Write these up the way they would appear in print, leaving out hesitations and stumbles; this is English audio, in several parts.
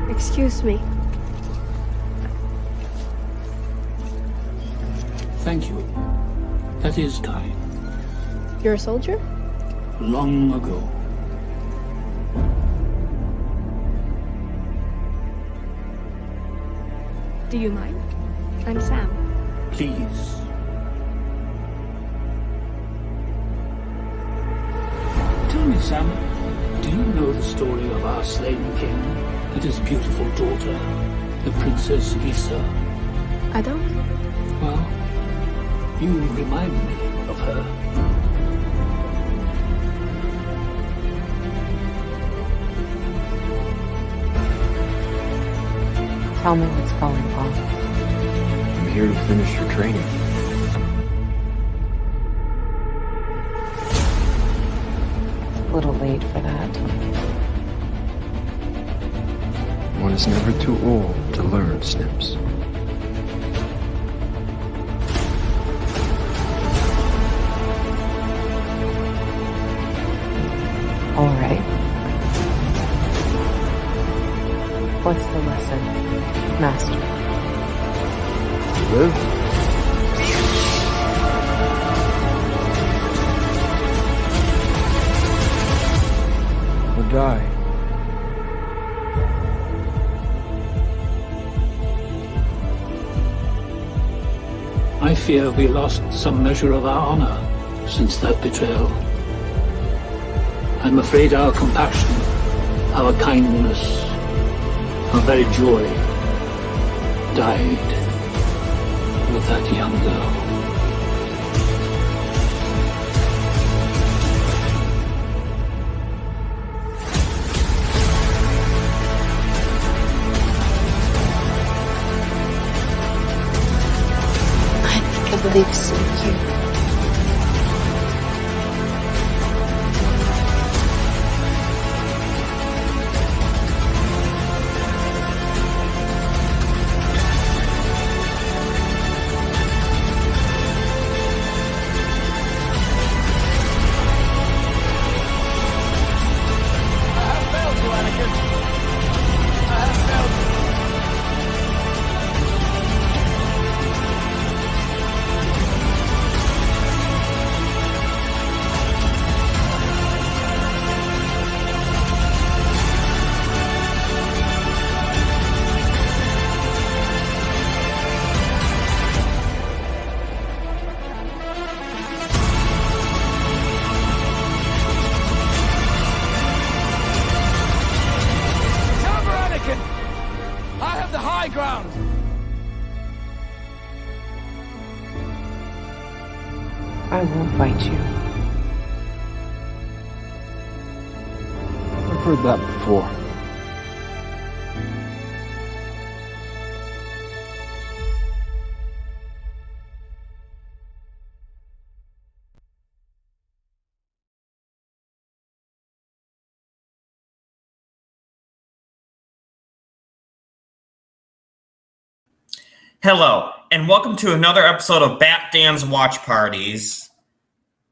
Excuse me. Thank you. That is kind. You're a soldier? Long ago. Do you mind? I'm Sam. Please. Tell me, Sam, do you know the story of our slain king and his beautiful daughter, the Princess Lisa? I don't. Well, you remind me of her. Tell me what's going on. I'm here to finish your training. It's a little late for that. One is never too old to learn, Snips. All right. What's the lesson, Master? Live. Or die. I fear we lost some measure of our honor since that betrayal. I'm afraid our compassion, our kindness, our very joy died with that young girl. I think I believe so in you. I won't fight you. I've heard that before. Hello, and welcome to another episode of Bat Dan's Watch Parties.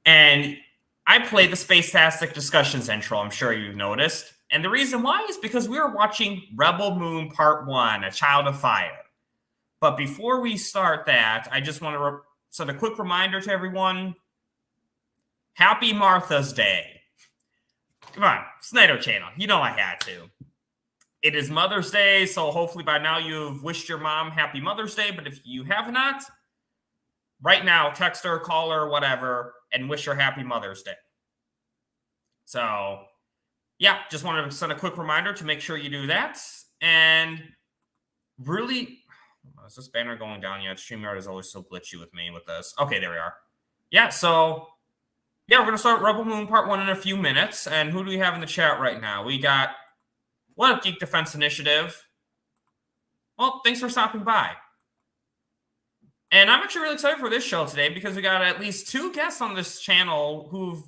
And I played the Space-tastic Discussions intro, I'm sure you've noticed. And the reason why is because we were watching Rebel Moon Part 1, A Child of Fire. But before we start that, I just want to send a quick reminder to everyone. Happy Martha's Day. Come on, Snyder Channel, you know I had to. It is Mother's Day, so hopefully by now you've wished your mom Happy Mother's Day. But if you have not, right now, text her, call her, whatever, and wish her Happy Mother's Day. So, yeah, just wanted to send a quick reminder to make sure you do that. And really, is this banner going down yet? StreamYard is always so glitchy with me with this. Okay, there we are. Yeah, so, yeah, we're going to start Rebel Moon Part 1 in a few minutes. And who do we have in the chat right now? We got... What up, Geek Defense Initiative? Well, thanks for stopping by. And I'm actually really excited for this show today because we got at least two guests on this channel who've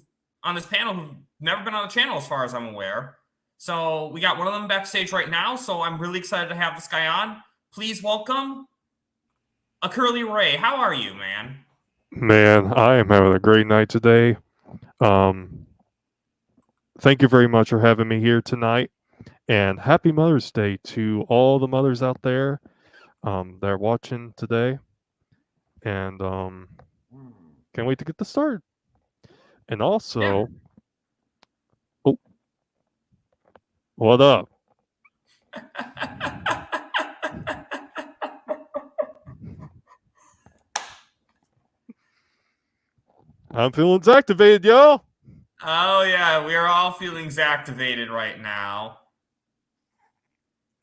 never been on the channel as far as I'm aware. So we got one of them backstage right now, so I'm really excited to have this guy on. Please welcome a Curly Ray. How are you, man? Man, I am having a great night today. Thank you very much for having me here tonight. And happy Mother's Day to all the mothers out there that are watching today. And can't wait to get this started. And also, oh, what up? I'm feeling activated, yo. Oh yeah, we are all feeling activated right now.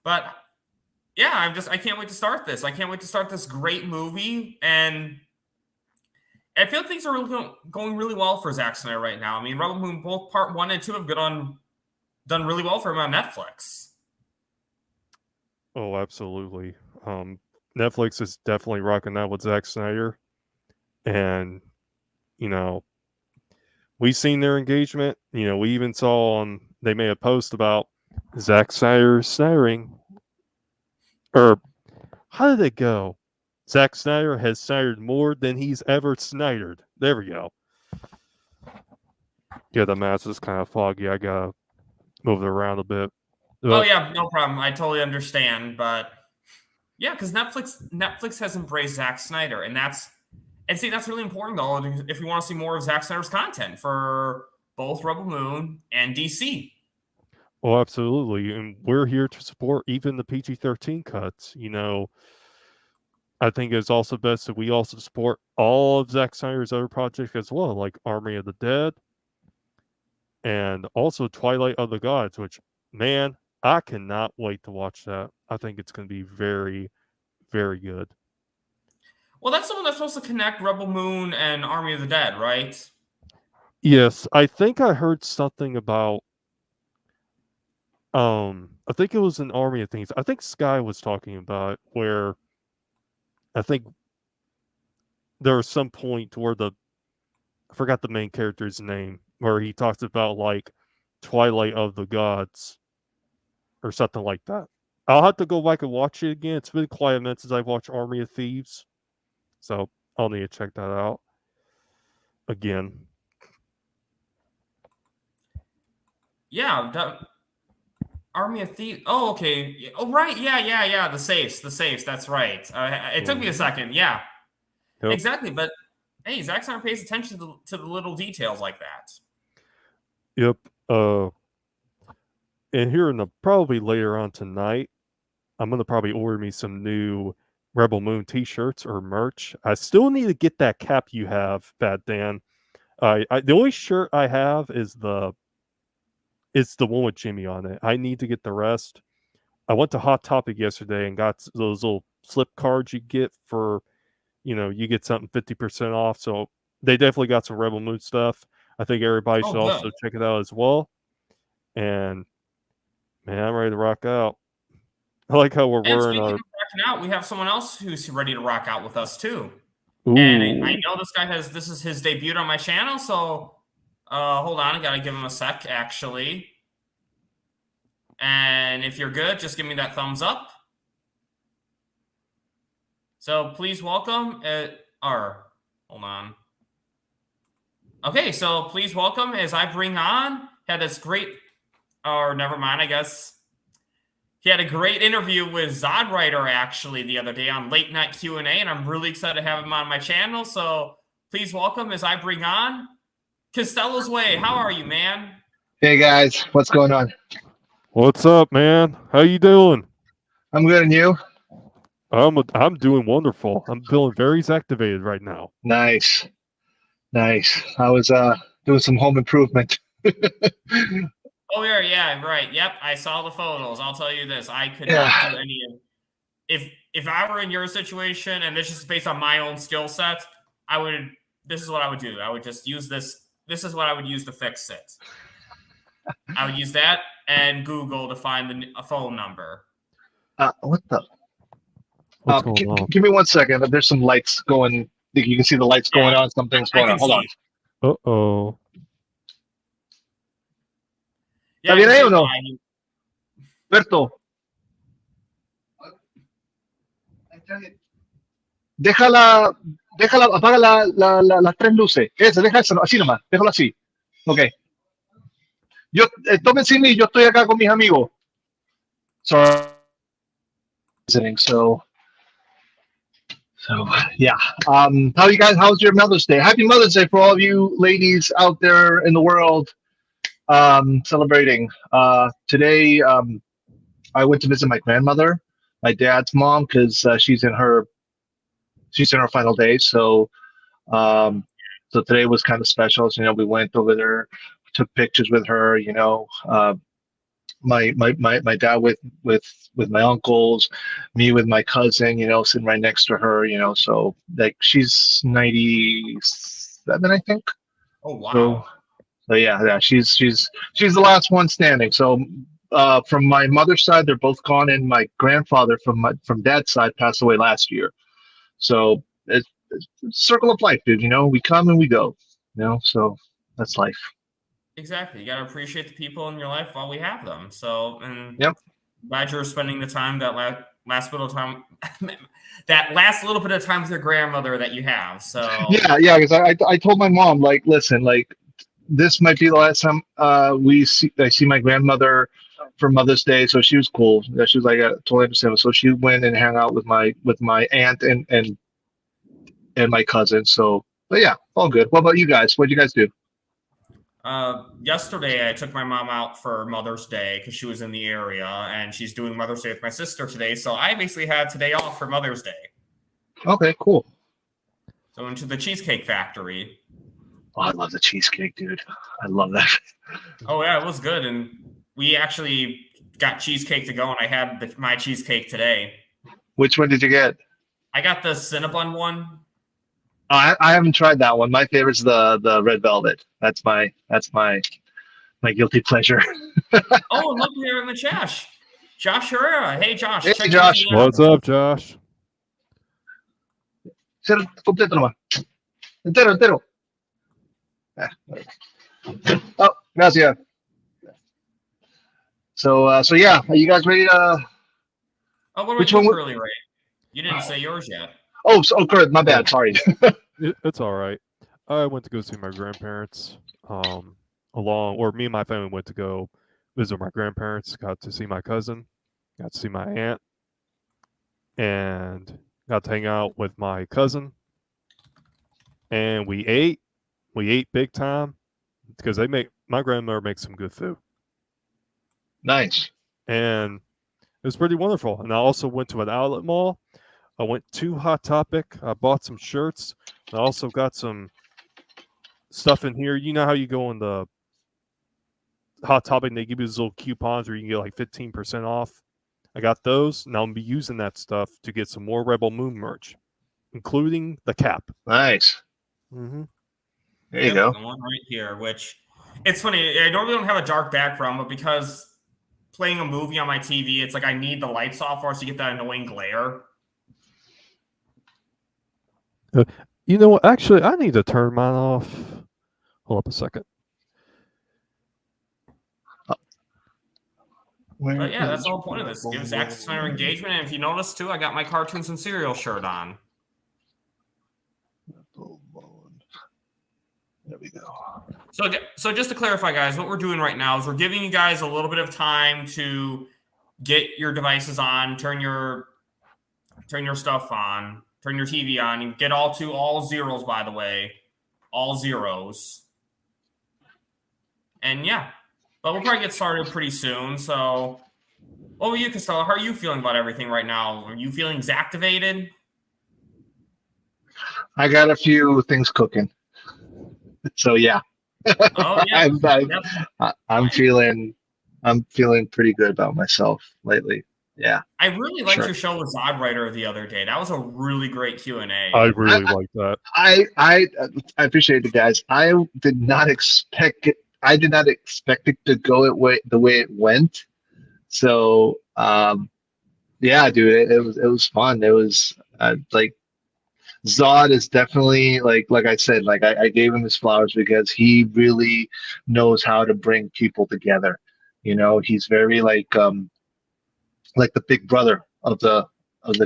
But yeah, I can't wait to start this. I can't wait to start this great movie, and I feel things are really going really well for Zack Snyder right now. I mean, Rebel Moon, both part 1 and 2 have done really well for him on Netflix. Oh, absolutely. Netflix is definitely rocking out with Zack Snyder, and you know, we've seen their engagement. You know, we even saw they made a post about Zack Snyder snidering, or how did it go? Zack Snyder has snidered more than he's ever snidered. There we go. Yeah, the math is kind of foggy. I gotta move it around a bit. Oh yeah, no problem. I totally understand, but yeah, because Netflix has embraced Zack Snyder, and that's really important though. If you want to see more of Zack Snyder's content for both Rebel Moon and DC. Oh, absolutely, and we're here to support even the PG-13 cuts. You know, I think it's also best that we also support all of Zack Snyder's other projects as well, like Army of the Dead, and also Twilight of the Gods, which, man, I cannot wait to watch that. I think it's going to be very, very good. Well, that's the one that's supposed to connect Rebel Moon and Army of the Dead, right? Yes, I think I heard something about. I think it was an Army of Things. I think Sky was talking about where I think there was some point where I forgot the main character's name, where he talks about like Twilight of the Gods or something like that. I'll have to go back and watch it again. It's been quite a minute since I've watched Army of Thieves, so I'll need to check that out again. Yeah, that Army of Thieves. Oh, okay. Oh, right. Yeah. The safes. That's right. It took me a second. Yeah, Yep. exactly. But hey, Zack Snyder pays attention to the little details like that. Yep. And here probably later on tonight, I'm gonna probably order me some new Rebel Moon T-shirts or merch. I still need to get that cap you have, Bad Dan. The only shirt I have is the one with Jimmy on it. I need to get the rest. I went to Hot Topic yesterday and got those little slip cards you get for, you get something 50% off. So they definitely got some Rebel Moon stuff. I think everybody should also check it out as well. And man, I'm ready to rock out. I like how we're wearing our. Rocking out, we have someone else who's ready to rock out with us too. Ooh. And I know this is his debut on my channel, so hold on, I gotta give him a sec actually. And if you're good, just give me that thumbs up. So please welcome hold on. Okay, so please welcome as I bring on had this great, or never mind, I guess. He had a great interview with Zodwriter actually the other day on Late Night Q&A, and I'm really excited to have him on my channel. So please welcome as I bring on Costello's Way. How are you, man? Hey guys, what's going on? What's up, man? How you doing? I'm good, and you? I'm doing wonderful. I'm feeling very activated right now. Nice. I was doing some home improvement. Oh yeah, right. Yep, I saw the photos. I'll tell you this: I could not do any of. If I were in your situation, and this is based on my own skill set, I would. This is what I would do. I would just use this. This is what I would use to fix it. I would use that and Google to find a phone number. What the? What's going on? Give me 1 second. There's some lights going. You can see the lights going on. Something's going on. Hold on. Uh-oh. ¿Está bien ahí o no? Berto. Apaga las tres luces. Deja eso, así nomás. Déjalo así. Ok. Tómense y yo estoy acá con mis amigos. sorry visiting. So yeah. How you guys? How's your Mother's Day? Happy Mother's Day for all of you ladies out there in the world celebrating. Today, I went to visit my grandmother, my dad's mom, because she's in her final days. So today was kind of special. So, we went over there, took pictures with her. My dad with my uncles, me with my cousin, sitting right next to her. So like she's 97, I think. Oh wow. So yeah, she's the last one standing. So from my mother's side, they're both gone, and my grandfather from dad's side passed away last year. So it's a circle of life, dude. We come and we go. So that's life. Exactly. You got to appreciate the people in your life while we have them. So, and Yep. glad you're spending the time that last little time, that last little bit of time with your grandmother that you have. So Yeah, because I told my mom, like, listen, like, this might be the last time I see my grandmother for Mother's Day. So she was cool. She was like, I totally understand. So she went and hung out with my aunt and my cousin. So, but yeah, all good. What about you guys? What did you guys do? yesterday I took my mom out for Mother's Day because she was in the area, and she's doing Mother's Day with my sister today. So I basically had today off for Mother's Day. Okay, cool. So into the Cheesecake Factory. Oh, I love the cheesecake, dude. I love that. Oh yeah, it was good, and we actually got cheesecake to go, and I had my cheesecake today. Which one did you get? I got the Cinnabon one. I haven't tried that one. My favorite's the red velvet. That's my guilty pleasure. Oh, look here in the chat. Josh Herrera. Hey, Josh. Hey, check Josh. your DM. What's up, Josh? Completo nomás. Entero. Oh, gracias. So yeah, are you guys ready to? Oh, what Which about you, one? Curly Ray? You didn't say yours yet. Oh, good. My bad. Sorry. It's all right. I went to go see my grandparents. Me and my family went to go visit my grandparents. Got to see my cousin. Got to see my aunt, and got to hang out with my cousin. And we ate. We ate big time because my grandmother makes some good food. Nice. And it was pretty wonderful. And I also went to an outlet mall. I went to Hot Topic. I bought some shirts. I also got some stuff in here. You know how you go on the Hot Topic and they give you those little coupons where you can get like 15% off? I got those. Now I'm going to be using that stuff to get some more Rebel Moon merch, including the cap. Nice. Mm-hmm. There you go. The one right here, which it's funny. I normally don't have a dark background, but because playing a movie on my TV, it's like I need the lights off or else you get that annoying glare. You know what? Actually, I need to turn mine off. Hold up a second. But yeah, that's the whole point of this. It gives access to our engagement. And if you notice too, I got my Cartoons and Cereal shirt on. There we go. So just to clarify, guys, what we're doing right now is we're giving you guys a little bit of time to get your devices on, turn your stuff on, turn your TV on, and get all zeros, by the way. All zeros. And yeah. But we'll probably get started pretty soon. So what about you, Costello? How are you feeling about everything right now? Are you feeling Zactivated? I got a few things cooking. So yeah. Oh yeah. I'm feeling pretty good about myself lately. Yeah. I really liked your show with Zod Writer the other day. That was a really great Q&A. I really like that. I appreciate it, guys. I did not expect it to go the way it went. So yeah, dude, it was fun. It was like Zod is definitely like I said, like I gave him his flowers because he really knows how to bring people together. He's very like the big brother of the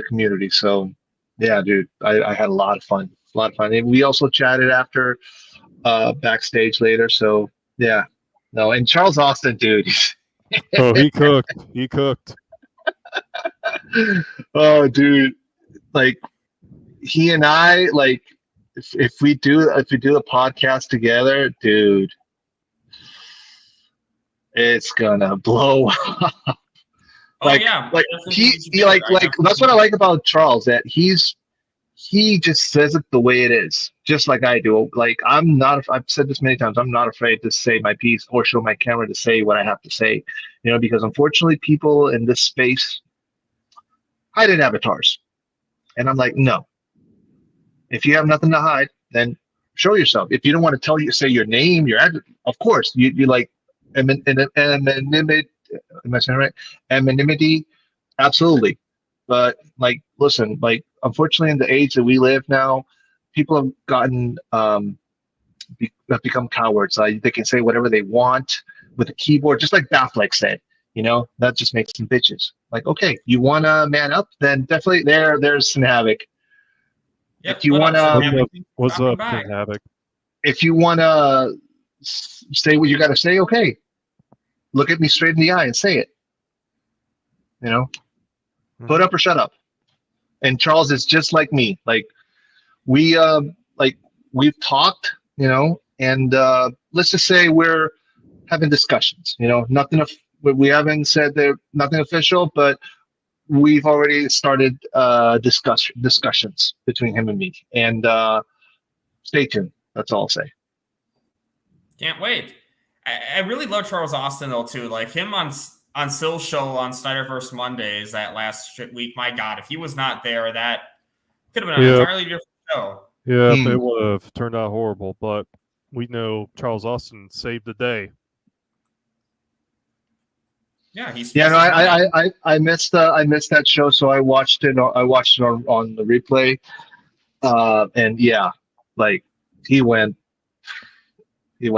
community. So yeah, dude, I had a lot of fun. And we also chatted after backstage later. So yeah. No, and Charles Austin, dude. Oh, he cooked. Oh, dude, like he and I, like if we do a podcast together, dude, it's gonna blow up. Oh yeah, I Like definitely think we should he do it. I like that's what definitely. I like about Charles, that he just says it the way it is, just like I do. Like I've said this many times, I'm not afraid to say my piece or show my camera to say what I have to say, because unfortunately people in this space hide in avatars. And I'm like, no, if you have nothing to hide, then show yourself. If you don't want to say your name, your address, of course, you like anonymity, am I saying it right? Anonymity, absolutely. But like, listen, like, unfortunately, in the age that we live now, people have gotten have become cowards. They can say whatever they want with a keyboard, just like Batfleck said. That just makes them bitches. Like, okay, you want to man up, then definitely there's some havoc. Yep. If you What want up, Sam? What's to, up? What's Dropping up, by. King Havoc? if you want to say what you got to say, okay, look at me straight in the eye and say it. Put up or shut up. And Charles is just like me. Like we like we've talked, and let's just say we're having discussions. Nothing. We haven't said there nothing official, but we've already started discussions between him and me. And stay tuned. That's all I'll say. Can't wait. I really love Charles Austin though too. Like him on Sill's show on Snyder vs. Mondays that last week. My God, if he was not there, that could have been an Yeah, entirely different show. yeah, Hmm. it would have turned out horrible, but we know Charles Austin saved the day. Yeah, he's Yeah, no, I missed that show, so I watched it. I watched it on the replay, and yeah, like he went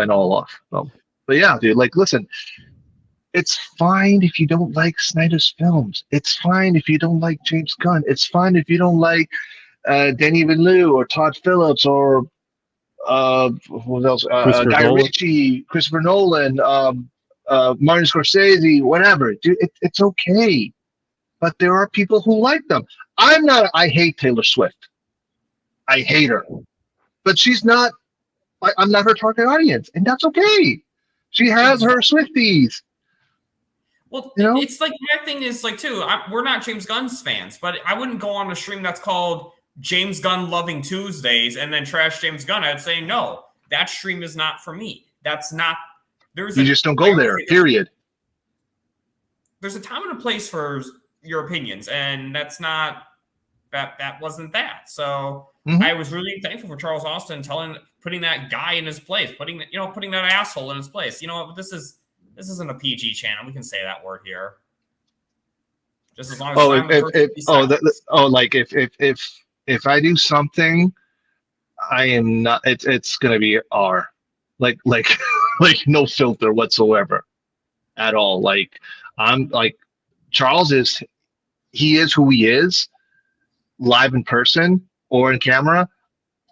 all off. But yeah, dude, like, listen, it's fine if you don't like Snyder's films. It's fine if you don't like James Gunn. It's fine if you don't like Denis Villeneuve or Todd Phillips or who else? Christopher Guy Nolan. Ritchie, Christopher Nolan, Martin Scorsese, whatever. Dude, it's okay. But there are people who like them. I hate Taylor Swift. I hate her. But she's not. I'm not her target audience, and that's okay. She has her Swifties. Well, You know? it's like my thing is like too. We're not James Gunn's fans, but I wouldn't go on a stream that's called James Gunn Loving Tuesdays and then trash James Gunn. I'd say no, that stream is not for me. That's not. You just don't go there. Period. There's a time and a place for your opinions, and that's not that wasn't that. So I was really thankful for Charles Austin putting that guy in his place, putting that asshole in his place. You know what? This isn't a PG channel. We can say that word here. Just as long as like if I do something, I am not. It's gonna be R, like like no filter whatsoever, at all. Like I'm like Charles is. He is who he is, live in person or in camera.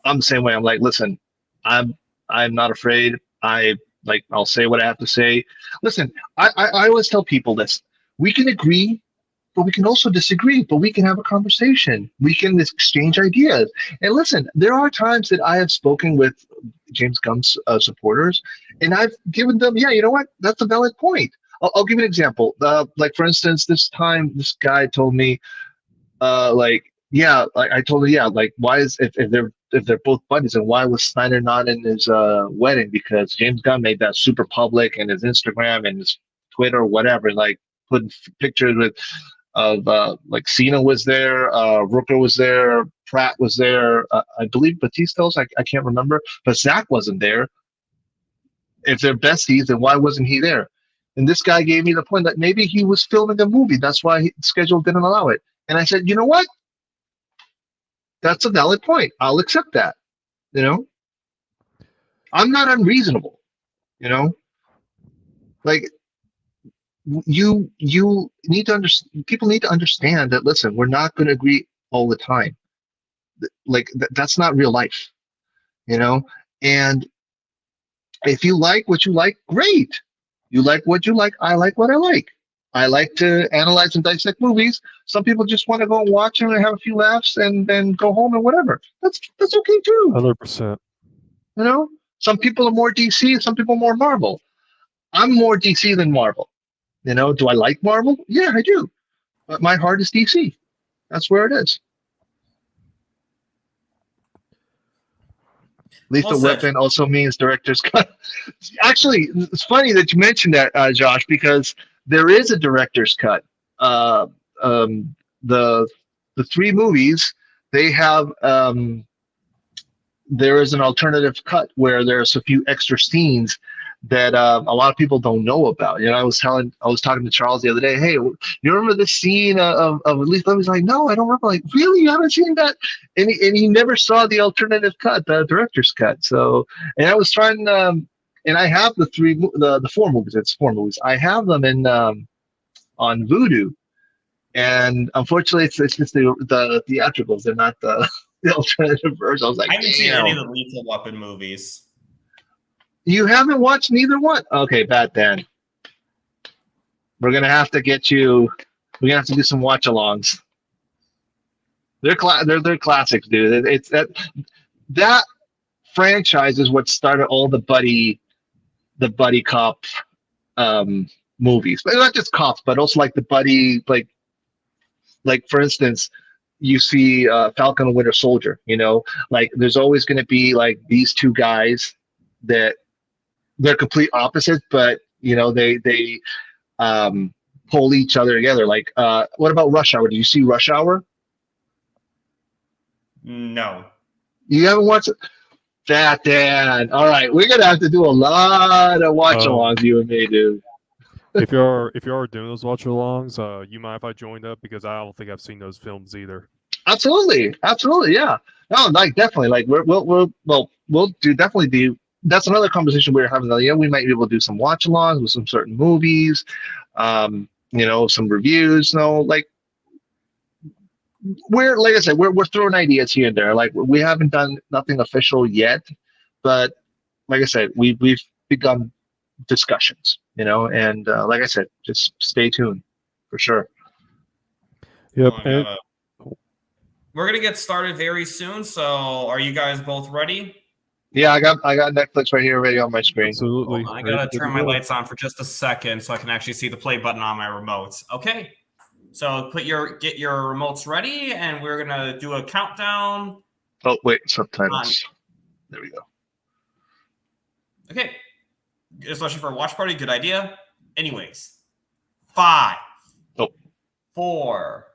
I'm the same way. I'm like, listen, I'm not afraid. I'll say what I have to say. Listen, I always tell people this. We can agree, but we can also disagree, but we can have a conversation. We can exchange ideas. And listen, there are times that I have spoken with James Gunn's supporters, and I've given them, yeah, you know what? That's a valid point. I'll give you an example. Like, for instance, this time, this guy told me, I told him, yeah, like, why is if they're both buddies, and why was Snyder not in his wedding? Because James Gunn made that super public, and his Instagram and his Twitter, whatever, like putting pictures like Cena was there, Rooker was there, Pratt was there, I believe Batista's, I can't remember, but Zach wasn't there. If they're besties, then why wasn't he there? And this guy gave me the point that maybe he was filming a movie. That's why his schedule didn't allow it. And I said, you know what? That's a valid point. I'll accept that. I'm not unreasonable. Like you need to understand. People need to understand that. Listen, we're not going to agree all the time. Like that's not real life. And if you like what you like, great. You like what you like. I like what I like. I like to analyze and dissect movies. Some people just want to go and watch them and have a few laughs and then go home and whatever. That's okay too. 100%. You know, some people are more DC, some people more Marvel. I'm more DC than Marvel. You know, do I like Marvel? Yeah, I do. But my heart is DC. That's where it is. Lethal Weapon also means director's cut. Actually, it's funny that you mentioned that, Josh, because there is a director's cut. The three movies, they have there is an alternative cut where there's a few extra scenes that a lot of people don't know about. You know, I was talking to Charles the other day. Hey, you remember this scene of Lethal? He's like, no, I don't remember. Like, really, you haven't seen that? And he never saw the alternative cut, the director's cut. So, and I was trying, and I have the four movies. It's four movies. I have them in on Vudu, and unfortunately, it's just the theatricals. They're not the alternative version. I was like, I haven't seen any of the Lethal Weapon movies. You haven't watched neither one? Okay, bad then. We're gonna have to get you. We're gonna have to do some watch-alongs. They're classics, dude. It's that franchise is what started all the buddy cop movies, but not just cops, but also like the buddy, like for instance, you see Falcon and Winter Soldier. You know, like there's always going to be like these two guys that they're complete opposites, but you know they pull each other together. Like what about Rush Hour? Do you see Rush Hour? No. You haven't watched it? That Dan. All right, we're gonna have to do a lot of watch-alongs, you and me, dude. If you are doing those watch-alongs, you mind if I joined up, because I don't think I've seen those films either. Absolutely, yeah. No, like definitely, like we'll definitely do. That's another conversation we're having. Yeah, we might be able to do some watch-alongs with some certain movies, you know, some reviews. No, like like I said, we're throwing ideas here and there. Like we haven't done nothing official yet, but like I said, we've begun discussions, you know, and like I said, just stay tuned for sure. Yep. We're gonna get started very soon. So, are you guys both ready? Yeah, I got Netflix right here, ready on my screen. Absolutely. I gotta turn my lights on for just a second so I can actually see the play button on my remote. Okay. So get your remotes ready, and we're gonna do a countdown. Oh wait, subtitles. There we go. Okay. Especially for a watch party, good idea. Anyways, 5, 4,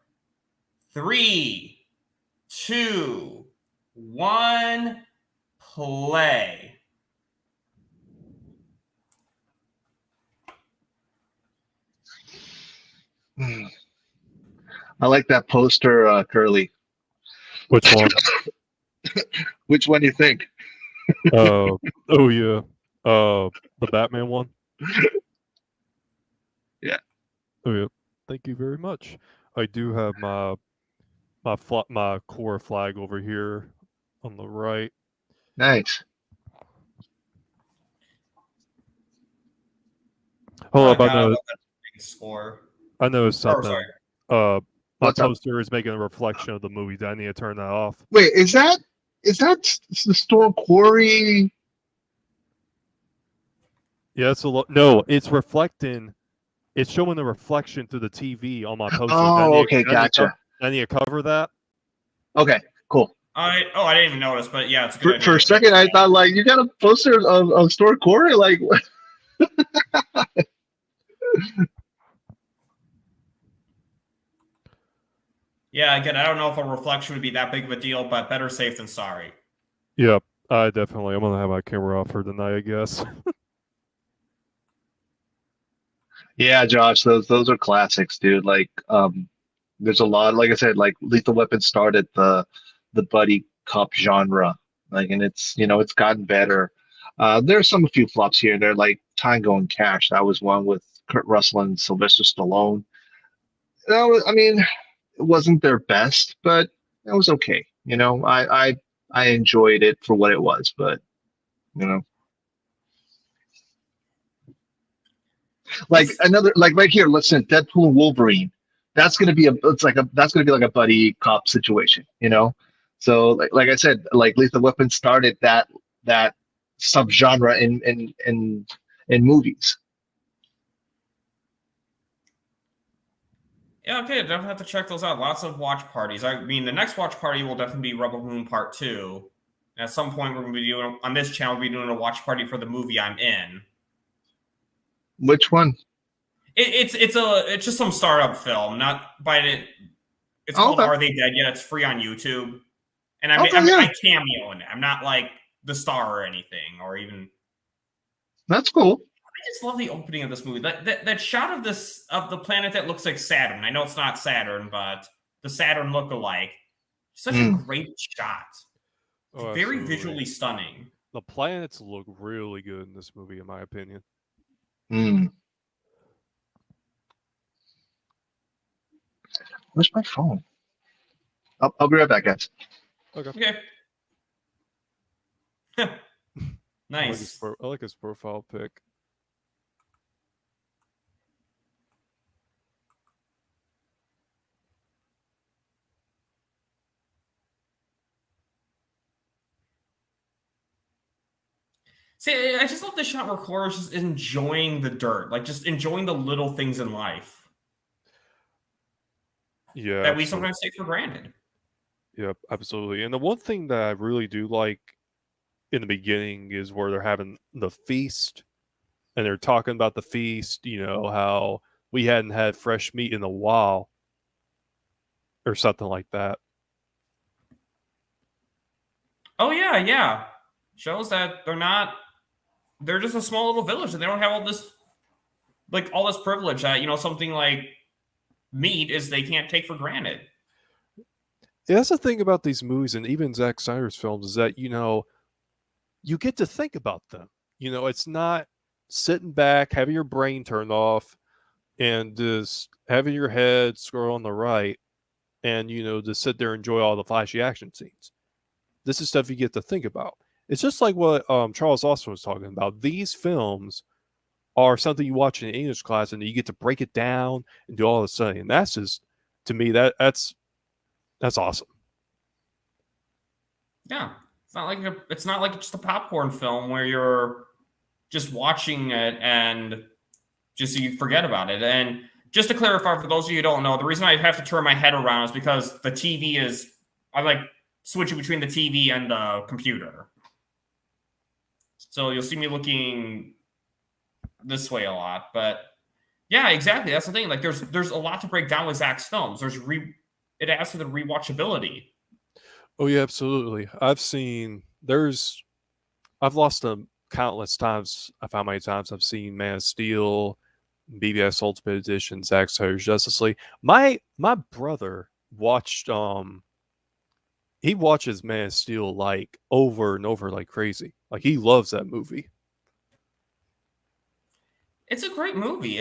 3, 2, 1, play. I like that poster, Curly. Which one? Which one do you think? Oh yeah. The Batman one. Yeah. Oh yeah. Thank you very much. I do have my core flag over here on the right. Nice. Hold up, I know. Score. I know something. My What's up? poster is making a reflection of the movie. Do I need to turn that off? Wait, is that the Storm Quarry? Yeah, it's no, it's reflecting. It's showing the reflection through the TV on my poster. Oh, okay, gotcha. I need to cover that. Okay, cool. I didn't even notice, but yeah, it's a good idea. For a second, I thought like you got a poster of Storm Quarry, like. Yeah, again, I don't know if a reflection would be that big of a deal, but better safe than sorry. Yep, I'm gonna have my camera off for tonight, I guess. Yeah, Josh, those are classics, dude. Like, there's a lot. Like I said, like Lethal Weapon started the buddy cop genre, like, and it's gotten better. There's a few flops here and there, like Tango and Cash. That was one with Kurt Russell and Sylvester Stallone. I mean, it wasn't their best, but it was okay. You know, I enjoyed it for what it was, but you know. Like another, like right here, listen, Deadpool and Wolverine. That's gonna be that's gonna be like a buddy cop situation, you know. So like I said, like Lethal Weapon started that subgenre in movies. Yeah, okay, definitely have to check those out. Lots of watch parties. I mean, the next watch party will definitely be Rebel Moon Part 2. At some point, we're going to be doing, on this channel, we'll be doing a watch party for the movie I'm in. Which one? It's just some startup film, not by it. It's Oh, called okay. Are They Dead Yet? It's free on YouTube. And Okay, I cameo in it. I'm not like the star or anything, or even. That's cool. I just love the opening of this movie. That shot of the planet that looks like Saturn. I know it's not Saturn, but the Saturn look-alike. Such a great shot. Oh, Very absolutely. visually stunning. The planets look really good in this movie, in my opinion. Where's my phone? I'll be right back, guys. Okay. Nice. I like his profile pic. See, I just love the shot where Clora's just enjoying the dirt, like just enjoying the little things in life. Yeah. That we sometimes take for granted. Yep, absolutely. And the one thing that I really do like in the beginning is where they're having the feast and they're talking about the feast, you know, how we hadn't had fresh meat in a while or something like that. Oh, yeah. Shows that they're just a small little village and they don't have all this privilege that, you know, something like meat is they can't take for granted. Yeah, that's the thing about these movies and even Zack Snyder's films is that, you know, you get to think about them. You know, it's not sitting back, having your brain turned off, and just having your head scroll on the right, and, you know, just sit there and enjoy all the flashy action scenes. This is stuff you get to think about. It's just like what Charles Austin was talking about. These films are something you watch in an English class, and you get to break it down and do all the study. And that's just, to me, that's awesome. Yeah, it's not like just a popcorn film where you're just watching it and just you forget about it. And just to clarify, for those of you who don't know, the reason I have to turn my head around is because the TV I like switching between the TV and the computer. So you'll see me looking this way a lot, but yeah, exactly. That's the thing. Like, there's a lot to break down with Zack's films. It adds to the rewatchability. Oh yeah, absolutely. I've lost them countless times. I found many times I've seen Man of Steel, BBS Ultimate Edition, Zack Snyder's Justice League. My brother watched he watches Man of Steel like over and over like crazy. Like he loves that movie. It's a great movie.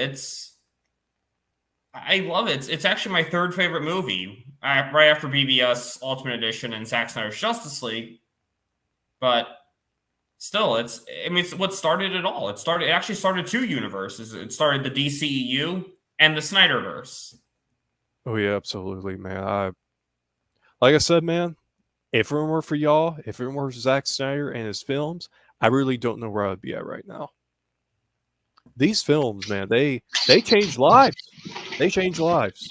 I love it. It's actually my third favorite movie, right after BBS Ultimate Edition and Zack Snyder's Justice League. But still, it's what started it all. It actually started two universes. It started the DCEU and the Snyderverse. Oh yeah, absolutely, man. Like I said, man, if it weren't for y'all, if it weren't for Zack Snyder and his films, I really don't know where I'd be at right now. These films, man, they change lives. They change lives.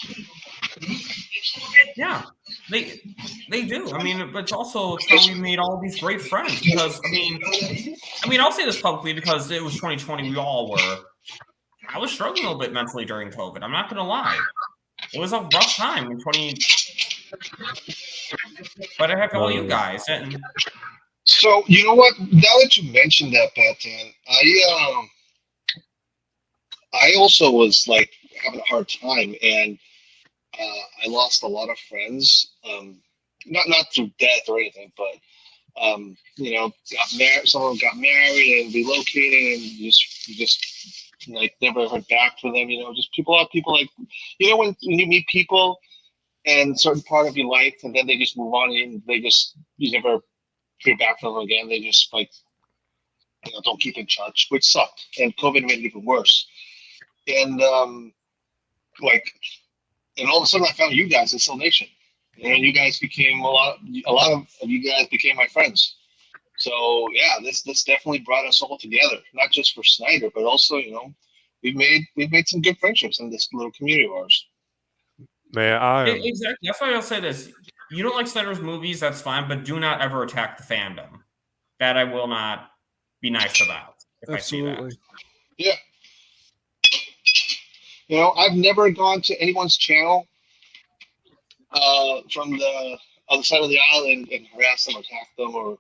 Yeah, they do. I mean, but it's how we made all these great friends. Because I mean, I'll say this publicly because it was 2020. We all were. I was struggling a little bit mentally during COVID. I'm not gonna lie. It was a rough time in 20. But I have all you guys. And so you know what? Now that you mentioned that, Batman, I also was like having a hard time, and I lost a lot of friends. Not through death or anything, but you know, got married. Someone got married and relocated, and you just like never heard back from them. You know, just people like, you know, when you meet people and certain part of your life, and then they just move on, and you never hear back from them again. They just like, you know, don't keep in touch, which sucked. And COVID made it even worse. and and all of a sudden I found you guys in Soul Nation, and you guys became a lot of you guys became my friends. So yeah, this definitely brought us all together, not just for Snyder, but also we've made some good friendships in this little community of ours. Man, I am. Exactly. That's why I'll say this. You don't like Snyder's movies, that's fine, but do not ever attack the fandom. That I will not be nice about if Absolutely. I see that. Yeah. I've never gone to anyone's channel from the other side of the island and harass them, attack them, or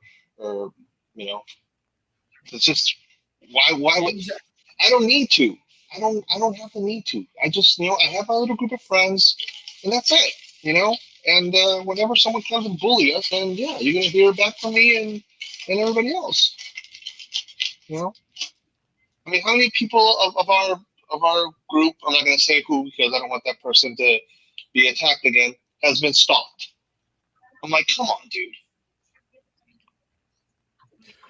it's just why would I don't need to. I don't have the need to. I just I have my little group of friends, and that's it. And whenever someone comes and bully us, then yeah, you're gonna hear back from me and everybody else. I mean, how many people of our group, I'm not gonna say who because I don't want that person to be attacked again, has been stalked. I'm like, come on, dude.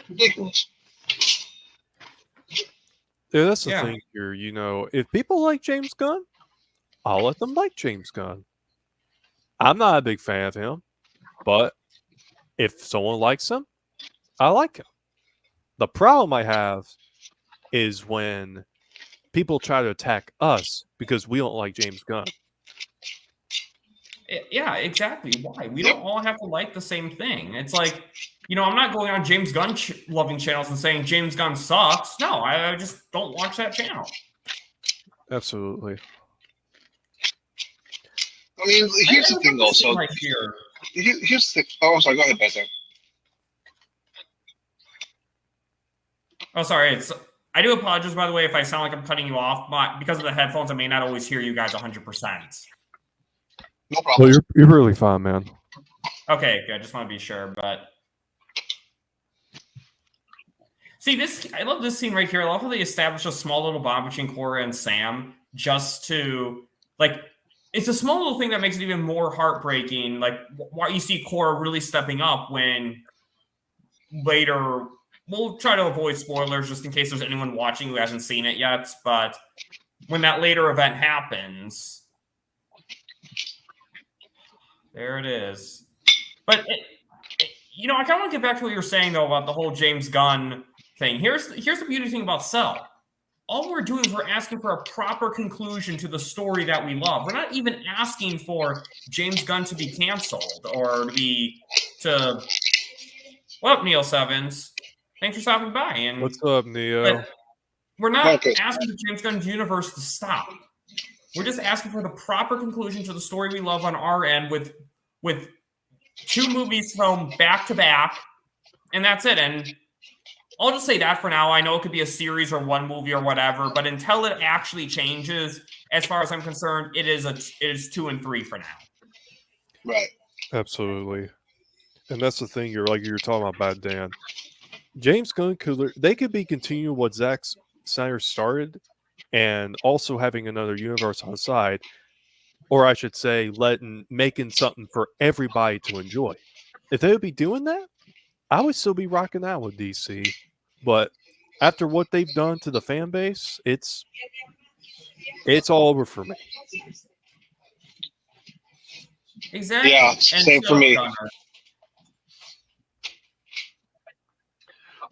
Ridiculous. Yeah, that's the thing here. If people like James Gunn, I'll let them like James Gunn. I'm not a big fan of him, but if someone likes him, I like him. The problem I have is when people try to attack us because we don't like James Gunn. Yeah, exactly. Why? We don't all have to like the same thing. It's like, I'm not going on James Gunn loving channels and saying James Gunn sucks. No, I just don't watch that channel. Absolutely. I mean, here's the thing also. Right here. Here's the thing. Oh, I'm sorry. Go ahead, Beth. Oh, sorry. I do apologize, by the way, if I sound like I'm cutting you off. But because of the headphones, I may not always hear you guys 100%. No problem. Well, you're really fine, man. Okay, good. I just want to be sure, but see I love this scene right here. I love how they establish a small little bond between Cora and Sam, just to it's a small little thing that makes it even more heartbreaking. Like why you see Cora really stepping up when later we'll try to avoid spoilers just in case there's anyone watching who hasn't seen it yet, but when that later event happens. There it is. But, I kind of want to get back to what you were saying, though, about the whole James Gunn thing. Here's the beauty thing about Cell. All we're doing is we're asking for a proper conclusion to the story that we love. We're not even asking for James Gunn to be canceled or What up, Neil Sevens? Thanks for stopping by. And what's up, Neo? We're not asking for James Gunn's universe to stop. We're just asking for the proper conclusion to the story we love on our end with 2 movies filmed back to back, and that's it. And I'll just say that for now. I know it could be a series or 1 movie or whatever, but until it actually changes, as far as I'm concerned, it is 2 and 3 for now. Right. Absolutely. And that's the thing you're talking about, Bad Dan. James Gunn they could be continuing what Zack Snyder started and also having another universe on the side, or I should say making something for everybody to enjoy. If they would be doing that, I would still be rocking out with DC. But after what they've done to the fan base, it's all over for me. Exactly. Yeah, same for me.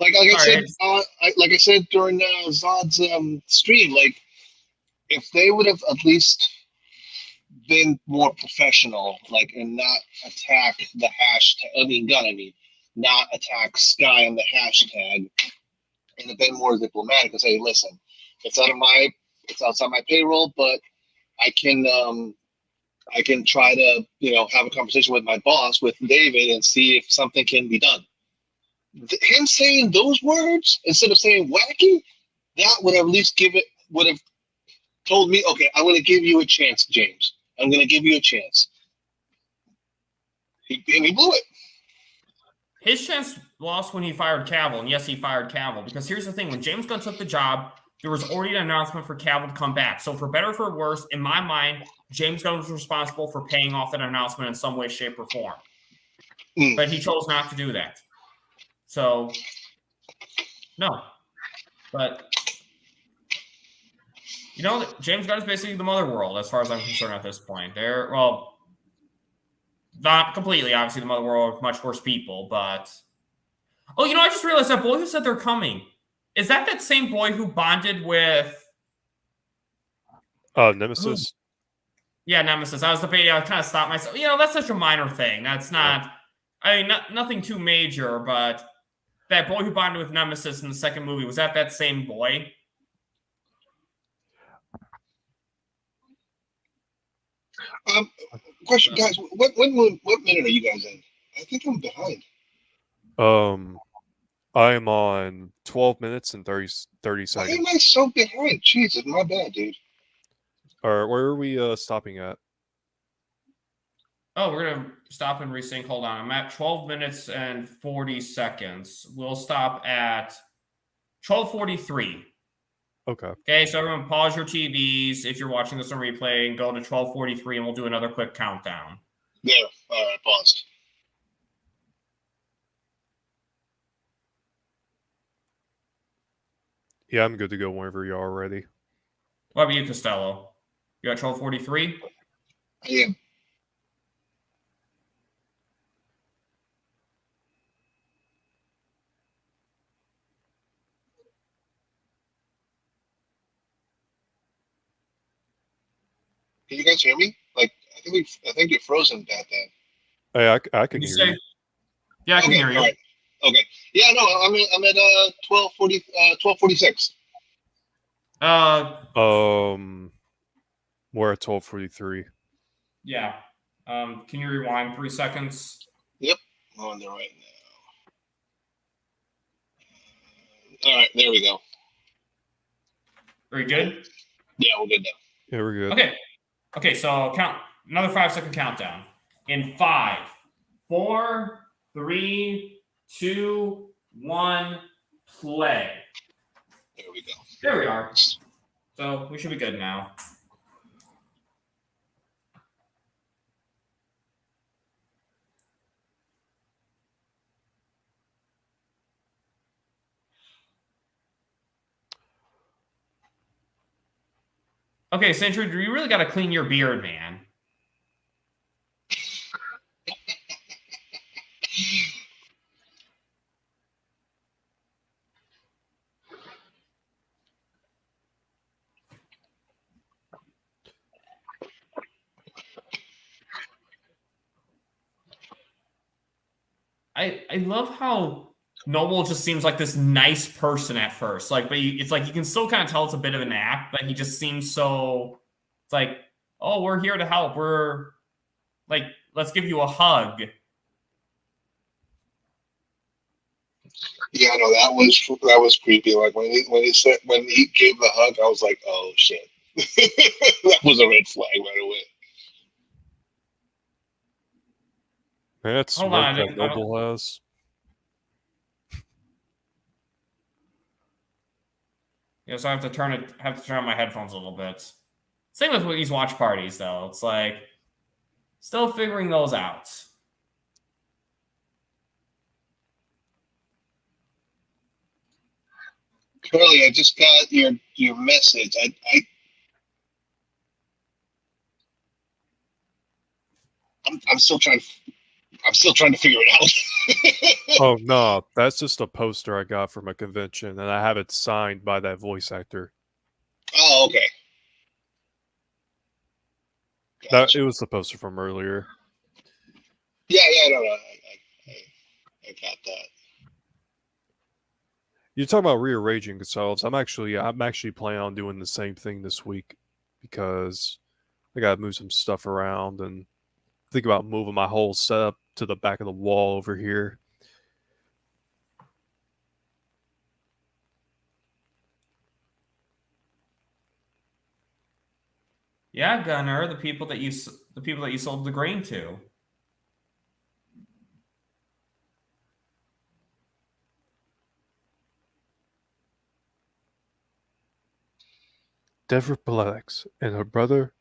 Like I said during Zod's stream, if they would have at least been more professional, and not attack the hashtag. Not attack Sky on the hashtag, and have been more diplomatic and say, listen, it's outside my payroll, but I can try to have a conversation with my boss, with David, and see if something can be done. Him saying those words instead of saying wacky, that would have at least would have told me, okay, I'm going to give you a chance, James. I'm going to give you a chance. He blew it. His chance lost when he fired Cavill, and yes, he fired Cavill, because here's the thing. When James Gunn took the job, there was already an announcement for Cavill to come back. So for better or for worse, in my mind, James Gunn was responsible for paying off that announcement in some way, shape, or form. But he chose not to do that. So, no. But You know, James Gunn is basically the mother world as far as I'm concerned at this point. They're, well, not completely, obviously, the mother world, much worse people, but... Oh, you know, I just realized that boy who said they're coming. Is that same boy who bonded with... Nemesis. Yeah, Nemesis. I was debating. I kind of stopped myself. You know, that's such a minor thing. That's not... I mean, nothing too major, but that boy who bonded with Nemesis in the second movie, was that same boy? Question, guys. What minute are you guys in? I think I'm behind. I am on 12 minutes and 30 Why seconds. am I so behind? Jesus, my bad, dude. Or where are we stopping at? Oh, we're going to stop and resync. Hold on. I'm at 12 minutes and 40 seconds. We'll stop at 12:43. Okay. Okay, so everyone pause your TVs if you're watching this on replay and go to 12:43 and we'll do another quick countdown. There. All right, paused. Yeah, I'm good to go whenever you are ready. What about you, Costello? You got 12:43? I am. Can you guys hear me? Like, I think you're frozen back then. Hey, I can Did hear you say? you. Yeah, I can hear you. All right. Okay. Yeah, no, I'm at 12:46. We're at 12:43. Yeah. Can you rewind 3 seconds? Yep, I'm on there right now. All right, there we go. Very good. Yeah, we're good now. Yeah, we're good. Okay, so count another 5-second countdown. In 5, 4, 3, 2, 1, play. There we go. There we are. So we should be good now. Okay, Century, you really got to clean your beard, man. I love how Noble just seems like this nice person at first. Like, but it's like you can still kind of tell it's a bit of an act, but he just seems so. It's like, oh, we're here to help. We're like, let's give you a hug. Yeah, no, that was creepy. Like when he gave the hug, I was like, oh shit, that was a red flag right away. That's Hold smirk on, that Noble has. Yeah, so I have to turn on my headphones a little bit. Same with these watch parties, though. It's like still figuring those out. Curly, I just got your message. I'm still trying to figure it out. Oh no, that's just a poster I got from a convention, and I have it signed by that voice actor. Oh, okay. It was the poster from earlier. Yeah, no, I got that. You're talking about rearranging consoles. I'm actually planning on doing the same thing this week because I gotta move some stuff around and think about moving my whole setup to the back of the wall over here. Yeah, Gunner, the people that you sold the grain to. Deborah Plex and her brother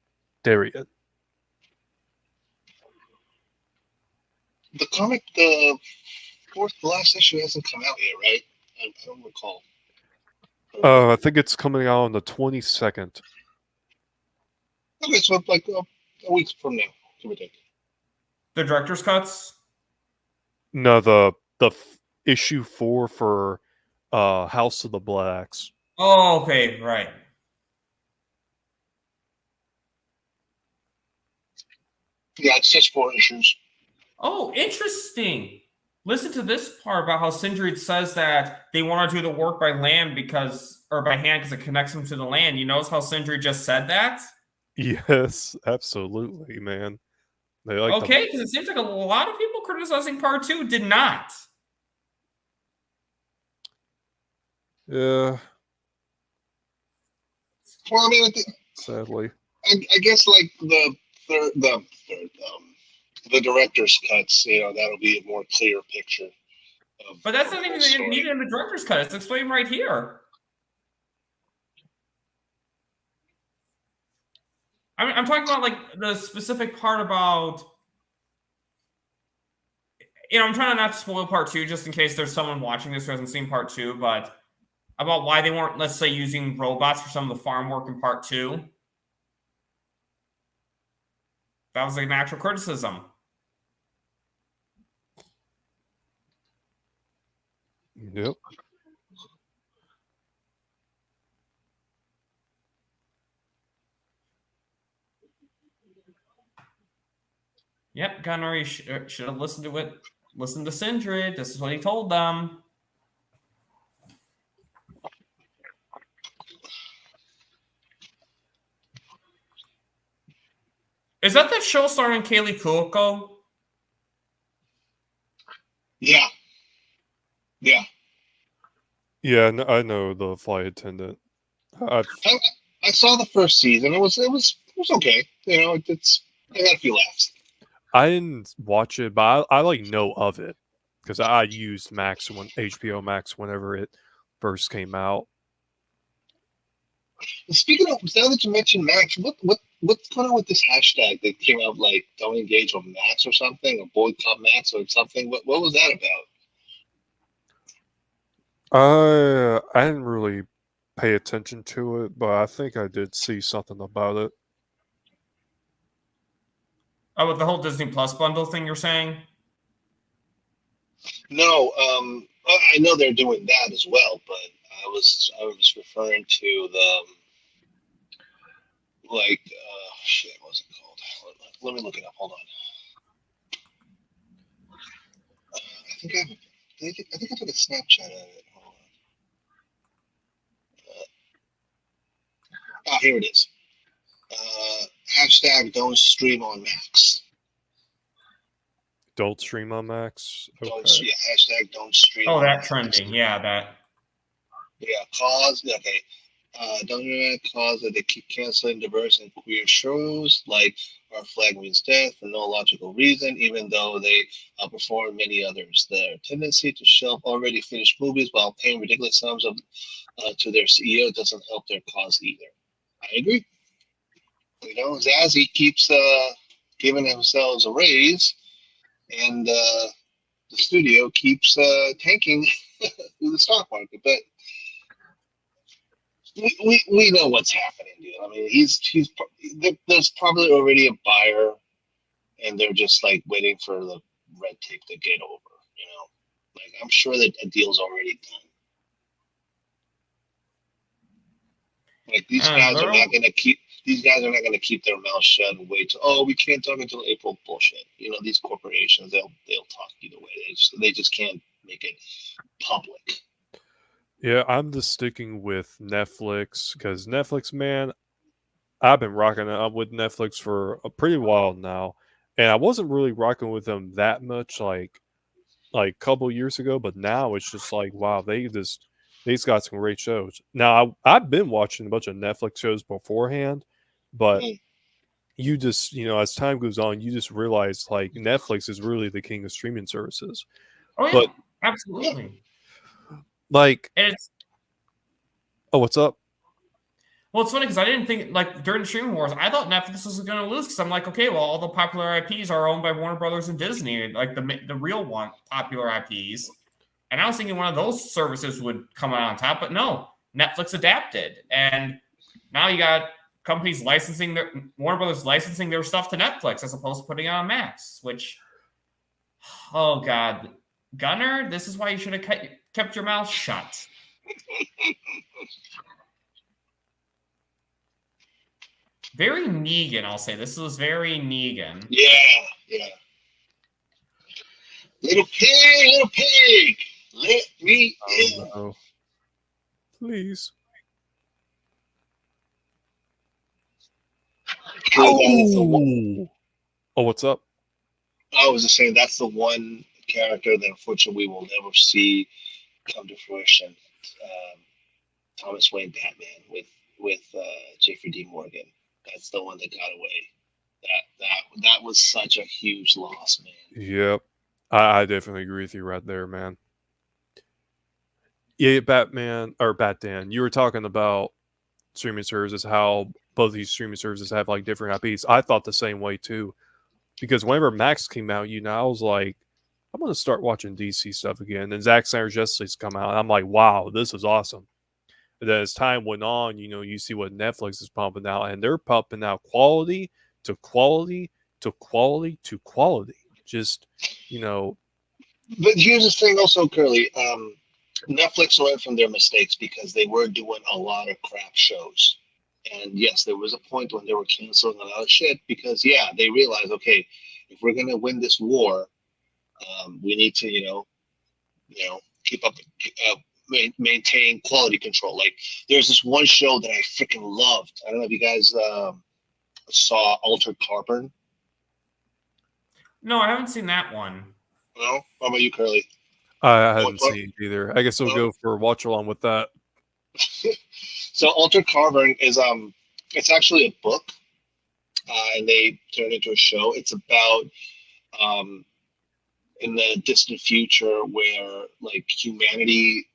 Darian. The comic, the last issue hasn't come out yet, right? I don't recall. I think it's coming out on the 22nd. Okay, so like a week from now, give or take. The director's cuts. No, issue 4 for House of the Blacks. Oh, okay, right. Yeah, it's just 4 issues. Oh, interesting. Listen to this part about how Sindri says that they want to do the work by land or by hand because it connects them to the land. You notice how Sindri just said that? Yes, absolutely, man. They like Okay, because it seems like a lot of people criticizing part 2 did not. Yeah, Well, I mean, sadly. I guess like the director's cuts, that'll be a more clear picture of. But that's of not the even whole story. needed in the director's cut. It's explained right here. I mean, I'm talking about like the specific part about. I'm trying not to spoil part 2 just in case there's someone watching this who hasn't seen part 2, but about why they weren't, let's say, using robots for some of the farm work in part 2. That was like an actual criticism. Yep. Yep, Gunnery should have listened to it. Listen to Sindri. This is what he told them. Is that the show starring Kaylee Cuoco? Yeah. Yeah. Yeah, I know the flight attendant. I saw the first season. It was okay. It's I got a few laughs. I didn't watch it, but I like know of it because I used Max when HBO Max whenever it first came out. Speaking of, now that you mentioned Max, what's going on with this hashtag that came out like "Don't engage with Max" or something, or boycott Max or something? What was that about? I didn't really pay attention to it, but I think I did see something about it. Oh, with the whole Disney Plus bundle thing you're saying? No, I know they're doing that as well, but I was referring to the shit. What was it called? Let me look it up. Hold on. I think I took a Snapchat of it. Hold on. Here it is. Hashtag don't stream on Max. Don't stream on Max. Okay. Hashtag don't stream. Oh, that trending. Yeah, that. Yeah, cause okay. Don't cause that they keep canceling diverse and queer shows like Our Flag Means Death for no logical reason, even though they outperform many others. Their tendency to shelf already finished movies while paying ridiculous sums to their CEO doesn't help their cause either. I agree. Zazie keeps giving themselves a raise, and the studio keeps tanking through the stock market. But we know what's happening, dude. I mean, there's probably already a buyer, and they're just like waiting for the red tape to get over. Like I'm sure that a deal's already done. Like these guys are not going to keep. These guys are not going to keep their mouth shut and wait to. Oh, we can't talk until April. Bullshit. These corporations, they'll talk either way. They just can't make it public. Yeah, I'm just sticking with Netflix because Netflix, man, I've been rocking up with Netflix for a pretty while now, and I wasn't really rocking with them that much like a couple years ago, but now it's just like wow, they've got some great shows. Now I've been watching a bunch of Netflix shows beforehand, but you just as time goes on, you just realize like Netflix is really the king of streaming services. Oh yeah, but absolutely. Like, oh, what's up? Well, it's funny because I didn't think like during the streaming wars, I thought Netflix was going to lose because I'm like, okay, well, all the popular IPs are owned by Warner Brothers and Disney, like the real one popular IPs. And I was thinking one of those services would come out on top, but no, Netflix adapted, and now you got companies licensing Warner Brothers licensing their stuff to Netflix as opposed to putting it on Max. Which, oh god, Gunner, this is why you should have kept your mouth shut. Very Negan, I'll say. This was very Negan. Yeah. Little pig, let me in. No. Please. Oh, what's up? I was just saying that's the one character that unfortunately we will never see come to fruition. Thomas Wayne Batman with Jeffrey D. Morgan. That's the one that got away. That was such a huge loss, man. Yep. I definitely agree with you right there, man. Yeah, Batman or Batman, you were talking about streaming services, how both these streaming services have like different IPs. I thought the same way too. Because whenever Max came out, I was like, I'm gonna start watching DC stuff again. And Zack Snyder's Justice League's come out, and I'm like, wow, this is awesome. But then as time went on, you see what Netflix is pumping out, and they're pumping out quality to quality to quality to quality. Just, But here's the thing also, Curly. Netflix learned from their mistakes because they were doing a lot of crap shows. And yes, there was a point when they were canceling a lot of shit because, yeah, they realized, okay, if we're going to win this war, we need to, keep up, maintain quality control. Like, there's this one show that I freaking loved. I don't know if you guys saw Altered Carbon. No, I haven't seen that one. No? How about you, Curly? I hadn't seen it either. I guess we'll go for a watch along with that. So Altered Carbon is it's actually a book, and they turned it into a show. It's about in the distant future where like humanity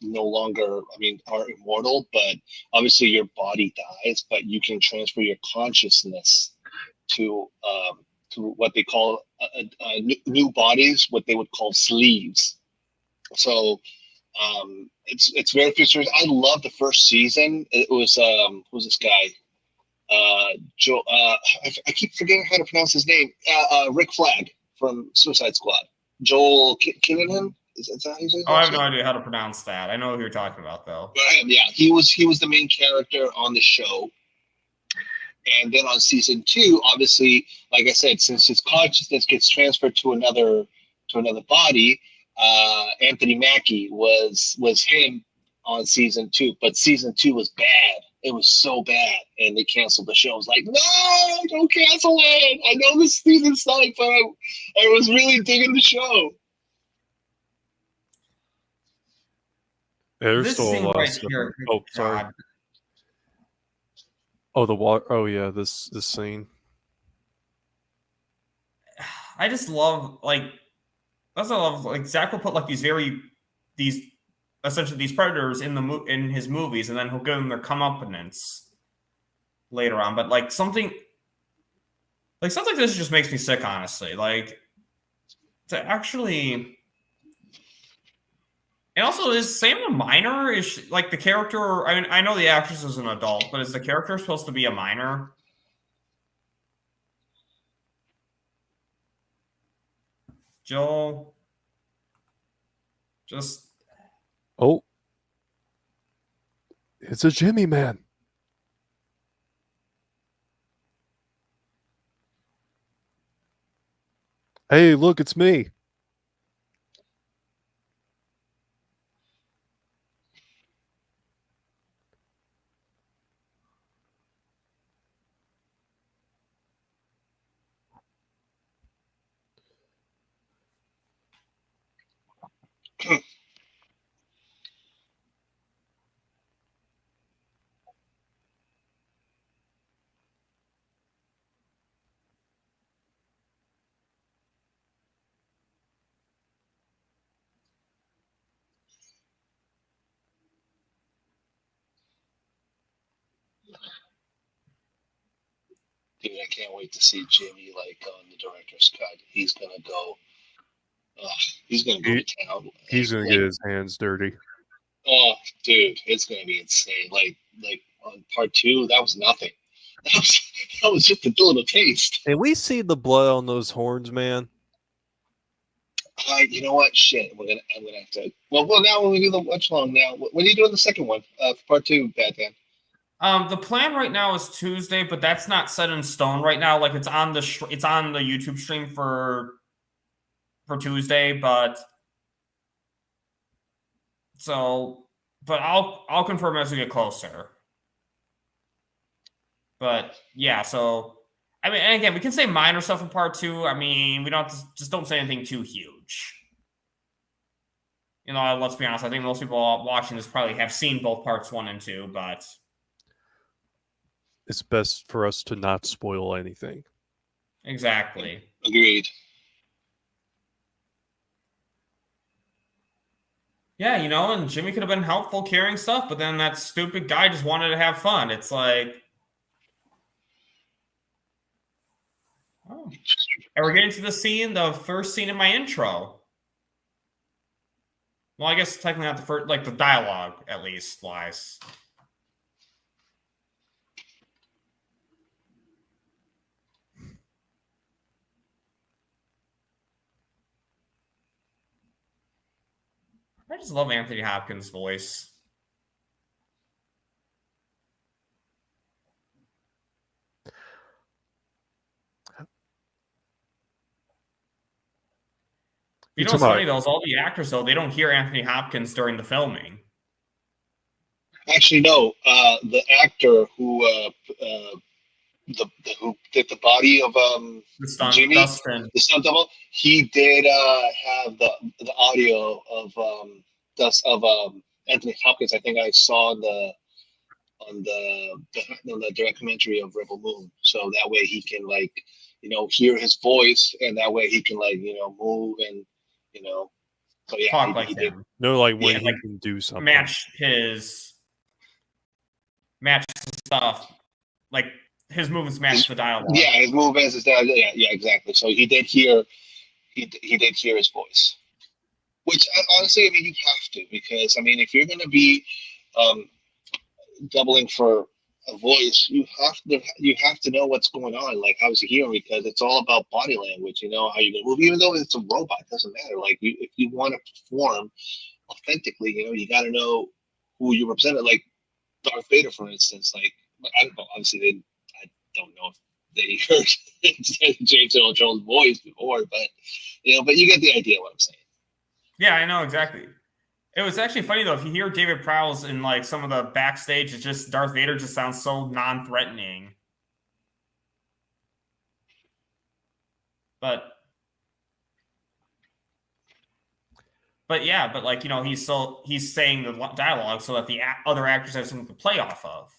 no longer, are immortal, but obviously your body dies, but you can transfer your consciousness to what they call new bodies, what they would call sleeves. So it's very futuristic. I love the first season. It was who's this guy? Joe. I keep forgetting how to pronounce his name. Rick Flag from Suicide Squad. Joel Kinnaman. Is that how he's? I have no idea how to pronounce that. I know who you're talking about though. But, yeah, he was the main character on the show. And then on season 2, obviously, like I said, since his consciousness gets transferred to another body, Anthony Mackie was him on season 2. But season 2 was bad. It was so bad, and they canceled the show. I was like, no, don't cancel it. I know this season sucked, but I was really digging the show. Yeah, there's This still a scene lot right of stuff. here. Oh, sorry. God. Oh, the water. Oh, yeah, this scene. I just love Zach will put like these essentially these predators in his movies, and then he'll give them their comeuppance later on. But like something like this just makes me sick, honestly. Like to actually. And also, is Sam a minor? Is she, like the character? I mean, I know the actress is an adult, but is the character supposed to be a minor? Joel, just Oh, it's a Jimmy man. Hey, look, it's me. Dude, I can't wait to see Jimmy like on the director's cut. He's gonna go. He's gonna go to town. He's gonna get his hands dirty. Oh, dude, it's gonna be insane. Like on part 2, that was nothing. That was just a little taste. And we see the blood on those horns, man. You know what? Shit, I'm gonna have to. Well, now when we do the watch long now, when are you doing the second one? For part 2, Bad Dan. The plan right now is Tuesday, but that's not set in stone right now. Like it's on the YouTube stream for Tuesday, but I'll confirm as we get closer. But yeah, so I mean, and again, we can say minor stuff in part 2. I mean, we don't just don't say anything too huge. You know, let's be honest. I think most people watching this probably have seen both parts 1 and 2, but it's best for us to not spoil anything. Exactly. Agreed. Yeah, you know, and Jimmy could have been helpful carrying stuff, but then that stupid guy just wanted to have fun. It's like, oh. And we're getting to the first scene in my intro. Well, I guess technically not the first, like the dialogue, at least, wise. I just love Anthony Hopkins' voice. You know what's funny, though, is all the actors, though, they don't hear Anthony Hopkins during the filming. Actually, no. The actor who who did the body of Jimmy, Dustin. the stunt double, he did have the audio of Anthony Hopkins. I think I saw on the documentary of Rebel Moon, so that way he can hear his voice, and that way he can move and so yeah, talk like him. Did. No, like when he can do something, match his stuff, like his movements match the dialogue. Yeah, his movements is that. Yeah, exactly. So he did hear his voice, which honestly, I mean, you have to, because I mean, if you're going to be doubling for a voice, you have to know what's going on, like how's he hearing, because it's all about body language. You know how you're going to move, even though it's a robot, it doesn't matter. Like if you want to perform authentically, you got to know who you represent. Like Darth Vader, for instance. Like I don't know, obviously I don't know if they heard James Earl Jones' voice before, but but you get the idea what I'm saying. Yeah, I know exactly. It was actually funny, though, if you hear David Prowse in like some of the backstage, it's just Darth Vader just sounds so non-threatening. But yeah, but like, he's saying the dialogue so that the other actors have something to play off of.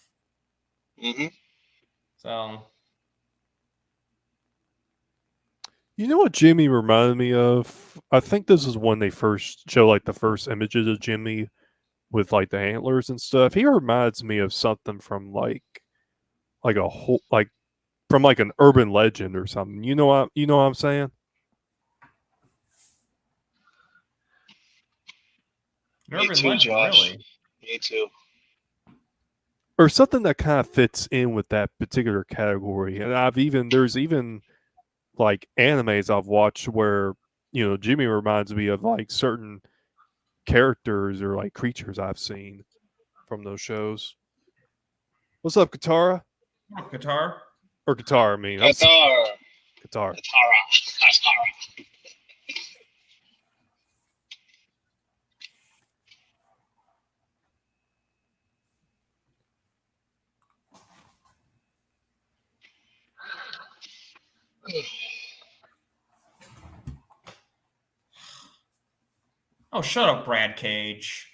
Mm-hmm. So, you know what Jimmy reminded me of? I think this is when they first show like the first images of Jimmy with like the antlers and stuff. He reminds me of something from like a whole from like an urban legend or something. You know what I'm saying? urban legend, Josh. Really? Me too. Or something that kind of fits in with that particular category. And there's even like animes I've watched where, Jimmy reminds me of like certain characters or like creatures I've seen from those shows. What's up, Katara? Qatar? Or Qatar, I mean. Qatar. Katara. Oh, shut up, Brad Cage.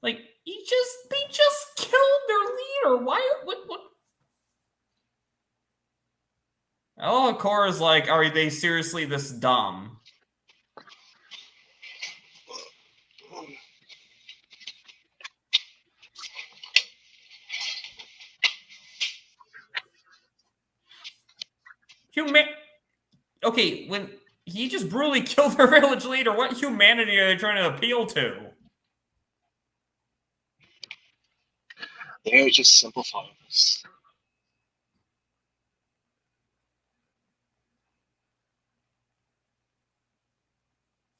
Like, they just killed their leader. Why? What? Oh, Cora's like, are they seriously this dumb? Okay, when he just brutally killed their village leader. What humanity are they trying to appeal to? They're just simple farmers.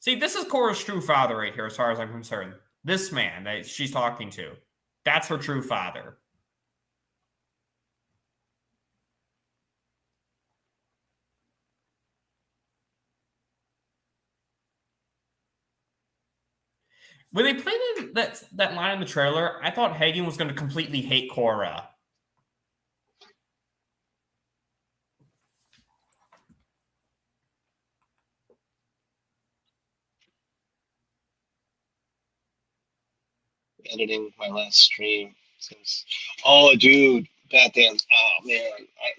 See, this is Cora's true father right here, as far as I'm concerned. This man that she's talking to. That's her true father. When they played that line in the trailer, I thought Hagen was going to completely hate Cora. Editing my last stream. Since, oh, dude, bad dance. Oh man,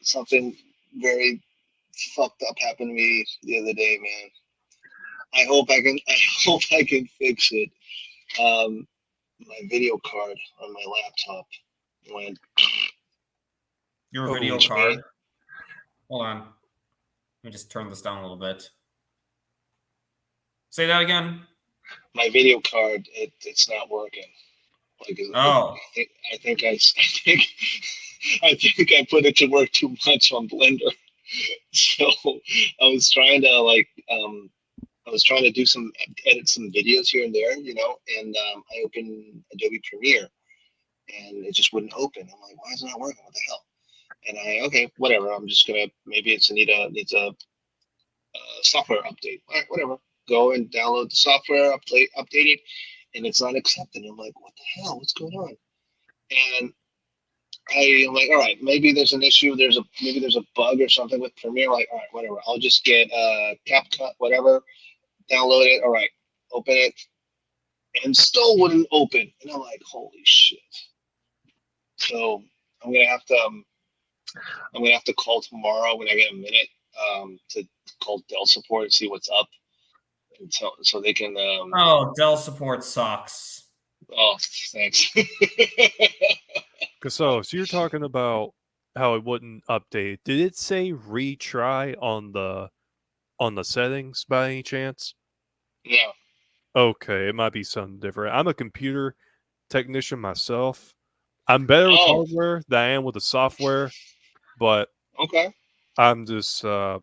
something very fucked up happened to me the other day, man. I hope I can. I hope I can fix it. My video card on my laptop went. Your Oh, video which card. mean- Hold on. Let me just turn this down a little bit. Say that again. My video card, it's not working. Like, Oh. I think I put it to work too much on Blender. So I was trying to do edit some videos here and there, you know, and I opened Adobe Premiere and it just wouldn't open. I'm like, why is it not working? What the hell? And okay, whatever. I'm just gonna, maybe needs a software update. All right, whatever. Go and download the software, update it, and it's not accepting. I'm like, what the hell? What's going on? And I'm like, all right, maybe there's an issue. Maybe there's a bug or something with Premiere. Like, all right, whatever. I'll just get CapCut, whatever. Download it. All right, open it, and still wouldn't open. And I'm like, holy shit. So I'm gonna have to call tomorrow when I get a minute to call Dell support and see what's up, and so they can. Oh, Dell support sucks. Oh, thanks. so you're talking about how it wouldn't update. Did it say retry on the settings by any chance? Yeah. Okay, it might be something different. I'm a computer technician myself. I'm better with Oh. hardware than I am with the software, but Okay. I'm just I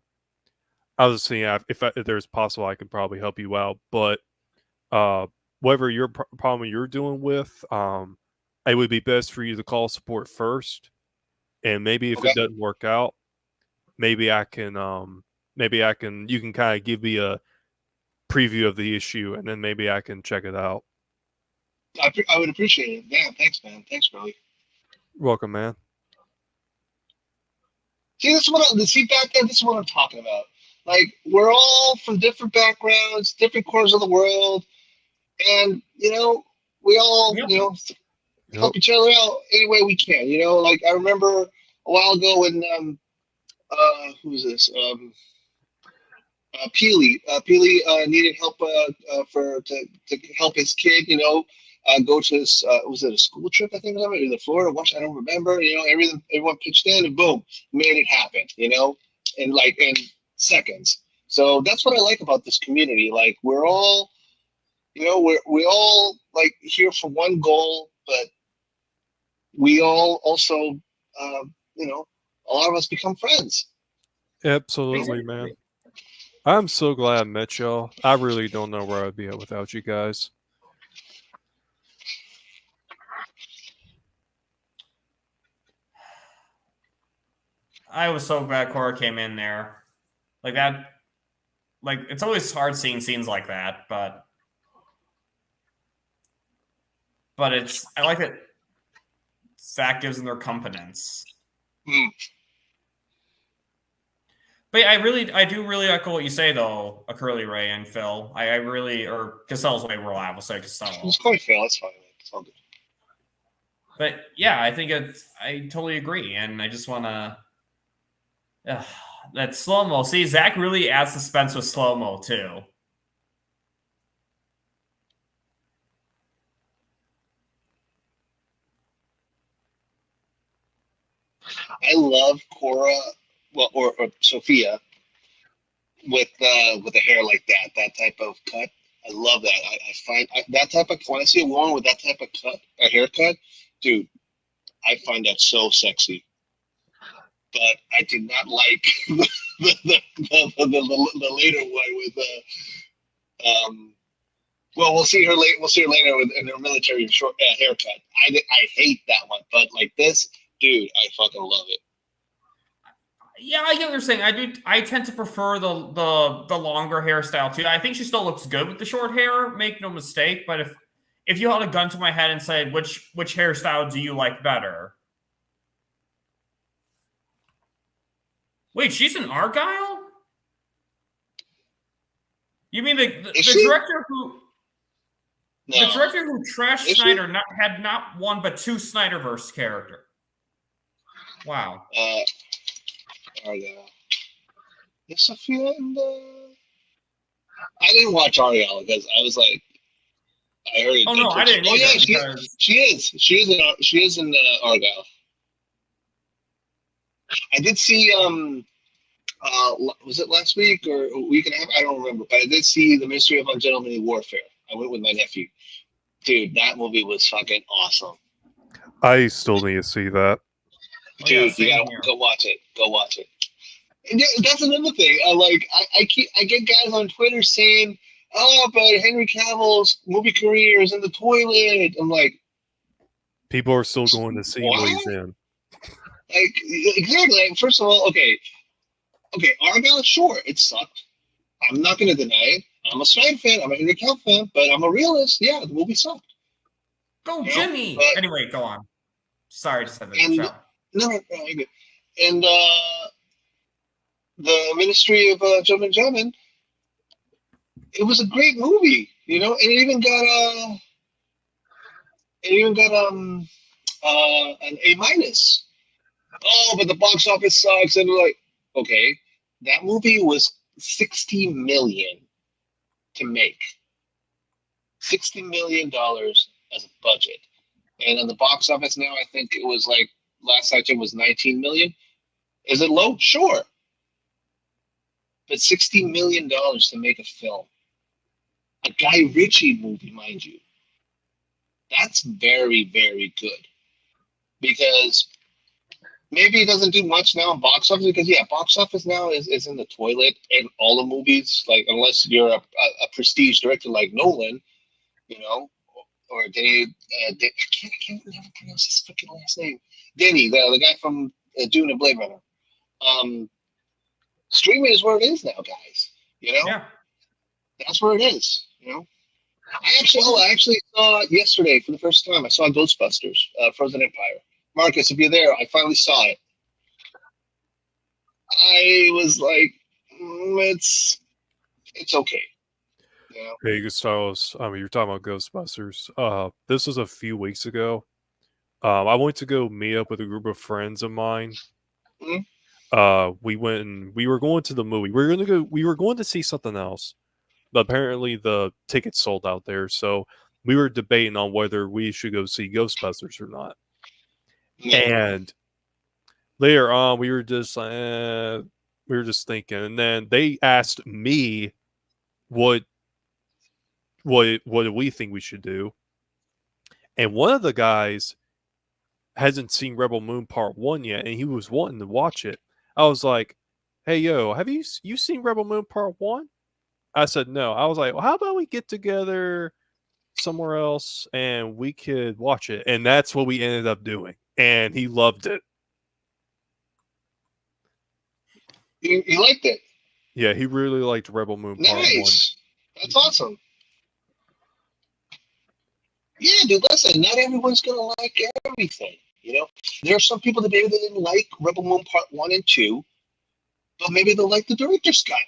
was just seeing if there's possible I can probably help you out. But whatever your problem you're dealing with, it would be best for you to call support first, and maybe if Okay. it doesn't work out, maybe I can you can kind of give me a preview of the issue, and then maybe I can check it out. I would appreciate it. Yeah, thanks, man. Thanks, Billy. Welcome, man. See, this is what I'm talking about. Like, we're all from different backgrounds, different corners of the world, and you know, we all help each other out any way we can. You know, like I remember a while ago when who was this? Peely needed help to help his kid. You know, go to his was it a school trip? I think or something, either Florida, I don't remember. You know, everyone pitched in and boom, made it happen. You know, in seconds. So that's what I like about this community. Like we're all, you know, we all like here for one goal, but we all also, you know, a lot of us become friends. Absolutely, man. I'm so glad I met y'all. I really don't know where I'd be at without you guys. I was so glad Cora came in there. Like that. Like, it's always hard seeing scenes like that, but I like that Zach gives them their confidence. Mm. But yeah, I do really echo what you say, though, Curly Ray and Phil. I really, or Castell's way we're alive, we'll say Castello. It's quite fair, that's fine. It's all good. But yeah, I totally agree, and I just want to. That slow-mo. See, Zach really adds suspense with slow-mo, too. I love Cora, well, or Sophia, with a hair like that type of cut. I love that. I find that type of when I see a woman with that type of cut, a haircut, dude, I find that so sexy. But I did not like the later one with well, we'll see her later. We'll see her later in her military short haircut. I hate that one, but like this, dude, I fucking love it. Yeah, I get what you're saying. I tend to prefer the longer hairstyle too. I think she still looks good with the short hair. Make no mistake. But if you held a gun to my head and said which hairstyle do you like better? Wait, she's an Argyle? You mean the director who? No. The director who trashed Snyder had not one but two Snyderverse characters. Wow. Argyle. Is Sophia in the? I didn't watch Argyle because I was like, I heard it. Oh no, I didn't. Oh yeah, she is. She is in Argyle. I did see. Was it last week or a week and a half? I don't remember, but I did see The Mystery of Ungentlemanly Warfare. I went with my nephew. Dude, that movie was fucking awesome. I still need to see that. Dude, you gotta go watch it. Go watch it. And that's another thing. I get guys on Twitter saying, "Oh, but Henry Cavill's movie career is in the toilet." I'm like, people are still going to see what he's in. Like exactly. First of all, okay, Argyle, sure, it sucked. I'm not gonna deny it. I'm a Snyder fan. I'm a Henry Cavill fan, but I'm a realist. Yeah, the movie sucked. Go, Jimmy. But, anyway, go on. Sorry to say that. No, good. And the Ministry of Gentleman, it was a great movie, you know, and it even got an A-. Oh, but the box office sucks, and like, okay, that movie was $60 million to make. $60 million as a budget, and on the box office now, I think it was like last I checked was 19 million. Is it low? Sure, but $60 million to make a film, a Guy Ritchie movie, mind you. That's very, very good, because maybe it doesn't do much now in box office because box office now is in the toilet in all the movies. Like unless you're a prestige director like Nolan, you know, or Denny. I can't never pronounce his freaking last name. Denny, the guy from Dune and Blade Runner. Streaming is where it is now, guys. You know, that's where it is. You know, I actually saw it yesterday for the first time. I saw Ghostbusters, Frozen Empire. Marcus, if you're there, I finally saw it. I was like, it's okay. You know? Hey, Gustavos, you're talking about Ghostbusters. This was a few weeks ago. I went to go meet up with a group of friends of mine. Mm-hmm. We went and we were going to the movie. We were going to see something else, but apparently the tickets sold out there. So we were debating on whether we should go see Ghostbusters or not. And later on, we were just thinking, and then they asked me, "What do we think we should do?" And one of the guys hasn't seen Rebel Moon Part 1 yet, and he was wanting to watch it. I was like, "Hey, yo, have you seen Rebel Moon Part 1?" I said, "No." I was like, "Well, how about we get together somewhere else and we could watch it?" And that's what we ended up doing. And he loved it. He liked it. Yeah, he really liked Rebel Moon Part 1. Nice. That's awesome. Yeah, dude, listen, not everyone's going to like everything, you know? There are some people that maybe they didn't like Rebel Moon Part 1 and 2, but maybe they'll like the director's cut.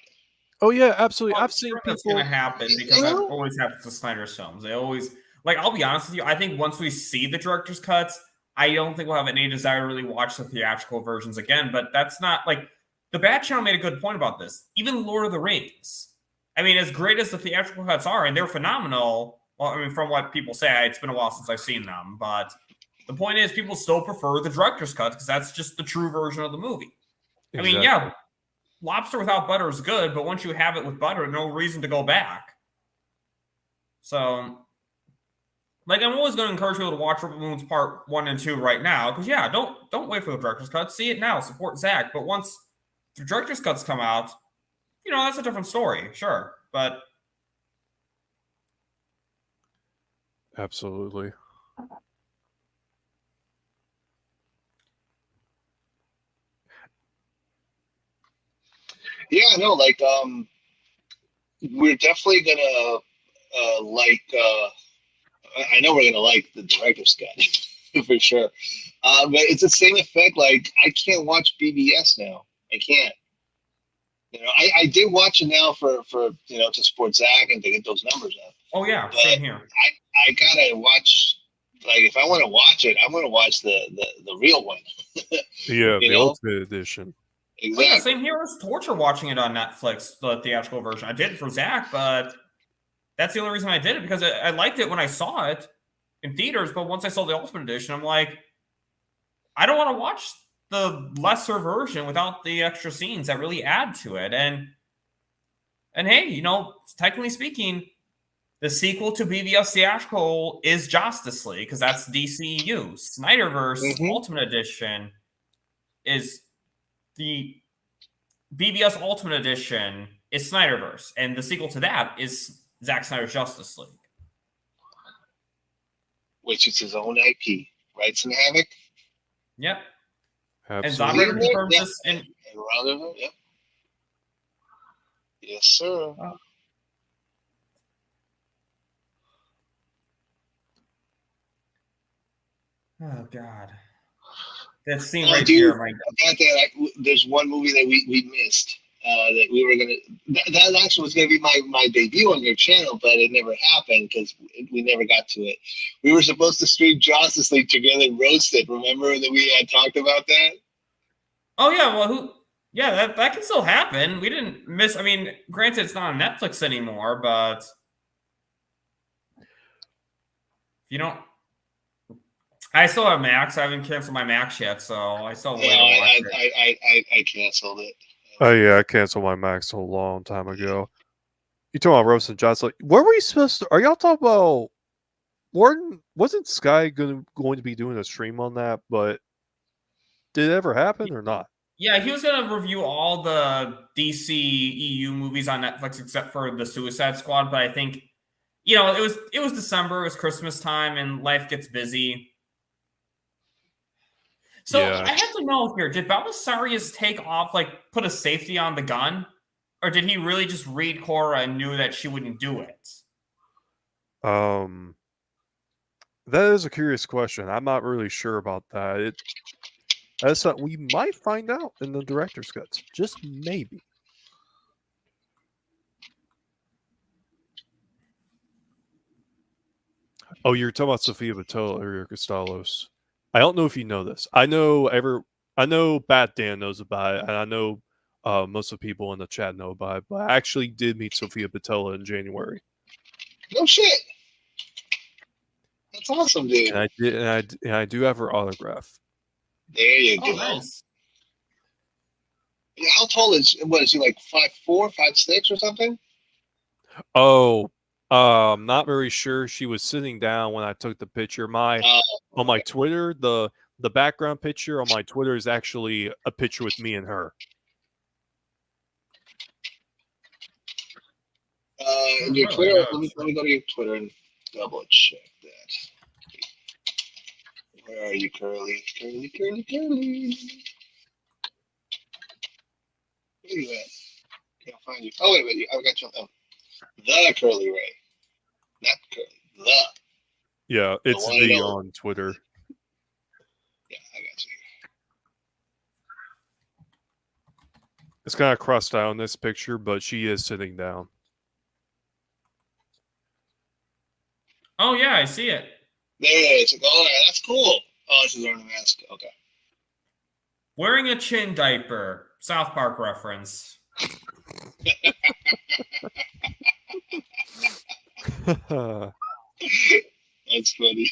Oh, yeah, absolutely. Well, I've seen people... That's going to happen because that always happens to Snyder's films. They always... Like, I'll be honest with you, I think once we see the director's cuts, I don't think we'll have any desire to really watch the theatrical versions again, but that's not, like... The Bat Channel made a good point about this. Even Lord of the Rings. I mean, as great as the theatrical cuts are, and they're phenomenal... Well, I mean, from what people say, it's been a while since I've seen them, but the point is people still prefer the director's cut because that's just the true version of the movie. Exactly. I mean, lobster without butter is good, but once you have it with butter, no reason to go back. So, like, I'm always going to encourage people to watch Rebel Moons Part 1 and 2 right now, because, yeah, don't wait for the director's cut. See it now. Support Zach. But once the director's cuts come out, you know, that's a different story, sure. But Absolutely. Yeah, no, like we're definitely gonna like. I know we're gonna like the director's cut for sure. But it's the same effect. Like I can't watch BBS now. I can't. You know, I did watch it now for to support Zach and to get those numbers up. oh yeah, But same here. I gotta watch. Like if I want to watch it, I'm gonna watch the real one. Yeah, You the know? Ultimate Edition. Well, yeah, Exactly. same here. It's torture watching it on Netflix, the theatrical version. I did it for Zach, but that's the only reason I did it, because I liked it when I saw it in theaters. But once I saw the Ultimate Edition, I'm like, I don't want to watch the lesser version without the extra scenes that really add to it. And hey, you know, technically speaking, the sequel to BVS theatrical is Justice League, because that's DCU. Snyderverse Ultimate Edition is the BVS Ultimate Edition is Snyderverse, and the sequel to that is Zack Snyder's Justice League, Which is his own IP, Rights and Havoc. Yep. And Absolutely. Zombie confirms Yeah. this. And And Roundabout, yep. Yes, sir. oh god, that scene Oh, right dude, here, my about that, there's one movie that we missed that we were gonna. That actually was gonna be my debut on your channel, but it never happened because we never got to it. We were supposed to stream Justice League together and roast it. Remember that we had talked about that? Oh yeah, well, yeah, that can still happen. We didn't miss. I mean, granted, it's not on Netflix anymore, but if you don't, I still have Max. I haven't canceled my Max yet, so I still have a way to watch it. I canceled it. Oh yeah, I canceled my Max a long time ago. You talking about Roast and Jocelyn? Where were you supposed to? Are y'all talking about? Warden wasn't Sky going to be doing a stream on that? But did it ever happen or not? Yeah, he was gonna review all the DC EU movies on Netflix except for the Suicide Squad, but I think, you know, it was December, it was Christmas time, and life gets busy. So Yeah. I have to know here, did Baldessarius take off, like, put a safety on the gun? Or did he really just read Cora and knew that she wouldn't do it? That is a curious question. I'm not really sure about that. That's something we might find out in the director's cuts. Just maybe. Oh, you're talking about Sofia Boutella or Costalos. I don't know if you know this. I know Bat Dan knows about it, and I know most of the people in the chat know about it, but I actually did meet Sofia Boutella in January. No shit. That's awesome, dude. And I do have her autograph. There you Oh, go. nice. Yeah, how tall is she, like 5'4", 5'6", or something? Oh, not very sure. She was sitting down when I took the picture. On my Twitter, the background picture on my Twitter is actually a picture with me and her. Your Twitter. Let me go to your Twitter and double check that. Where are you, Curly? Curly. Where are you at? Can't find you. Oh, wait a minute. I got you. Oh. The Curly Ray. Not Curly. The. Yeah, it's one the and only. on Twitter. Yeah, I got you. It's kind of crossed out in this picture, but she is sitting down. Oh, yeah, I see it. There it is. Oh, yeah, that's cool. Oh, she's wearing a mask. Okay. Wearing a chin diaper. South Park reference. That's funny.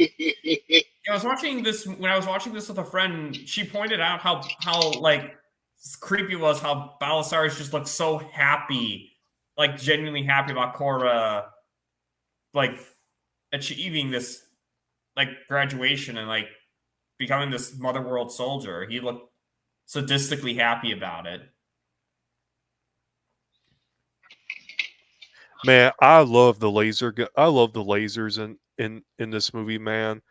I was watching this when I was watching this with a friend. She pointed out how like creepy was how Belisarius just looked so happy, like genuinely happy about Korra, like achieving this like graduation and like becoming this Mother World soldier. He looked sadistically happy about it. Man, I love the laser. I love the lasers in this movie, man.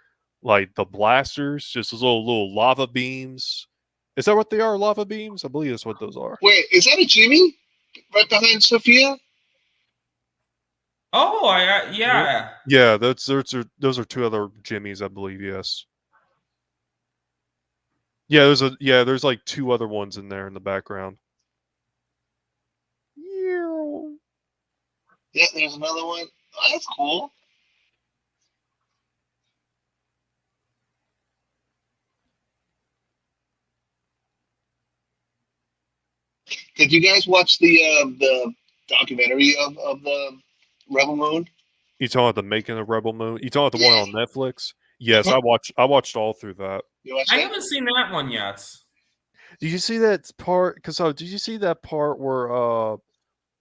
Like the blasters, just those little lava beams. Is that what they are? Lava beams? I believe that's what those are. Wait, is that a Jimmy right behind Sophia? Oh, yeah. Yeah, those are two other Jimmys, I believe. Yes. Yeah, there's like two other ones in there in the background. Yeah, there's another one. Oh, that's cool. Did you guys watch the documentary of the Rebel Moon? You talking about the making of Rebel Moon? You talking about the one on Netflix? Yes, I watched all through that. You watched I that? haven't seen that one yet. Did you see that part? Because did you see that part where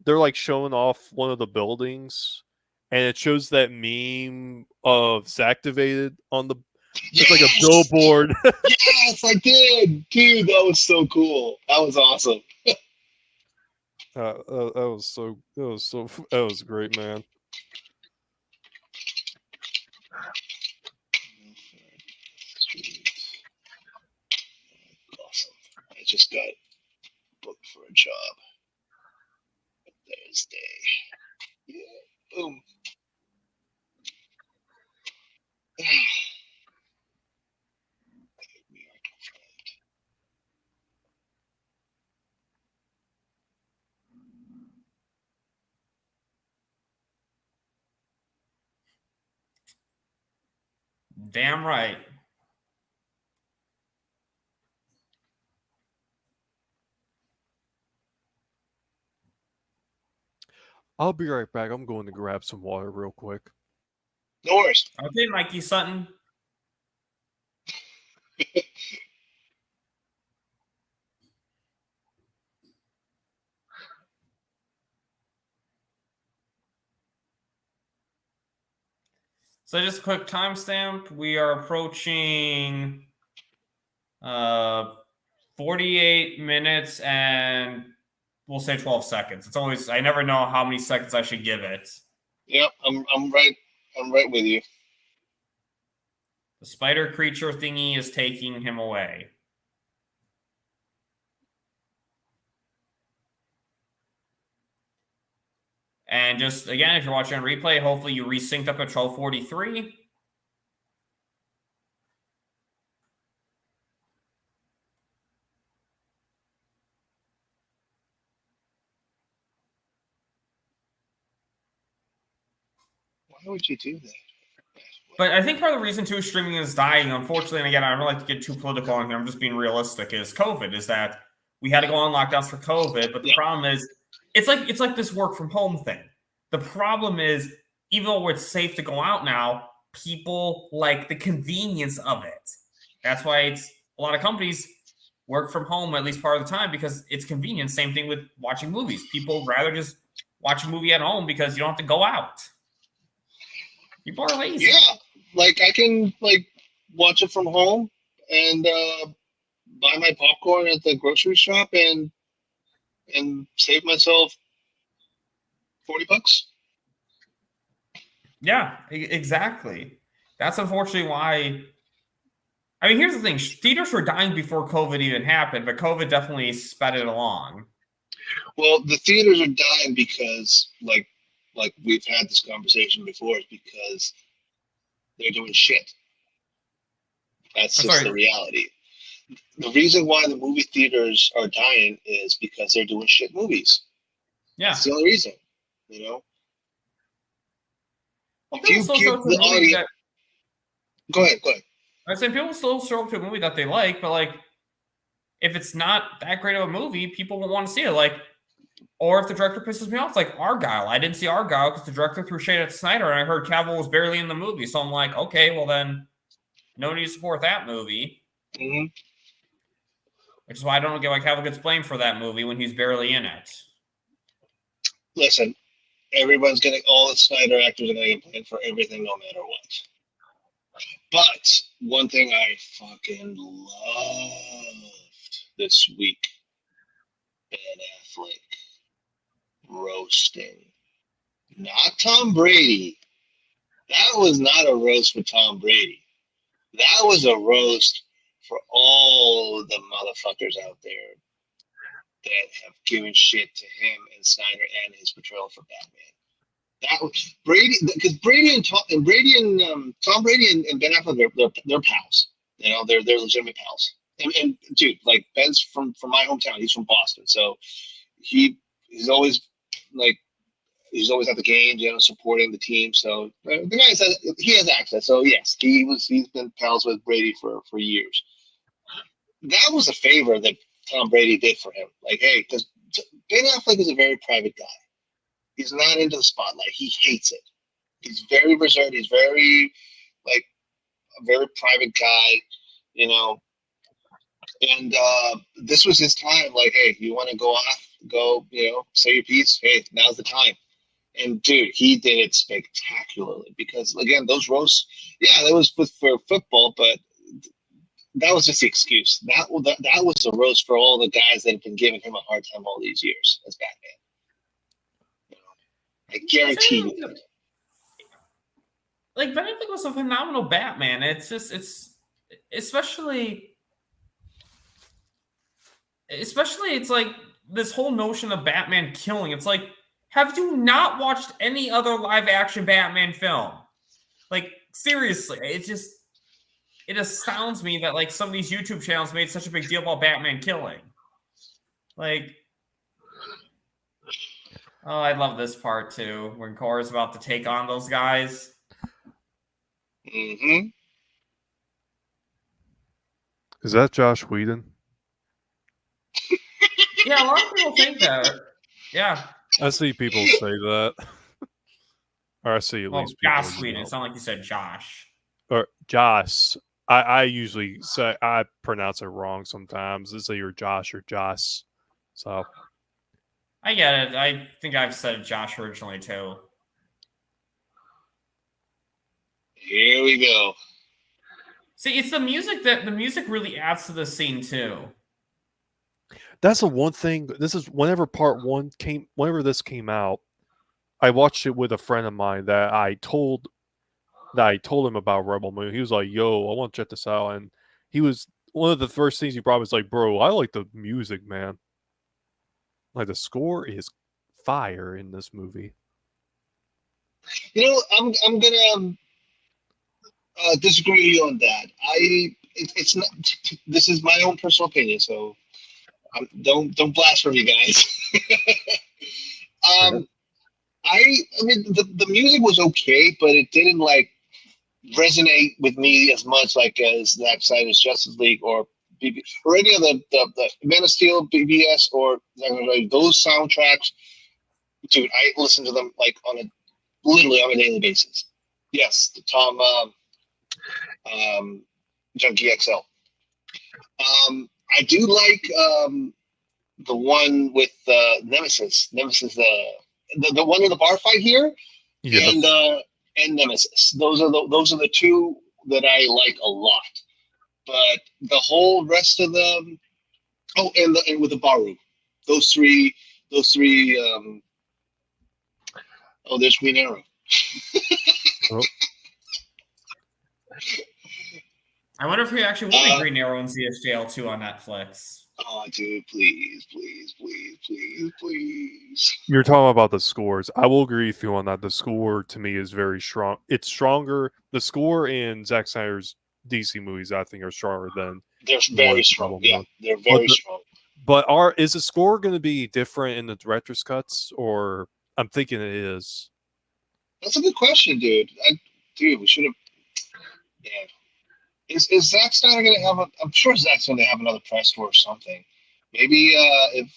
they're like showing off one of the buildings, and it shows that meme of Zactivated on the. It's like a billboard. Yes, I did, dude. That was so cool. That was awesome. That was great, man. Awesome. I just got booked for a job. Thursday. Yeah. Boom. Damn right. I'll be right back. I'm going to grab some water real quick. No worries. Okay, Mikey Sutton. So just a quick timestamp. We are approaching 48 minutes and we'll say 12 seconds. It's always, I never know how many seconds I should give it. Yep, I'm right with you. The spider creature thingy is taking him away. And just, again, if you're watching on replay, hopefully you resynced up at 12:43. Why would you do that? But I think part of the reason, too, streaming is dying, unfortunately, and again, I don't like to get too political on here, I'm just being realistic, is COVID, is that we had to go on lockdowns for COVID, but the problem is, it's like this work from home thing. The problem is, even though it's safe to go out now, people like the convenience of it. That's why it's a lot of companies work from home at least part of the time because it's convenient. Same thing with watching movies. People rather just watch a movie at home because you don't have to go out. People are lazy. Yeah, like I can like watch it from home and buy my popcorn at the grocery shop and save myself $40. Yeah, exactly. That's unfortunately why. I mean, here's the thing: theaters were dying before COVID even happened, but COVID definitely sped it along. Well, the theaters are dying because, like we've had this conversation before, is because they're doing shit. That's just the reality. The reason why the movie theaters are dying is because they're doing shit movies. Yeah, that's the only reason. You know. Well, if you give the audience, go ahead. I say people still show up to a movie that they like, but like, if it's not that great of a movie, people won't want to see it. Like, or if the director pisses me off, like Argyle. I didn't see Argyle because the director threw shade at Snyder, and I heard Cavill was barely in the movie. So I'm like, okay, well then, no need to support that movie. Mm-hmm. which is why I don't get why Cavill gets blamed for that movie when he's barely in it. Listen, all the Snyder actors are gonna get blamed for everything, no matter what. But one thing I fucking loved this week, Ben Affleck roasting, not Tom Brady. That was not a roast for Tom Brady. That was a roast for all the motherfuckers out there that have given shit to him and Snyder and his portrayal for Batman. That was Brady, because Brady and Tom Brady and Tom Brady and Ben Affleck, they're pals. You know, they're legitimate pals. And dude, like Ben's from my hometown. He's from Boston, so he's always like he's always at the games, you know, supporting the team. So the guy says he has access. So yes, he's been pals with Brady for years. That was a favor that Tom Brady did for him. Like, hey, because Ben Affleck is a very private guy. He's not into the spotlight. He hates it. He's very reserved. He's very, like, a very private guy, you know. And this was his time. Like, hey, you want to go, you know, say your piece? Hey, now's the time. And, dude, he did it spectacularly because, again, those roasts, yeah, that was for football, but that was just the excuse. That was a roast for all the guys that have been giving him a hard time all these years as Batman. I guarantee you. Like, Ben Affleck was a phenomenal Batman. It's especially it's like this whole notion of Batman killing. It's like, have you not watched any other live action Batman film? Like, seriously, it astounds me that like some of these YouTube channels made such a big deal about Batman killing. Like, oh, I love this part too, when Cora's about to take on those guys. Mm-hmm. Is that Josh Whedon? Yeah, a lot of people think that. Yeah. I see people say that. Or I see at Well, least people. Josh Whedon. It's not like you said Josh. Or Josh. I usually say I pronounce it wrong sometimes. It's either Josh or Joss. So I get it. I think I've said Josh originally too. Here we go. See, it's the music really adds to the scene too. that's the one thing. This is whenever this came out, I watched it with a friend of mine that I told him about Rebel Moon. He was like, "Yo, I want to check this out," and he was one of the first things he brought was like, "Bro, I like the music, man. Like the score is fire in this movie." You know, I'm gonna disagree with you on that. It's not. This is my own personal opinion, so don't blaspheme me, guys. I mean, the music was okay, but it didn't like resonate with me as much like as Zack Snyder's Justice League or any of the Man of Steel, BBS, or like, those soundtracks. Dude, I listen to them like literally on a daily basis. Yes, the Tom Junkie XL. I do like the one with Nemesis. Nemesis, the one in the bar fight here, Yes. and Nemesis. Those are the two that I like a lot. But the whole rest of them, and with the Baru, those three. There's Green Arrow. Oh. I wonder if he actually will be Green Arrow and CSJL 2 on Netflix. Oh, dude, please. You're talking about the scores. I will agree with you on that. The score to me is very strong. It's stronger. The score in Zack Snyder's DC movies, I think, are stronger than. They're very strong. Yeah, they're very strong. But is the score going to be different in the director's cuts, or I'm thinking it is? That's a good question, dude. We should have. Yeah. Is Zack Snyder going to have I'm sure Zack's going to have another press tour or something. Maybe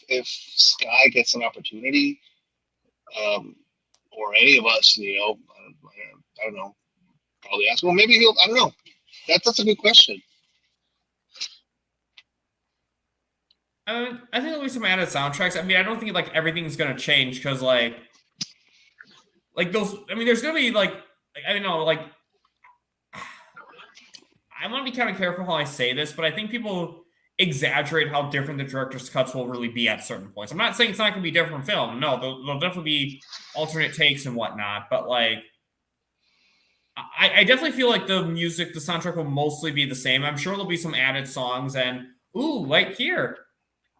if Sky gets an opportunity, or any of us, you know, I don't know, probably ask. Well, maybe I don't know. That's a good question. I think there'll be some added soundtracks. I mean, I don't think like everything's gonna change because like those. I mean, there's gonna be like I don't know, like I want to be kind of careful how I say this, but I think people exaggerate how different the director's cuts will really be at certain points. I'm not saying it's not going to be different from film. No, there'll definitely be alternate takes and whatnot. But like, I definitely feel like the music, the soundtrack will mostly be the same. I'm sure there'll be some added songs and like here.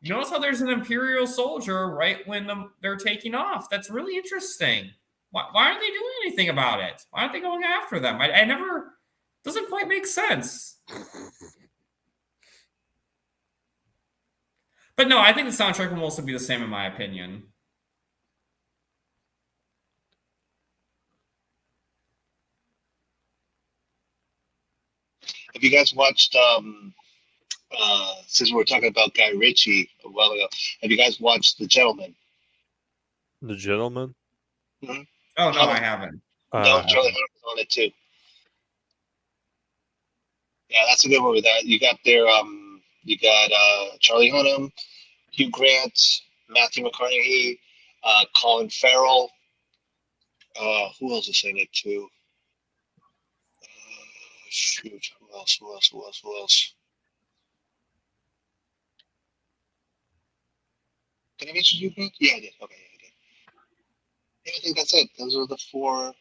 You notice how there's an Imperial soldier right when they're taking off. That's really interesting. Why aren't they doing anything about it? Why aren't they going after them? I never doesn't quite make sense. But no, I think the soundtrack will mostly be the same in my opinion. Have you guys watched? Since we were talking about Guy Ritchie a while ago, have you guys watched The Gentleman? The Gentleman? Mm-hmm. Oh no, I haven't. No, Charlie Hunnam was on it too. Yeah, that's a good movie. That you got there. You got Charlie Hunnam, Hugh Grant, Matthew McConaughey, Colin Farrell. Who else is in it too? Shoot, who else? Did I mention Hugh Grant? Yeah, I did. Okay, yeah, I did. Yeah, I think that's it. Those are the four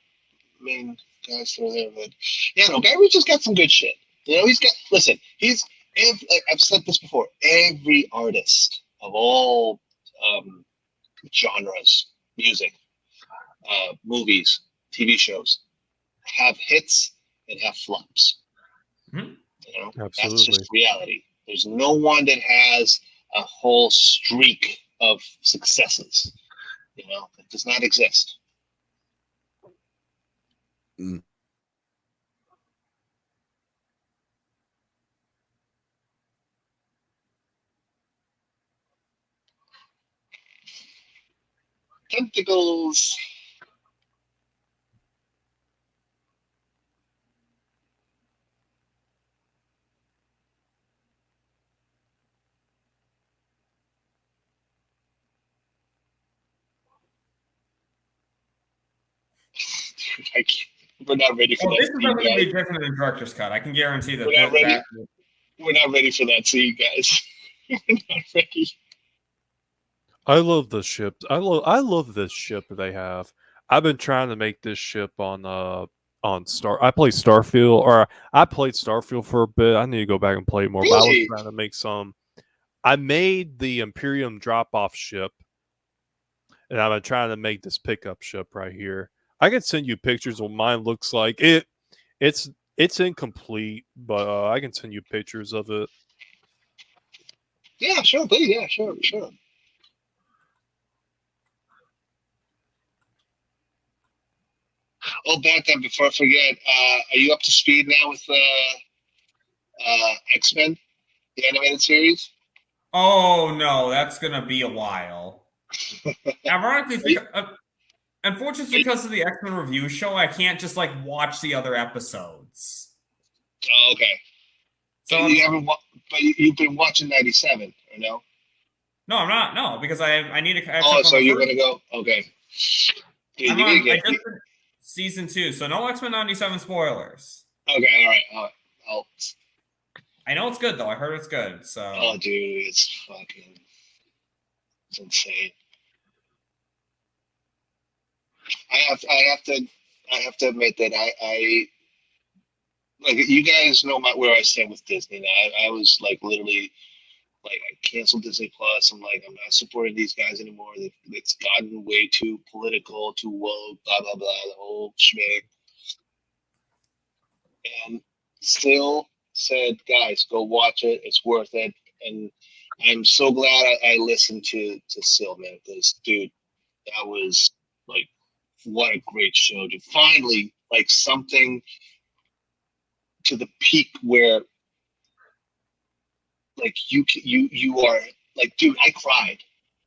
main guys that are there. But yeah, no, Guy Ritchie's got some good shit. You know, I've said this before. Every artist of all genres, music, movies, TV shows, have hits and have flops. Mm-hmm. You know, Absolutely. That's just reality. There's no one that has a whole streak of successes. You know, it does not exist. Mm. Tentacles. Dude, I can't. We're not ready for that. This is definitely going to be different than director's cut. I can guarantee that. We're not ready. We're not ready for that scene, guys. We're not ready. I love the ship. I love this ship they have. I've been trying to make this ship on Star. I played Starfield, or I played Starfield for a bit. I need to go back and play more. Really? But I was trying to make some. I made the Imperium drop-off ship, and I've been trying to make this pickup ship right here. I can send you pictures of what mine looks like. It's incomplete, but I can send you pictures of it. Yeah, sure, please. Yeah, sure. Oh, back then, before I forget, are you up to speed now with X-Men, the animated series? Oh no, that's going to be a while. Ironically, unfortunately, because of the X-Men review show, I can't just like watch the other episodes. Oh, okay. So you've been watching 97, or no? No, I'm not. No, because I need to. Oh, so you're gonna go? Okay. Dude, I just did season 2, so no X-Men 97 spoilers. Okay, all right. I know it's good though. I heard it's good. So. Oh, dude, it's insane. I have to admit that I like, you guys know where I stand with Disney now. I was like literally like, I canceled Disney Plus. I'm like, I'm not supporting these guys anymore. It's gotten way too political, too woke, blah blah blah, the whole schmick. And still said, guys, go watch it. It's worth it. And I'm so glad I listened to Sil, man, because dude, that was like, what a great show, dude. Finally, like something to the peak where like you are like, dude, I cried.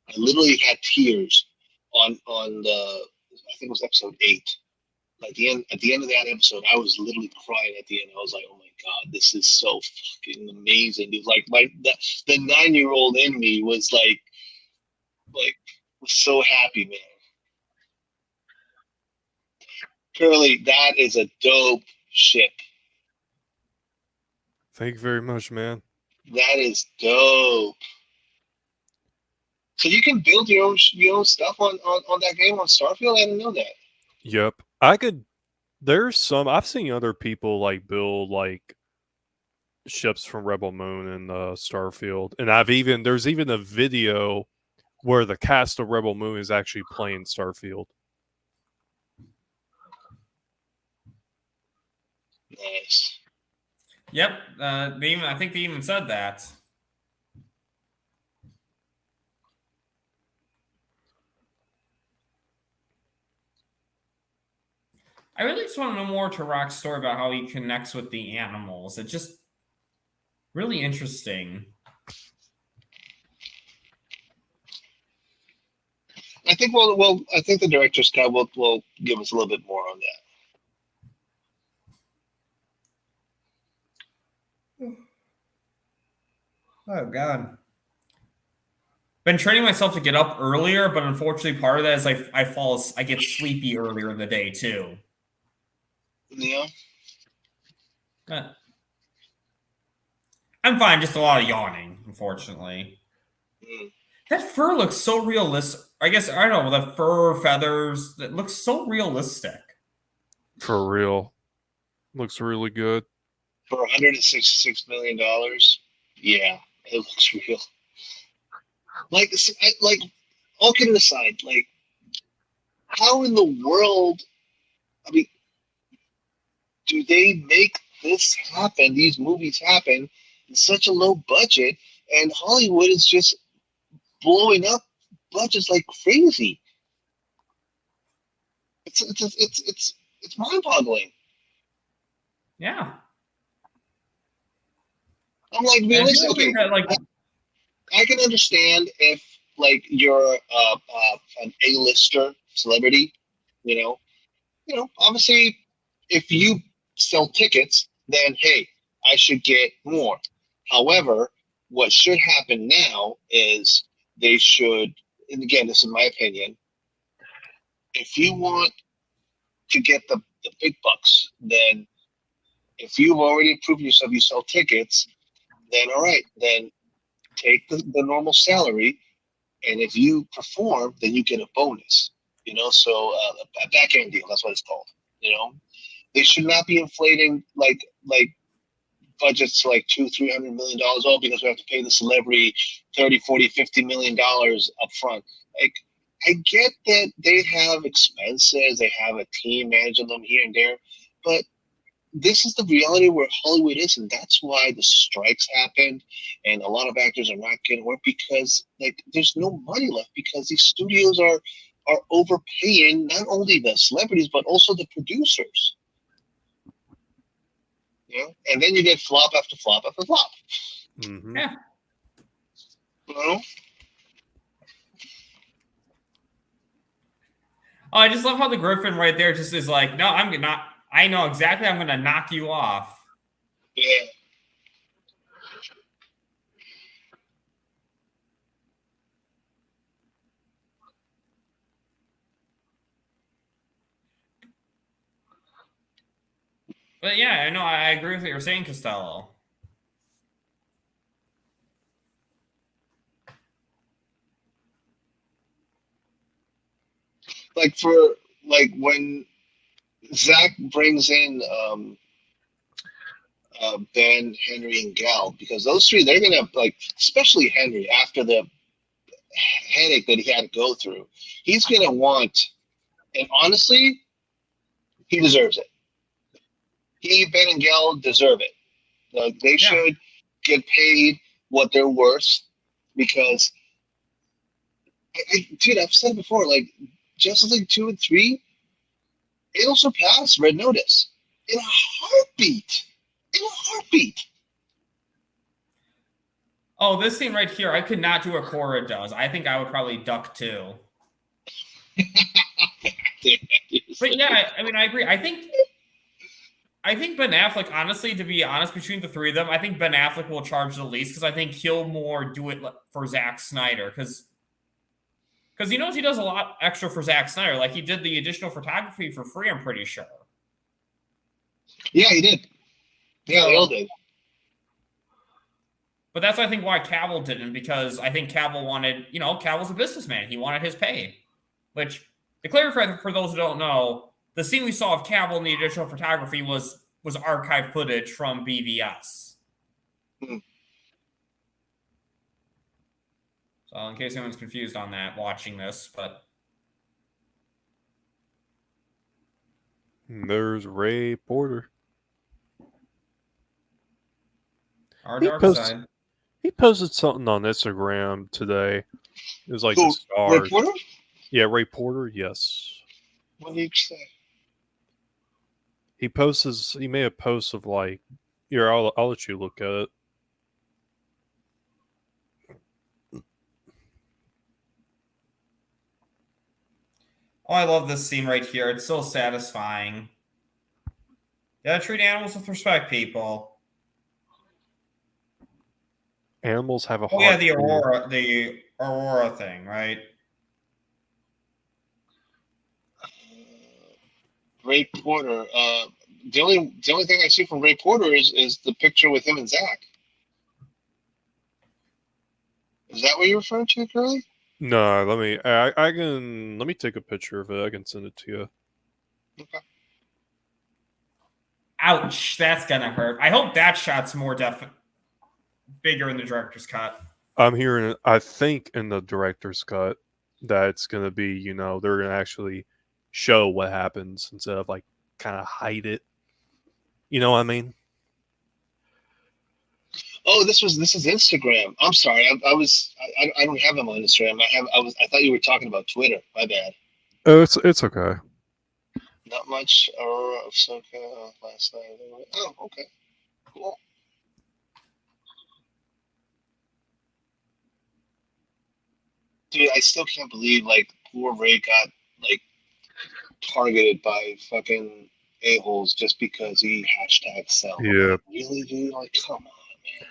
I literally had tears on the, I think it was episode 8. At the end of that episode, I was literally crying at the end. I was like, "Oh my god, this is so fucking amazing!" Dude, like the 9-year-old in me was was so happy, man. Curly, that is a dope ship. Thank you very much, man. That is dope. So you can build your own stuff on that game on Starfield. I didn't know that. Yep. I could. There's some. I've seen other people like build like ships from Rebel Moon and Starfield, and there's even a video where the cast of Rebel Moon is actually playing Starfield. Nice. Yep. I think they even said that. I really just want to know more to Rock's story about how he connects with the animals. It's just really interesting. I think I think the director's cut will give us a little bit more on that. Oh God. Been training myself to get up earlier, but unfortunately part of that is I get sleepy earlier in the day too. Yeah. I'm fine, just a lot of yawning, unfortunately. That fur looks so realistic. I guess, I don't know, the fur, feathers, that looks so realistic. For real. Looks really good. For $166 million, yeah, it looks real. Like, all kidding aside, like, how in the world, I mean, do they make this happen, these movies happen, in such a low budget, and Hollywood is just blowing up budgets like crazy? It's mind-boggling. Yeah. I'm like, realistically, I can understand if like you're an A-lister celebrity, you know, obviously, if you sell tickets, then hey, I should get more. However, what should happen now is they should, and again, this is my opinion, if you want to get the big bucks, then if you've already proved yourself, you sell tickets, then all right, then take the normal salary, and if you perform, then you get a bonus. So a back end deal, that's what it's called. They should not be inflating like budgets to like $200-300 million, all because we have to pay the celebrity 30, 40, $50 million up front. Like, I get that they have expenses, they have a team managing them here and there, but this is the reality where Hollywood is, and that's why the strikes happened, and a lot of actors are not getting work because like there's no money left because these studios are overpaying not only the celebrities but also the producers. And then you get flop after flop after flop. Mm-hmm. Yeah. Oh, I just love how the Griffin right there just is like, no, I know exactly I'm gonna knock you off. yeah. But yeah, I know, I agree with what you're saying, Costello. Like when Zach brings in Ben, Henry, and Gal, because those three, they're gonna like, especially Henry, after the headache that he had to go through, he's gonna want, and honestly, he deserves it. Ben, and Gal deserve it. Like, they should get paid what they're worth, because dude, I've said it before, like Justice League 2 and 3, it'll surpass Red Notice in a heartbeat. In a heartbeat. Oh, this scene right here, I could not do what Cora does. I think I would probably duck too. But yeah, I mean, I agree. I think Ben Affleck, honestly, to be honest, between the three of them, I think Ben Affleck will charge the least because I think he'll more do it for Zack Snyder because he knows he does a lot extra for Zack Snyder. Like he did the additional photography for free, I'm pretty sure. Yeah, he did. Yeah, they all did. But that's, I think, why Cavill didn't, because I think Cavill wanted, Cavill's a businessman. He wanted his pay. Which, to clarify for those who don't know, the scene we saw of Cavill in the additional photography was archive footage from BVS. Hmm. So, in case anyone's confused on that watching this, but... There's Ray Porter. Our dark side. He posted something on Instagram today. It was like Who, the stars. Ray Porter? Yeah, Ray Porter, yes. What did he say? He made a post of like, here, I'll let you look at it. Oh, I love this scene right here. It's so satisfying. Yeah, treat animals with respect, people. Animals have a heart. Oh yeah, the Aurora thing, right? Ray Porter. The only thing I see from Ray Porter is the picture with him and Zach. Is that what you're referring to, Curly? No, let me take a picture of it. I can send it to you. Okay. Ouch, that's gonna hurt. I hope that shot's more bigger in the director's cut. I'm hearing, I think in the director's cut, that it's gonna be, they're gonna actually show what happens instead of like kind of hide it. You know what I mean? Oh, this is Instagram. I'm sorry. I don't have him on Instagram. I thought you were talking about Twitter. My bad. Oh, it's okay. Not much Aurora of Soka last night. Oh, okay. Cool. Dude, I still can't believe like poor Ray got like targeted by fucking a-holes just because he #sell. Yeah. Like, really, dude? Like, come on, man.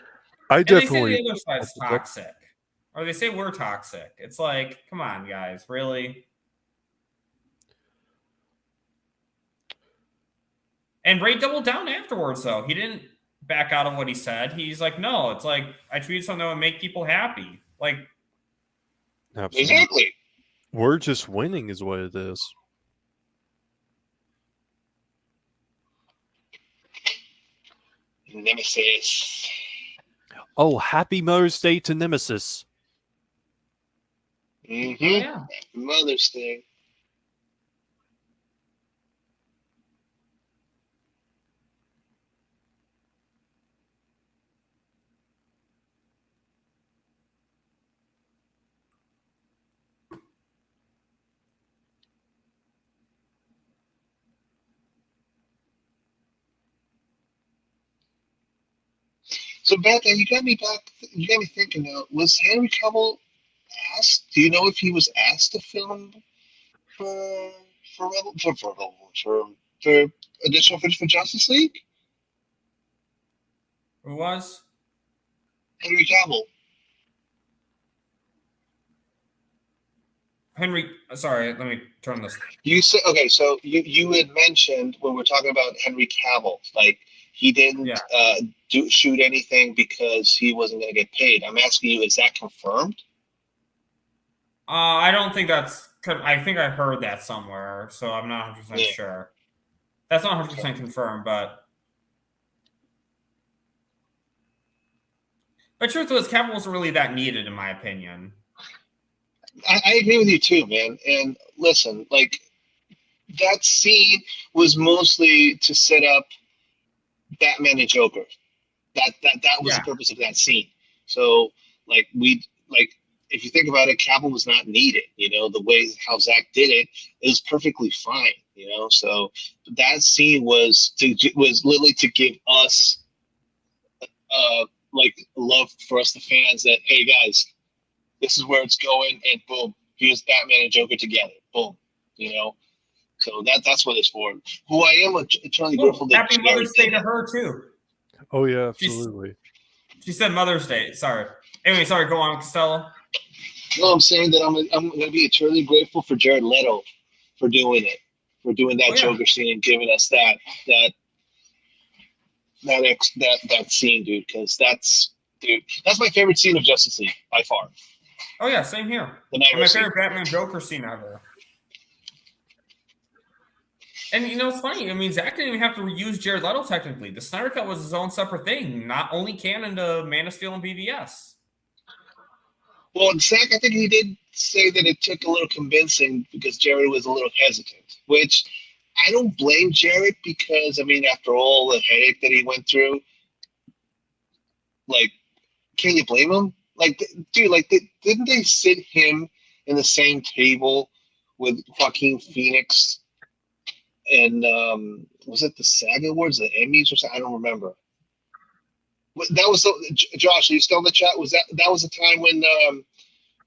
I They definitely. say the other side's toxic, or they say we're toxic. It's like, come on, guys, really? And Ray doubled down afterwards, though. He didn't back out of what he said. He's like, no, it's like I tweeted something that would make people happy. Like, Absolutely. Exactly. We're just winning, is what it is. Nemesis. Oh, happy Mother's Day to Nemesis. Mm-hmm. yeah. Mother's Day. So, Beth, you got me thinking now. Was Henry Cavill asked? Do you know if he was asked to film for additional footage for Justice League? Who was? Henry Cavill. Henry, sorry, let me turn this. You said, okay, so you had mentioned when we're talking about Henry Cavill, like he didn't shoot anything because he wasn't going to get paid. I'm asking you, is that confirmed? I don't think that's. I think I heard that somewhere, so I'm not 100% sure. That's not 100% confirmed, but truth was, Cavill wasn't really that needed, in my opinion. I agree with you too, man. And listen, like that scene was mostly to set up Batman and Joker. That was the purpose of that scene. So like if you think about it, Cavill was not needed. The way how Zach did it was perfectly fine. So that scene was literally to give us like love for us, the fans, that hey guys, this is where it's going, and boom, here's Batman and Joker together. Boom, So that's what it's for. Who I am eternally Ooh, grateful that happy Jared Mother's Day did to it. her too. Oh yeah, absolutely. She said Mother's Day. Sorry. Anyway, sorry. Go on, Costello. No, I'm saying that I'm going to be eternally grateful for Jared Leto for doing it, for doing that Oh, yeah. Joker scene and giving us that scene, dude. Because that's my favorite scene of Justice League by far. Oh yeah, same here. The And Nightmare my scene. favorite Batman Joker scene ever. And you know, it's funny. I mean, Zack didn't even have to reuse Jared Leto technically. The Snyder Cut was his own separate thing, not only canon to Man of Steel and BVS. Well, Zach, I think he did say that it took a little convincing because Jared was a little hesitant, which I don't blame Jared because, I mean, after all the headache that he went through, like, can you blame him? Like, dude, like, didn't they sit him in the same table with Joaquin Phoenix and was it the SAG Awards, the Emmys or something? I don't remember. That was Josh. Are you still in the chat? Was that was the time when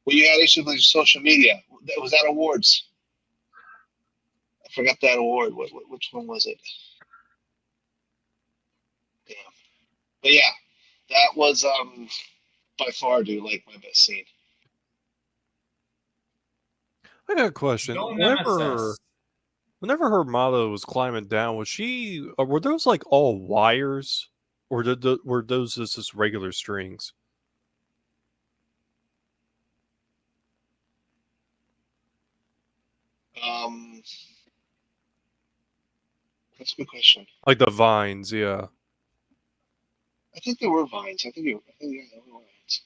you had issues with your social media? Was that awards? I forgot that award. Which one was it? Yeah, but yeah, that was by far, dude, like my best scene. I got a question. No Whenever nemesis. whenever her motto was climbing down, was she? Were those like all wires, or were those just regular strings? That's a good question. Like the vines, yeah. I think there were vines. I think yeah, there were vines.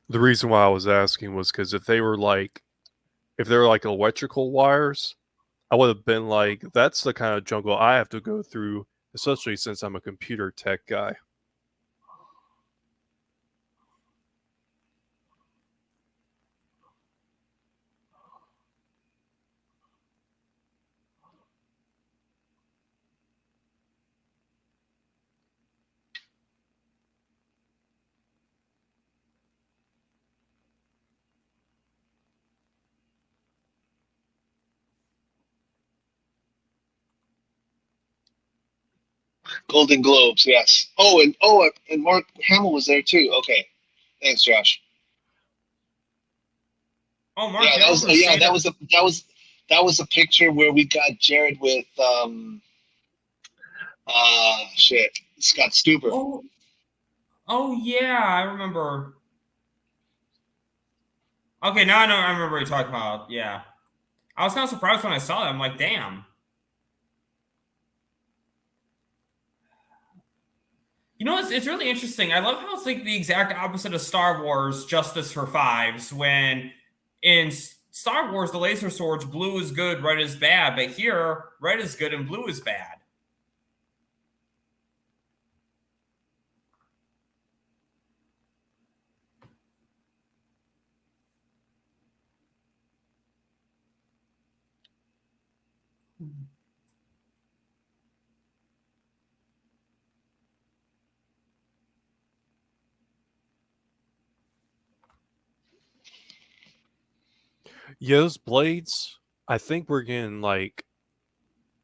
The reason why I was asking was because if they were like electrical wires, I would have been like, that's the kind of jungle I have to go through, especially since I'm a computer tech guy. Golden Globes, yes. And Mark Hamill was there too. Okay, thanks, Josh. Oh, Mark Yeah, Hamill that was a picture where we got Jared with Scott Stuber. Oh yeah, I remember. Okay, now I know. I remember what you're talking about. Yeah, I was kind of surprised when I saw it. I'm like, damn. You know, it's really interesting. I love how it's like the exact opposite of Star Wars Justice for Fives, when in Star Wars, the laser swords, blue is good, red is bad, but here, red is good and blue is bad. Yeah, those blades, I think we're getting like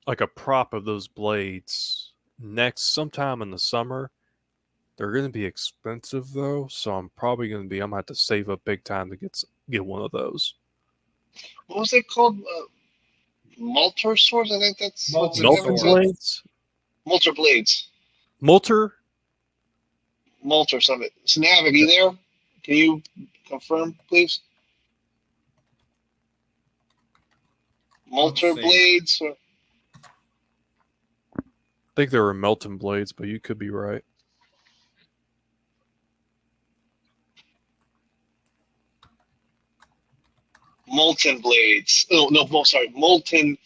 a prop of those blades next sometime in the summer. They're going to be expensive though, so I'm going to have to save up big time to get one of those. What was it called? Malter swords? I think that's what's the Melter name. blades? Malter blades. Malter? Malter something. Snav, are you there? Can you confirm, please? Malter blades? Or... I think they were Melton blades, but you could be right. Molten blades. Oh no, sorry, molten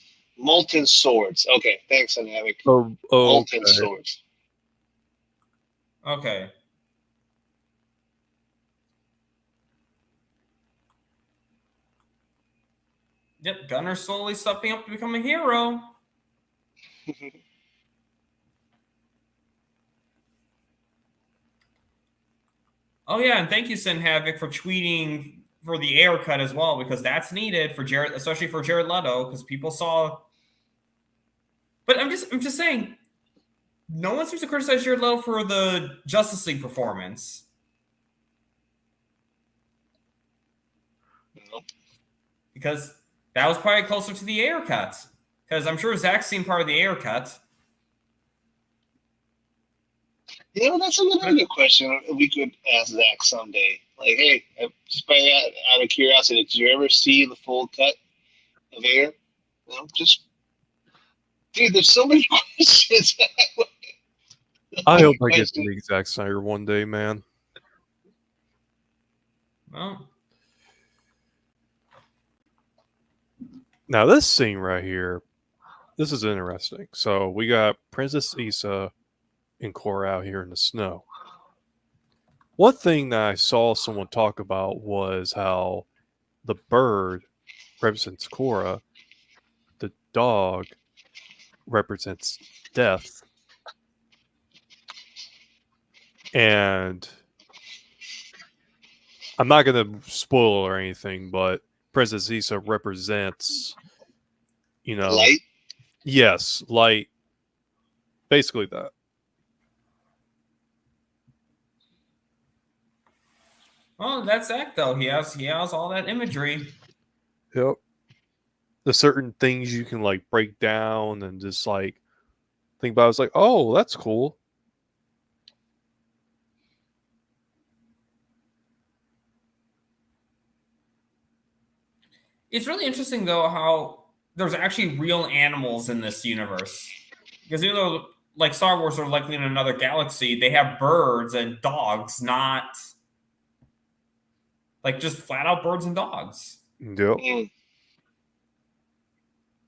swords. Okay, thanks, Anavik. Molten okay. swords. Okay. Yep, Gunner's slowly stepping up to become a hero. Oh yeah, and thank you, Sin Havoc, for tweeting for the air cut as well, because that's needed for Jared, especially for Jared Leto, because people saw. But I'm just saying, no one seems to criticize Jared Leto for the Justice League performance. Nope. Because that was probably closer to the air cut. Because I'm sure Zach's seen part of the air cut. You know, that's another good question we could ask Zach someday. Like, hey, just out of curiosity, did you ever see the full cut of Air? You know, just dude, there's so many questions. I hope I get to meet Zack Snyder one day, man. Well, now this scene right here, this is interesting. So we got Princess Issa and Korra out here in the snow. One thing that I saw someone talk about was how the bird represents Korra, the dog represents death, and I'm not going to spoil or anything, but Princess Issa represents, Light. Yes, light. Basically that. well, that's Zach though. He has all that imagery. Yep. The certain things you can like break down and just like think about. It's like, oh, that's cool. It's really interesting though how there's actually real animals in this universe. Because even though like Star Wars are likely in another galaxy, they have birds and dogs, not like just flat out birds and dogs. Yep. Mm.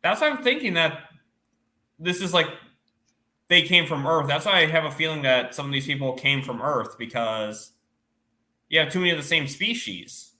That's why I'm thinking that this is like they came from Earth. That's why I have a feeling that some of these people came from Earth, because you have too many of the same species.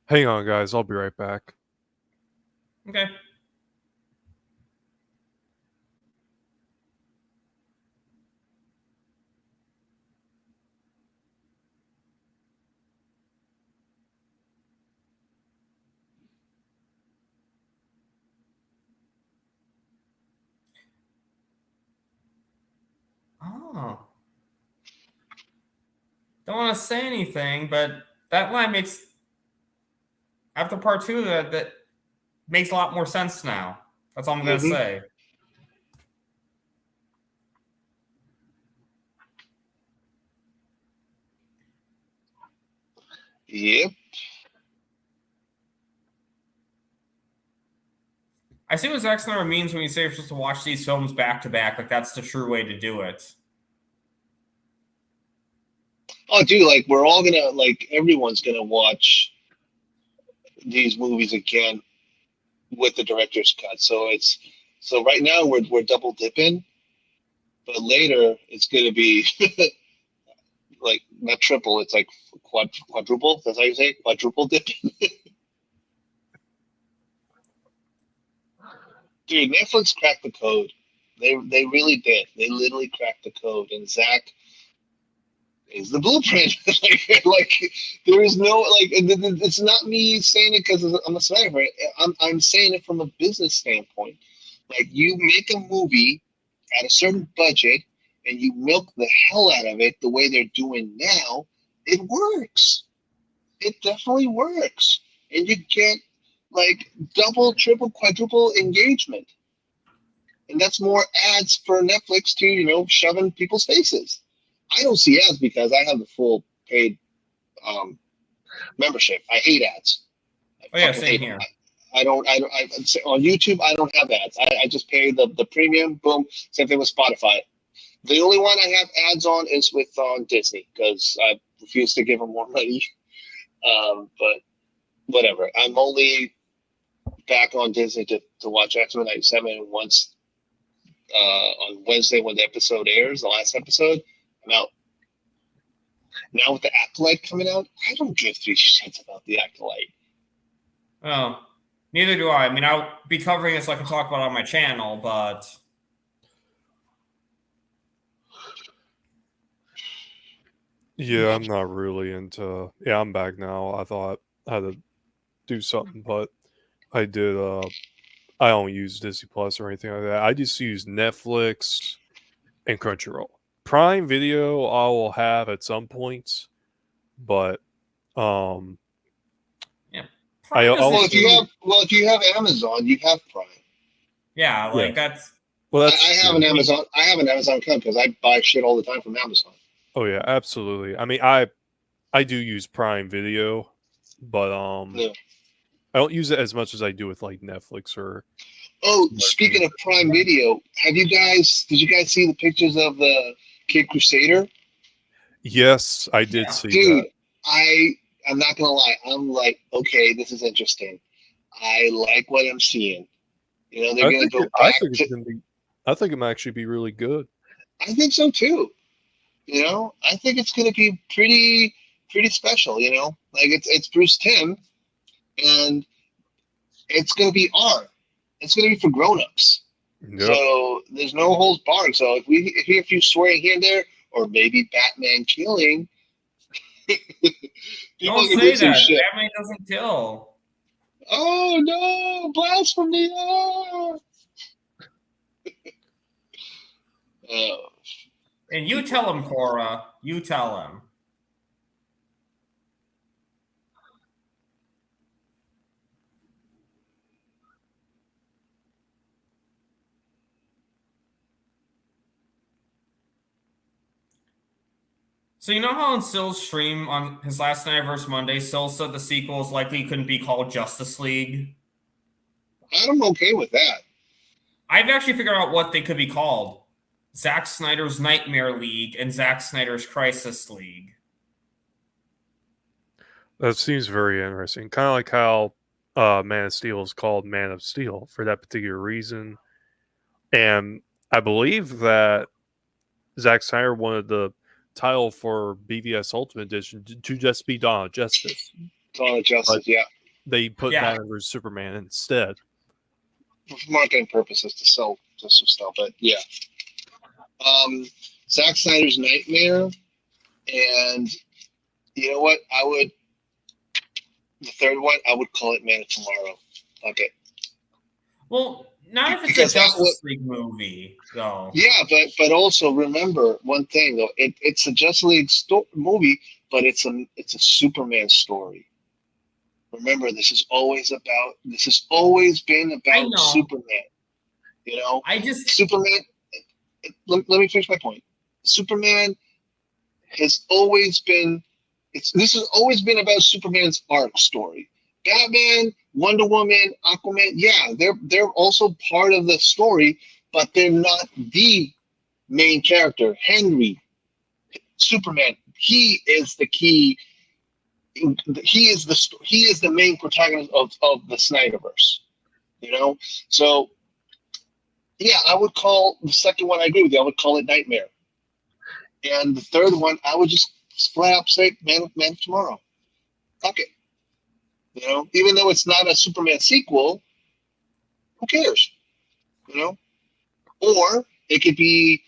Hang on, guys. I'll be right back. Okay. Oh. Don't want to say anything, but that line makes, after part 2, that makes a lot more sense now. That's all I'm going to say. Yep. I see what Zack Snyder means when you say you're supposed to watch these films back to back. Like, that's the true way to do it. Oh, dude, like we're all gonna, like everyone's gonna watch these movies again with the director's cut. So right now we're double dipping, but later it's gonna be like not triple, it's like quadruple. That's how you say it? Quadruple dipping. Dude, Netflix cracked the code. They really did. They literally cracked the code, and Zach is the blueprint. like there is no like. It's not me saying it because I'm a Snyder. I'm saying it from a business standpoint. Like you make a movie at a certain budget and you milk the hell out of it the way they're doing now, it works. It definitely works, and you get like double, triple, quadruple engagement. And that's more ads for Netflix to, shove in people's faces. I don't see ads because I have the full paid membership. I hate ads. Oh yeah, same here. I don't on YouTube, I don't have ads. I just pay the premium, boom. Same thing with Spotify. The only one I have ads on is with Disney because I refuse to give them more money But whatever. I'm only back on Disney to watch X-Men 97 once on Wednesday when the episode airs, the last episode. I'm out. Now with the Acolyte coming out, I don't give three shits about the Acolyte. Oh, neither do I. I mean, I'll be covering it so I can talk about it on my channel, but Yeah, I'm not really into. Yeah, I'm back now. I thought I had to do something, but I did. I don't use Disney Plus or anything like that. I just use Netflix and Crunchyroll. Prime Video I will have at some points, but yeah. I Prime also, isn't- If you have Amazon, you have Prime. yeah, like that's well, that's I have true. an Amazon. I have an Amazon account because I buy shit all the time from Amazon. Oh yeah, absolutely. I mean, I do use Prime Video, but Yeah. I don't use it as much as I do with like Netflix or. Oh, speaking of Prime Video, did you guys see the pictures of the Kid Crusader? Yes, I did see Dude, that. I'm not gonna lie. I'm like, okay, this is interesting. I like what I'm seeing. You know, they're gonna go back I think it might actually be really good. I think so too. You know, I think it's gonna be pretty special. You know, like it's Bruce Timm, and it's gonna be R. It's gonna be for grown-ups. Yep. So there's no holds barred. So if we hear a few swearing here and there, or maybe Batman killing, don't say that. Batman doesn't kill. Oh no, blasphemy! Oh. And you tell him, Cora. You tell him. So you know how on Sill's stream on his last night versus Monday, Sill said the sequel is likely couldn't be called Justice League? I'm okay with that. I've actually figured out what they could be called. Zack Snyder's Nightmare League and Zack Snyder's Crisis League. That seems very interesting. Kind of like how Man of Steel is called Man of Steel for that particular reason. And I believe that Zack Snyder wanted the title for BVS Ultimate Edition to just be Dawn of Justice. Dawn of Justice, yeah. They put Batman vs Superman instead. For marketing purposes to sell some stuff, but yeah. Zack Snyder's Nightmare, and you know what? The third one, I would call it Man of Tomorrow. Okay. Well, not if it's a Justice League movie, though. Yeah, but also remember one thing though. It's a Justice League movie, but it's a Superman story. Remember, this has always been about Superman. You know, Superman. Let me finish my point. Superman has always been. This has always been about Superman's arc story. Batman, Wonder Woman, Aquaman, yeah, they're also part of the story, but they're not the main character. Henry, Superman, he is the key. He is the main protagonist of the Snyderverse. You know, so yeah, I would call the second one. I agree with you. I would call it Nightmare, and the third one, I would just flat out say Man of Tomorrow. Fuck it. You know, even though it's not a Superman sequel, who cares? You know, or it could be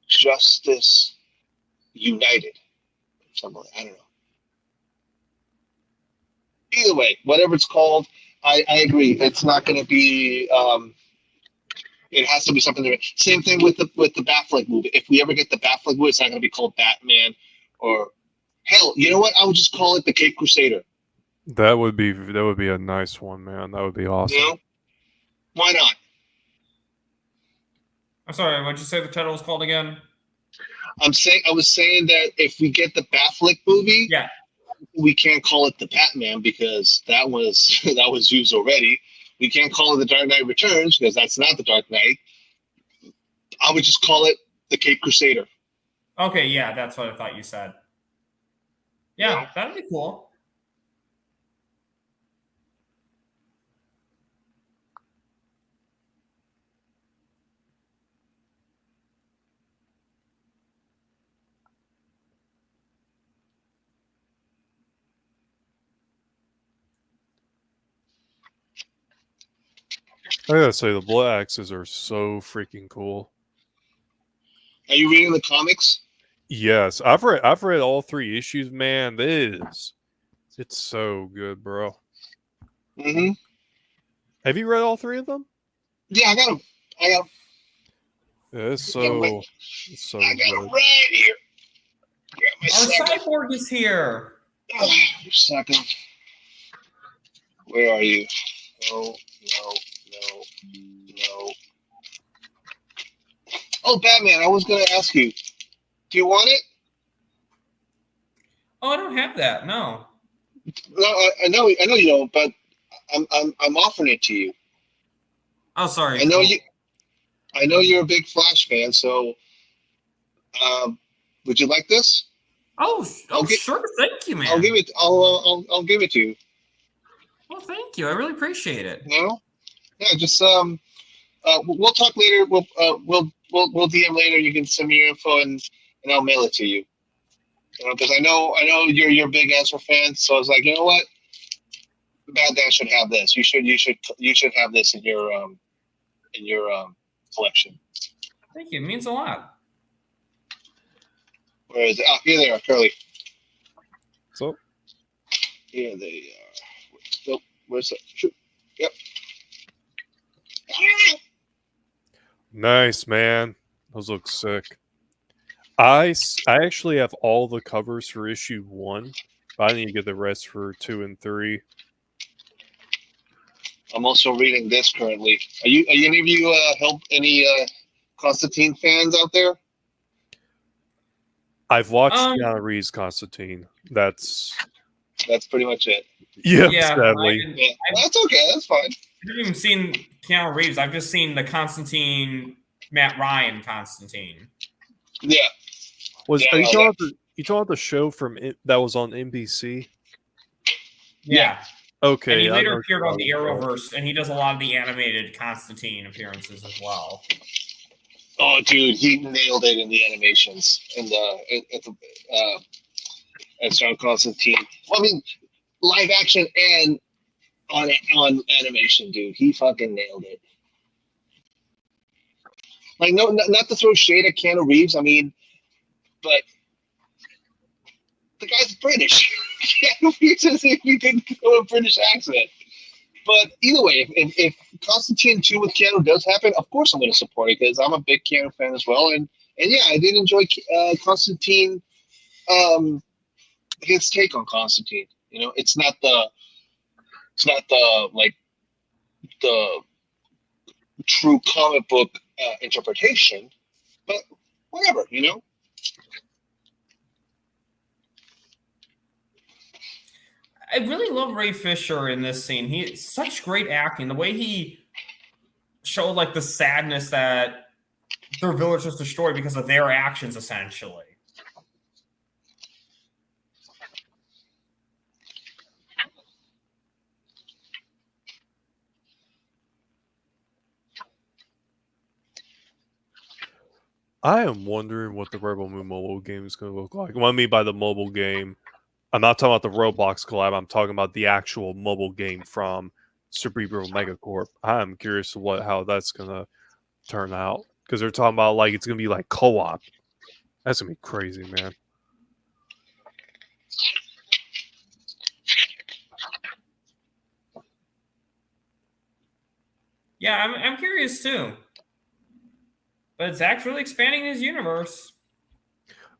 Justice United. Something, I don't know. Either way, whatever it's called, I agree. It's not going to be. It has to be something different. Same thing with the Batfleck movie. If we ever get the Batfleck movie, it's not going to be called Batman or hell. You know what? I would just call it the Cape Crusader. That would be a nice one, man. That would be awesome. You know? Why not? I'm sorry. What'd you say the title was called again? I was saying that if we get the Batfleck movie, yeah, we can't call it the Batman because that was used already. We can't call it the Dark Knight Returns because that's not the Dark Knight. I would just call it the Cape Crusader. Okay, yeah, that's what I thought you said. Yeah, that'd be cool. I gotta say, the Blood Axes are so freaking cool. Are you reading the comics? Yes, I've read all 3 issues, man. It's so good, bro. Mm-hmm. Have you read all 3 of them? Yeah, I got them. Yeah, It's so good. right here. Grab my Our second. cyborg is here. Oh, second. Where are you? No. Oh, Batman! I was gonna ask you. Do you want it? Oh, I don't have that. No. No, I know you don't, but I'm offering it to you. Oh, sorry. I know you're a big Flash fan, so would you like this? Oh, sure. Thank you, man. I'll give it to you. Well, thank you. I really appreciate it. No? Yeah, just we'll talk later. We'll DM later. You can send me your info and I'll mail it to you. You know, because I know you're a big Ezra fan, so I was like, you know what, Bad Dan should have this. You should have this in your collection. Thank you. It means a lot. Where is it? Oh, here they are, Curly. So, Here they are. Nope. Where's the shoot? Yep. nice, man. Those look sick. I actually have all the covers for issue 1. But I need to get the rest for 2 and 3. I'm also reading this currently. Are any of you help any Constantine fans out there? I've watched Keanu Reeves' Constantine. That's pretty much it. yeah, Yeah, sadly. That's okay. That's fine. I haven't even seen Keanu Reeves. I've just seen the Constantine, Matt Ryan Constantine. Yeah. Are you talking about the show that was on NBC? Yeah. Okay. And he later appeared on the Arrowverse, and he does a lot of the animated Constantine appearances as well. Oh, dude, he nailed it in the animations and as John Constantine. Well, I mean, live action and on animation, dude. He fucking nailed it. Like, no, not to throw shade at Keanu Reeves. I mean, but the guy's British. Keanu Reeves is if you can throw a British accent. But either way, if Constantine 2 with Keanu does happen, of course I'm going to support it because I'm a big Keanu fan as well. And yeah, I did enjoy Constantine, his take on Constantine. You know, it's not the true comic book interpretation, but whatever, you know. I really love Ray Fisher in this scene. He's such great acting. The way he showed like the sadness that their village was destroyed because of their actions, essentially. I am wondering what the Rebel Moon mobile game is going to look like. What I mean by the mobile game, I'm not talking about the Roblox collab. I'm talking about the actual mobile game from Cerebral Megacorp. I'm curious to how that's going to turn out because they're talking about like it's going to be like co-op. That's going to be crazy, man. Yeah, I'm curious too. But Zach's really expanding his universe.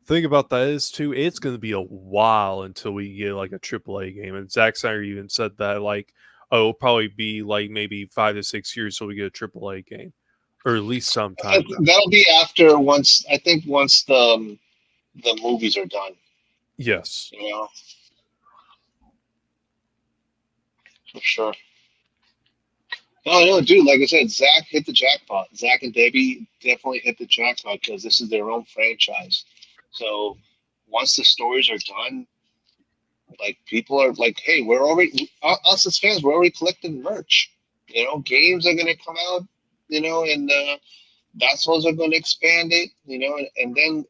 Thing about that is too, it's going to be a while until we get like a AAA game. And Zack Snyder even said that like, oh, it'll probably be like maybe 5 to 6 years till we get a AAA game, or at least sometime. That'll be after once the movies are done. Yes. You know, for sure. No, dude. Like I said, Zach hit the jackpot. Zach and Debbie definitely hit the jackpot because this is their own franchise. So once the stories are done, Like people are like, hey, we're already us as fans, we're already collecting merch. You know, games are gonna come out. You know, and Basketballs are going to expand it. You know, and then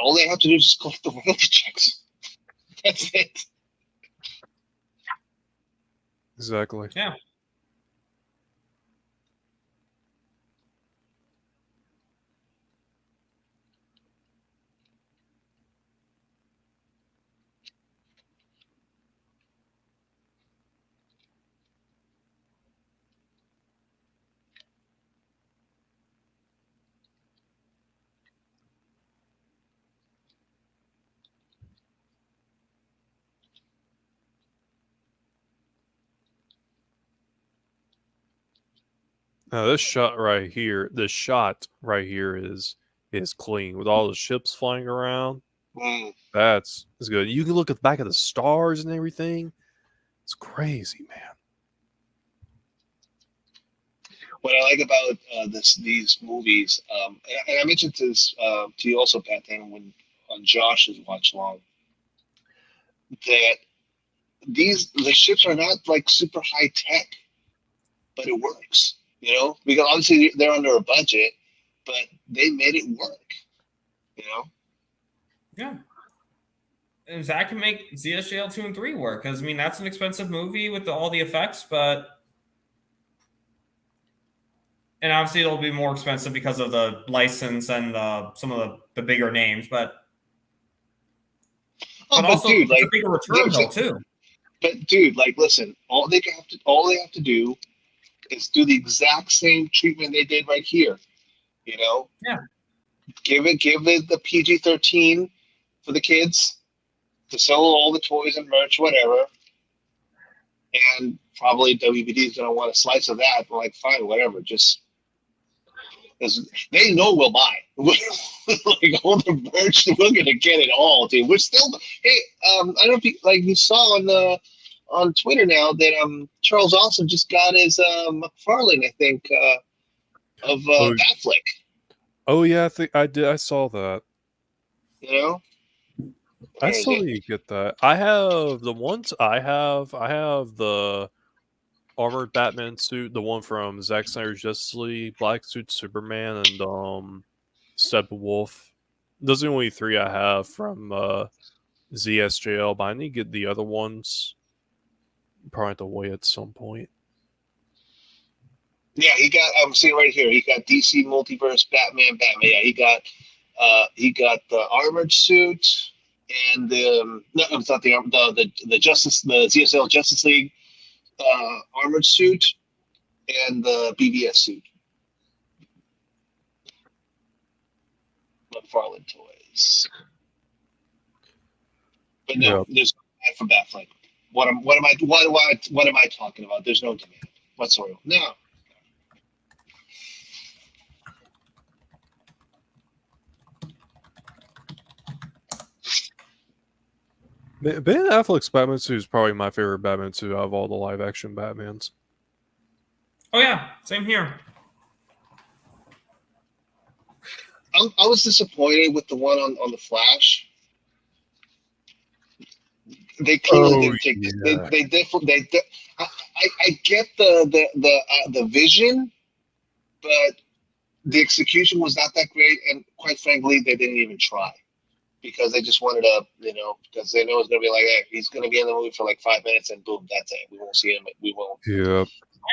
all they have to do is just collect the royalty checks. That's it. Exactly. Yeah. Now this shot right here is clean with all the ships flying around. Mm. That's good. You can look at the back of the stars and everything. It's crazy, man. What I like about these movies, and I mentioned this to you also, Pat, then when on Josh's watch along, that the ships are not like super high tech, but it works. You know, because obviously they're under a budget, but they made it work. You know. Yeah. And Zach can make ZSJL 2 and 3 work, because I mean that's an expensive movie with all the effects, and obviously it'll be more expensive because of the license and some of the bigger names, but also dude, it's like a bigger return though too. But dude, like, listen, all they have to do is do the exact same treatment they did right here. You know, Yeah. Give it the PG-13 for the kids to sell all the toys and merch, whatever. And probably WBD is gonna want a slice of that. We're like, fine, whatever. Just they know we'll buy. Like all the merch, we're gonna get it all, dude. We're still. Hey, I don't know if you saw on Twitter now that Charles Austin just got his McFarlane, I think, of Batfleck. Oh yeah, I think I did. I saw that. You know, I still need to get that. I have the ones I have the armored Batman suit, the one from Zack Snyder's Justice League, black suit Superman, and Steppenwolf. Those are the only three I have from ZSJL, but I need to get the other ones. Probably have to wait at some point. yeah, I'm seeing right here. He got DC Multiverse Batman. Yeah, he got the armored suit and no, it's not the ZSL Justice League armored suit and the BVS suit. McFarlane toys. But no, there's no demand for Batfleck. What am I talking about? There's no demand whatsoever. No. Ben Affleck's Batman suit is probably my favorite Batman suit out of all the live action Batmans. Oh yeah, same here. I was disappointed with the one on the Flash. They clearly didn't take this. I get the vision, but the execution was not that great, and quite frankly, they didn't even try because they just wanted to, because they know it's gonna be like, hey, he's gonna be in the movie for like 5 minutes, and boom, that's it. We won't see him. We won't. Yeah.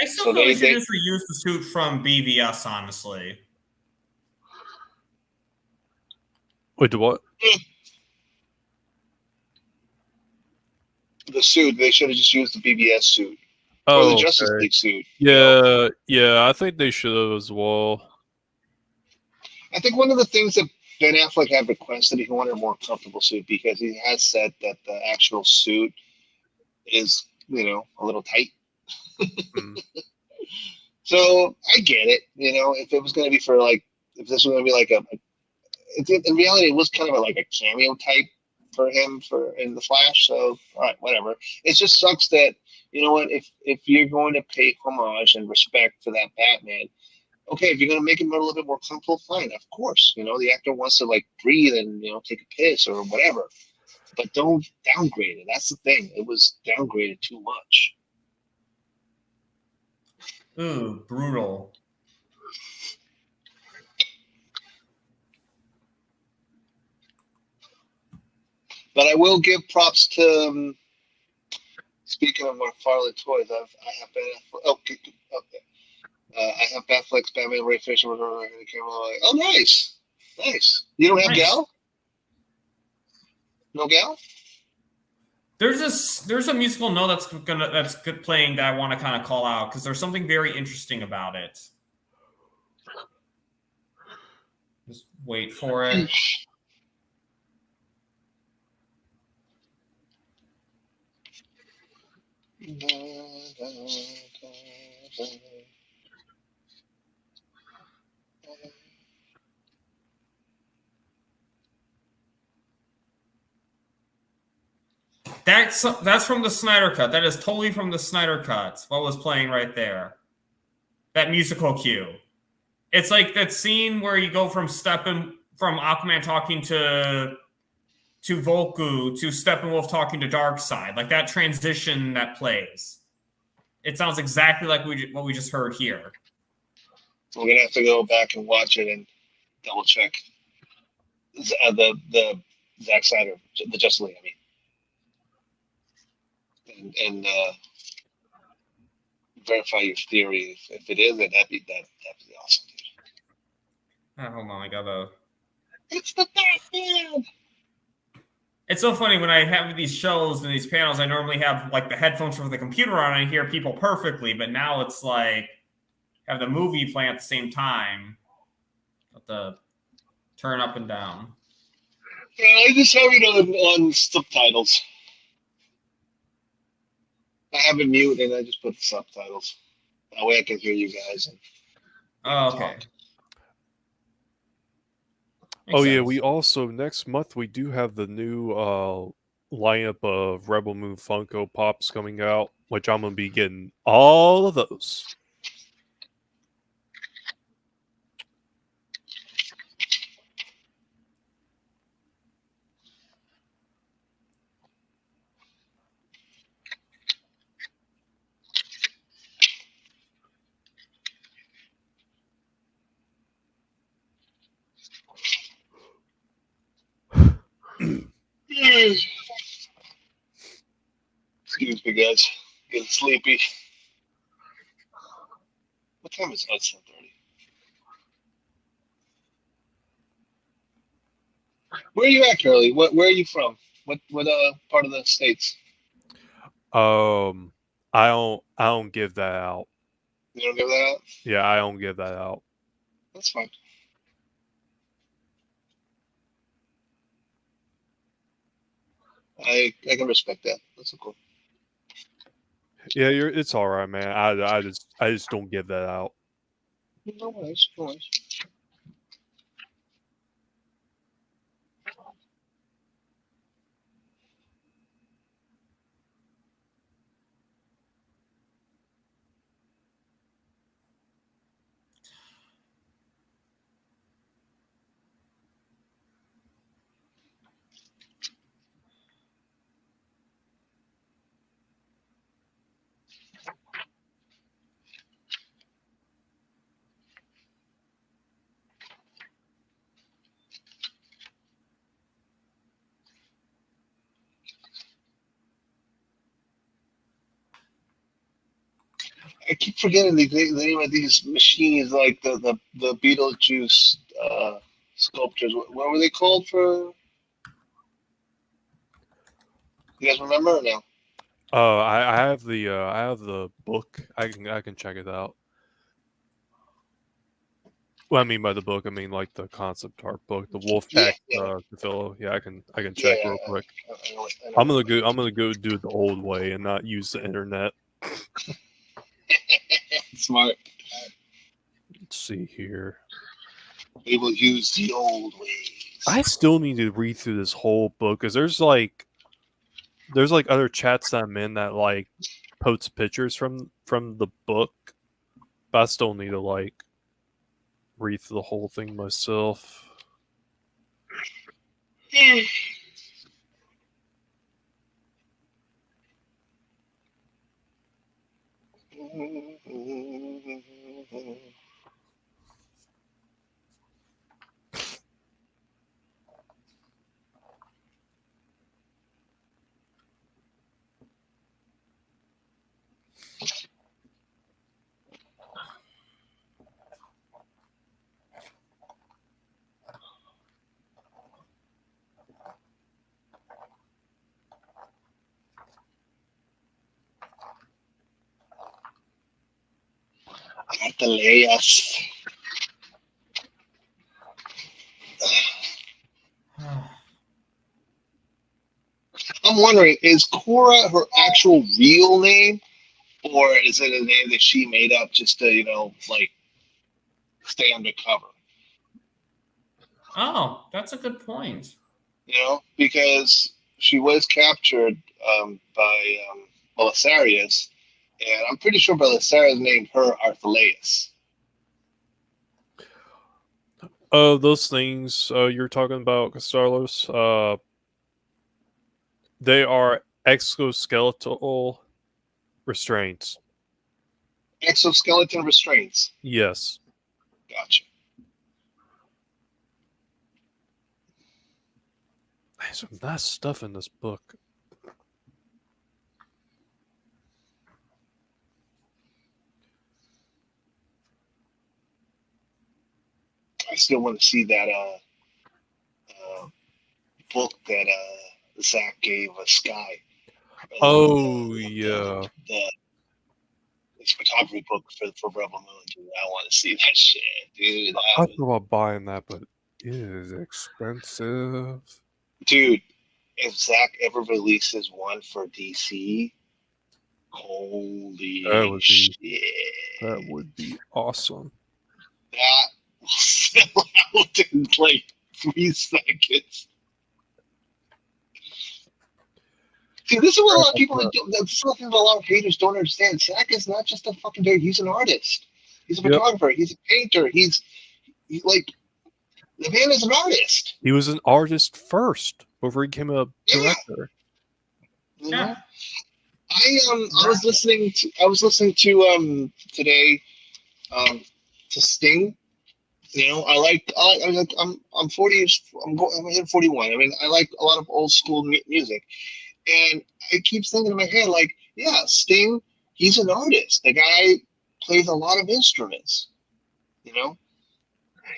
I still feel they should just reuse the suit from BVS, honestly. Wait, do what? The suit, they should have just used the BBS suit. Or the Justice League suit. Yeah, I think they should have as well. I think one of the things that Ben Affleck had requested, he wanted a more comfortable suit because he has said that the actual suit is, a little tight. So I get it. If it was going to be if this was going to be like in reality, it was kind of like a cameo type for him in the Flash. So all right, whatever. It just sucks that if you're going to pay homage and respect for that Batman, okay, if you're going to make him a little bit more comfortable, fine, of course. The actor wants to breathe and take a piss or whatever. but don't downgrade it. That's the thing. It was downgraded too much. Ooh, brutal. But I will give props to. Speaking of McFarlane toys, I have I have Batflex, Batman, Ray Fisher, and the camera. Oh, nice. You don't have Nice. Gal? No Gal? There's a musical note that's good playing that I want to kind of call out because there's something very interesting about it. Just wait for it. That's from the Snyder Cut. That is totally from the Snyder Cut. What was playing right there? That musical cue. It's like that scene where you go from Aquaman talking to Volku to Steppenwolf talking to Darkseid. Like that transition that plays. It sounds exactly like what we just heard here. We're gonna have to go back and watch it and double check the Zack Snyder, the Justice League. I mean, and verify your theory. If it is, then that'd be awesome. Hold on, I gotta. It's the Batman. It's so funny when I have these shows and these panels. I normally have like the headphones from the computer on and I hear people perfectly, but now it's like have the movie playing at the same time. Have to turn up and down. Yeah, I just have it on subtitles. I have it mute and I just put the subtitles. That way I can hear you guys. Oh, okay. Talk. Oh yeah, we also next month we do have the new lineup of Rebel Moon Funko Pops coming out, which I'm gonna be getting all of those. Excuse me, guys. Getting sleepy. What time is it? It's 10:30. Where are you at, Curly? Where are you from? What part of the states? I don't give that out. You don't give that out? Yeah, I don't give that out. That's fine. I can respect that. That's cool. Yeah, it's all right, man. I just don't give that out. No worries. No worries. I keep forgetting the name of these machines, like the Beetlejuice sculptures. What were they called for? You guys remember or no? I have the book. I can check it out. What I mean by the book, I mean like the concept art book, the Wolfpack Cathillo. Yeah, I can check real quick. I'm gonna go do it the old way and not use the internet. Smart. Let's see here. We will use the old ways. I still need to read through this whole book because there's other chats that I'm in that like post pictures from the book, but I still need to like read through the whole thing myself. Arteleas. I'm wondering, is Cora her actual real name, or is it a name that she made up just to, like, stay undercover? Oh, that's a good point. Because she was captured by Belisarius, and I'm pretty sure Belisarius named her Arteleus. Those things you're talking about, Castalos, they are exoskeletal restraints. Exoskeleton restraints. Yes. Gotcha. There's some nice stuff in this book. I still want to see that book that Zach gave Sky. Yeah. This photography book for Rebel Moon, dude. I want to see that shit, dude. I thought about buying that, but it is expensive. Dude, if Zach ever releases one for DC, holy shit. That would be awesome. That will sell out in like 3 seconds. See, this is what a lot of people that's something that a lot of haters don't understand. Zach is not just a fucking dude, he's an artist. He's a photographer, he's a painter, he's like, the man is an artist. He was an artist first before he became a director. Yeah. I was listening to today to Sting. I'm 40. I'm in 41. I mean, I like a lot of old school music, and I keep thinking in my head, like, yeah, Sting. He's an artist. The guy plays a lot of instruments.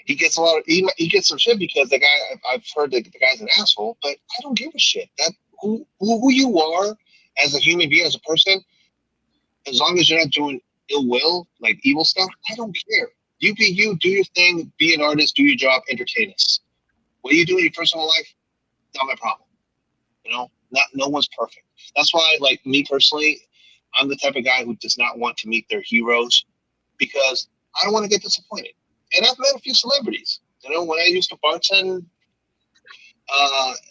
He gets a lot of he gets some shit because the guy I've heard the guy's an asshole, but I don't give a shit. That who you are as a human being, as a person, as long as you're not doing ill will, like evil stuff, I don't care. You be you, do your thing, be an artist, do your job, entertain us. What you do in your personal life, not my problem. No one's perfect. That's why, like me personally, I'm the type of guy who does not want to meet their heroes because I don't want to get disappointed. And I've met a few celebrities. When I used to bartend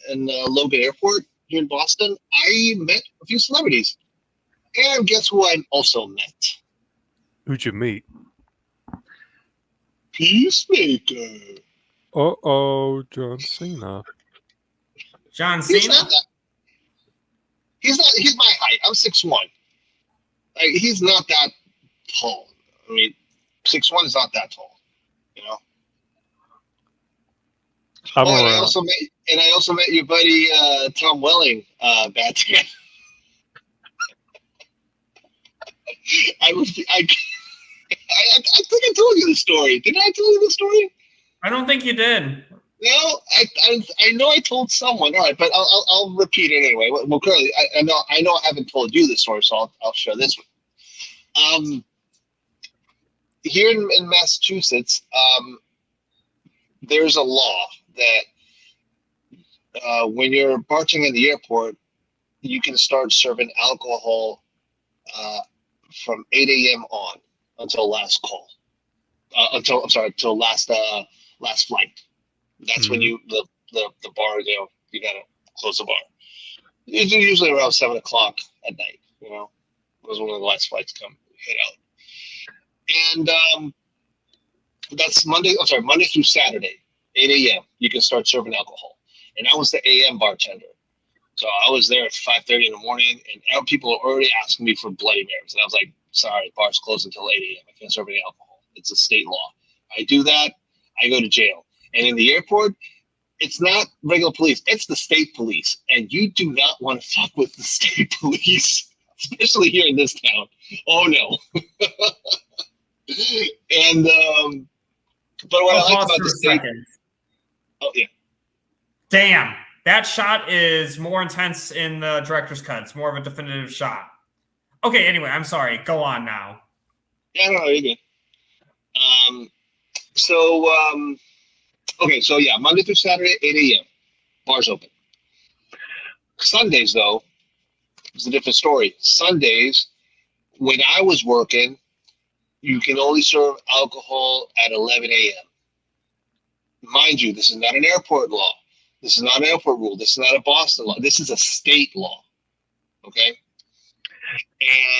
in Logan Airport here in Boston, I met a few celebrities. And guess who I also met? Who'd you meet? Peacemaker. John Cena. John Cena? He's my height. I'm 6'1". Like, he's not that tall. I mean, 6'1" is not that tall. And I also met your buddy Tom Welling back then. I think I told you the story. Didn't I tell you the story? I don't think you did. No, I know I told someone. All right, but I'll repeat it anyway. Well, clearly, I know I haven't told you the story, so I'll share this one. Here in Massachusetts, there's a law that when you're bartending in the airport, you can start serving alcohol from 8 a.m. on until last call. Until last flight. That's when the bar, you gotta close the bar. It's usually around 7 o'clock at night. Was when the last flights head out. And that's Monday through Saturday, 8 a.m. You can start serving alcohol. And I was the AM bartender. So I was there at 5:30 in the morning, and people are already asking me for Bloody Marys. And I was like, sorry, bars close until 8 a.m. I can't serve any alcohol. It's a state law. I do that, I go to jail. And in the airport, it's not regular police, it's the state police. And you do not want to fuck with the state police, especially here in this town. Oh no. And but what I I'll liked pause about for the a state, second. oh yeah, Damn, that shot is more intense in the director's cut. It's more of a definitive shot. Okay, anyway, I'm sorry. Go on now. yeah, no, you're good. So okay, so yeah, Monday through Saturday, 8 a.m. Bars open. Sundays though, it's a different story. Sundays, when I was working, you can only serve alcohol at 11 a.m. Mind you, this is not an airport law. This is not an airport rule. This is not a Boston law. This is a state law. Okay?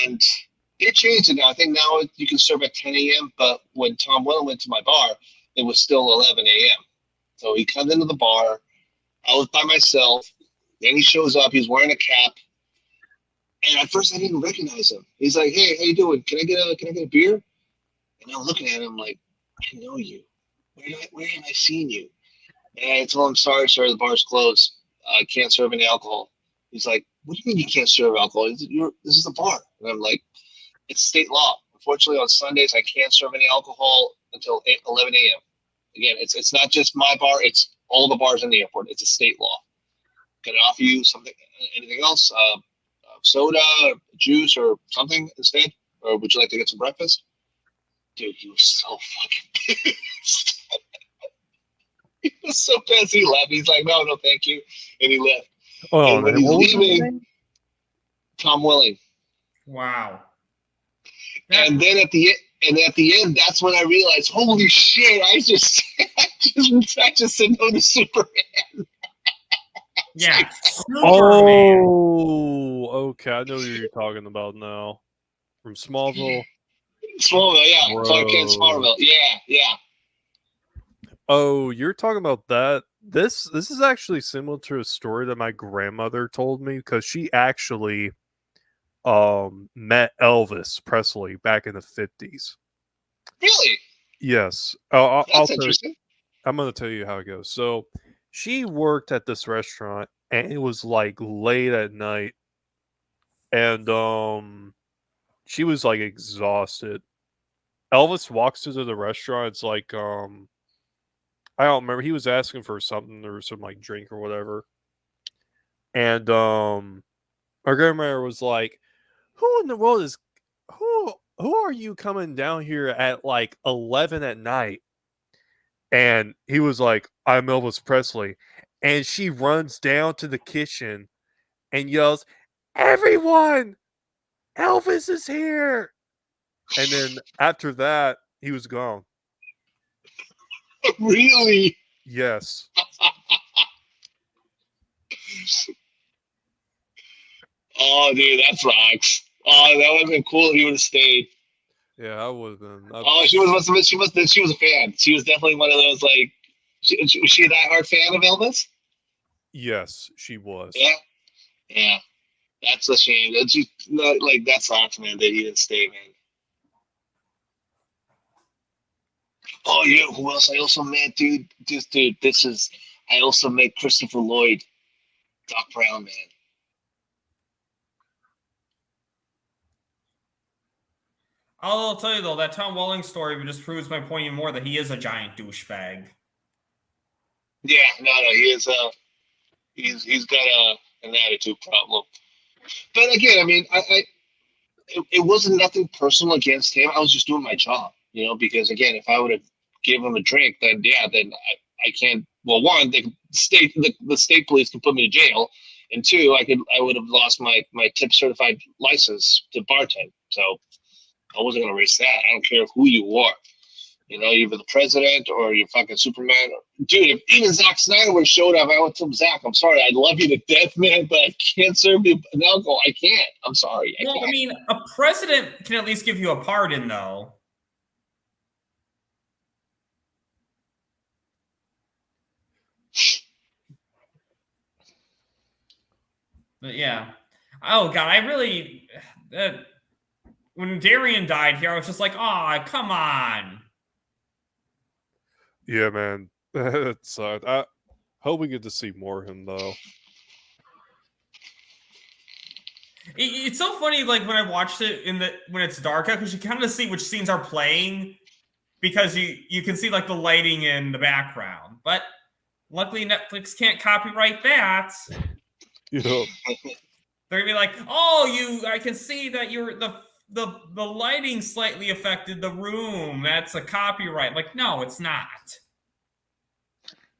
And they changed it now. I think now you can serve at 10 a.m., but when Tom Welling went to my bar, it was still 11 a.m. So he comes into the bar. I was by myself. Then he shows up. He's wearing a cap. And at first I didn't recognize him. He's like, "Hey, how you doing? Can I get a beer?" And I'm looking at him like, "I know you. Where have I seen you?" And I told him, "Sorry, sir, the bar's closed. I can't serve any alcohol." He's like, "What do you mean you can't serve alcohol? This is a bar." And I'm like, "It's state law. Unfortunately, on Sundays, I can't serve any alcohol until 11 a.m. Again, it's not just my bar. It's all the bars in the airport. It's a state law. Can I offer you something, anything else? Soda, juice, or something instead? Or would you like to get some breakfast?" Dude, he was so fucking pissed. He was so pissed. He left. He's like, "No, thank you," and he left. Oh, And when and he's what was his leaving, name? Tom Welling. Wow. And then at the end, that's when I realized, holy shit! I just said no to Superman. Yeah. Superman. Oh, okay. I know who you're talking about now. From Smallville. Smallville, yeah. Bro. Clark Kent Smallville, yeah. Oh, you're talking about that. This is actually similar to a story that my grandmother told me because she actually met Elvis Presley back in the 50s. Really? Yes. That's interesting. I'm going to tell you how it goes. So she worked at this restaurant and it was like late at night and she was like exhausted. Elvis walks into the restaurant. It's like I don't remember. He was asking for something or some like drink or whatever. And our grandmother was like, "Who in the world is who are you coming down here at like 11 at night?" And he was like, "I'm Elvis Presley." And she runs down to the kitchen and yells, "Everyone, Elvis is here." And then after that, he was gone. Really? Yes. Oh, dude, that rocks. Oh, that would have been cool if he would have stayed. Yeah, I would have been. Oh, she was a fan. She was definitely one of those like. Was she a diehard fan of Elvis? Yes, she was. Yeah. That's a shame. That's just not like that sucks, man. That he didn't stay, man. Oh yeah, who else I also met, dude? I also met Christopher Lloyd, Doc Brown, man. I'll tell you though, that Tom Welling story just proves my point even more that he is a giant douchebag. Yeah, no, he is. He's got an attitude problem. But again, I mean, it wasn't nothing personal against him. I was just doing my job, because again, if I would have given him a drink, then I can't. Well, one, the state police can put me in jail, and two, I would have lost my tip certified license to bartend. So I wasn't gonna risk that. I don't care who you are. You're the president or you're fucking Superman. Dude, if even Zack Snyder would have showed up, I would tell him, "Zack, I'm sorry. I love you to death, man, but I can't serve you an alcohol. I can't. I'm sorry. I can't." I mean, a president can at least give you a pardon, though. But yeah. Oh, God, I really... when Darian died here, I was just like, "Oh, come on." Yeah, man. It sucked. I hope we get to see more of him though. It's so funny, like when I watched it when it's dark out, because you kind of see which scenes are playing because you can see like the lighting in the background. But luckily, Netflix can't copyright that. You know, They're gonna be like, "Oh, I can see that the lighting slightly affected the room. That's a copyright." Like, no, it's not.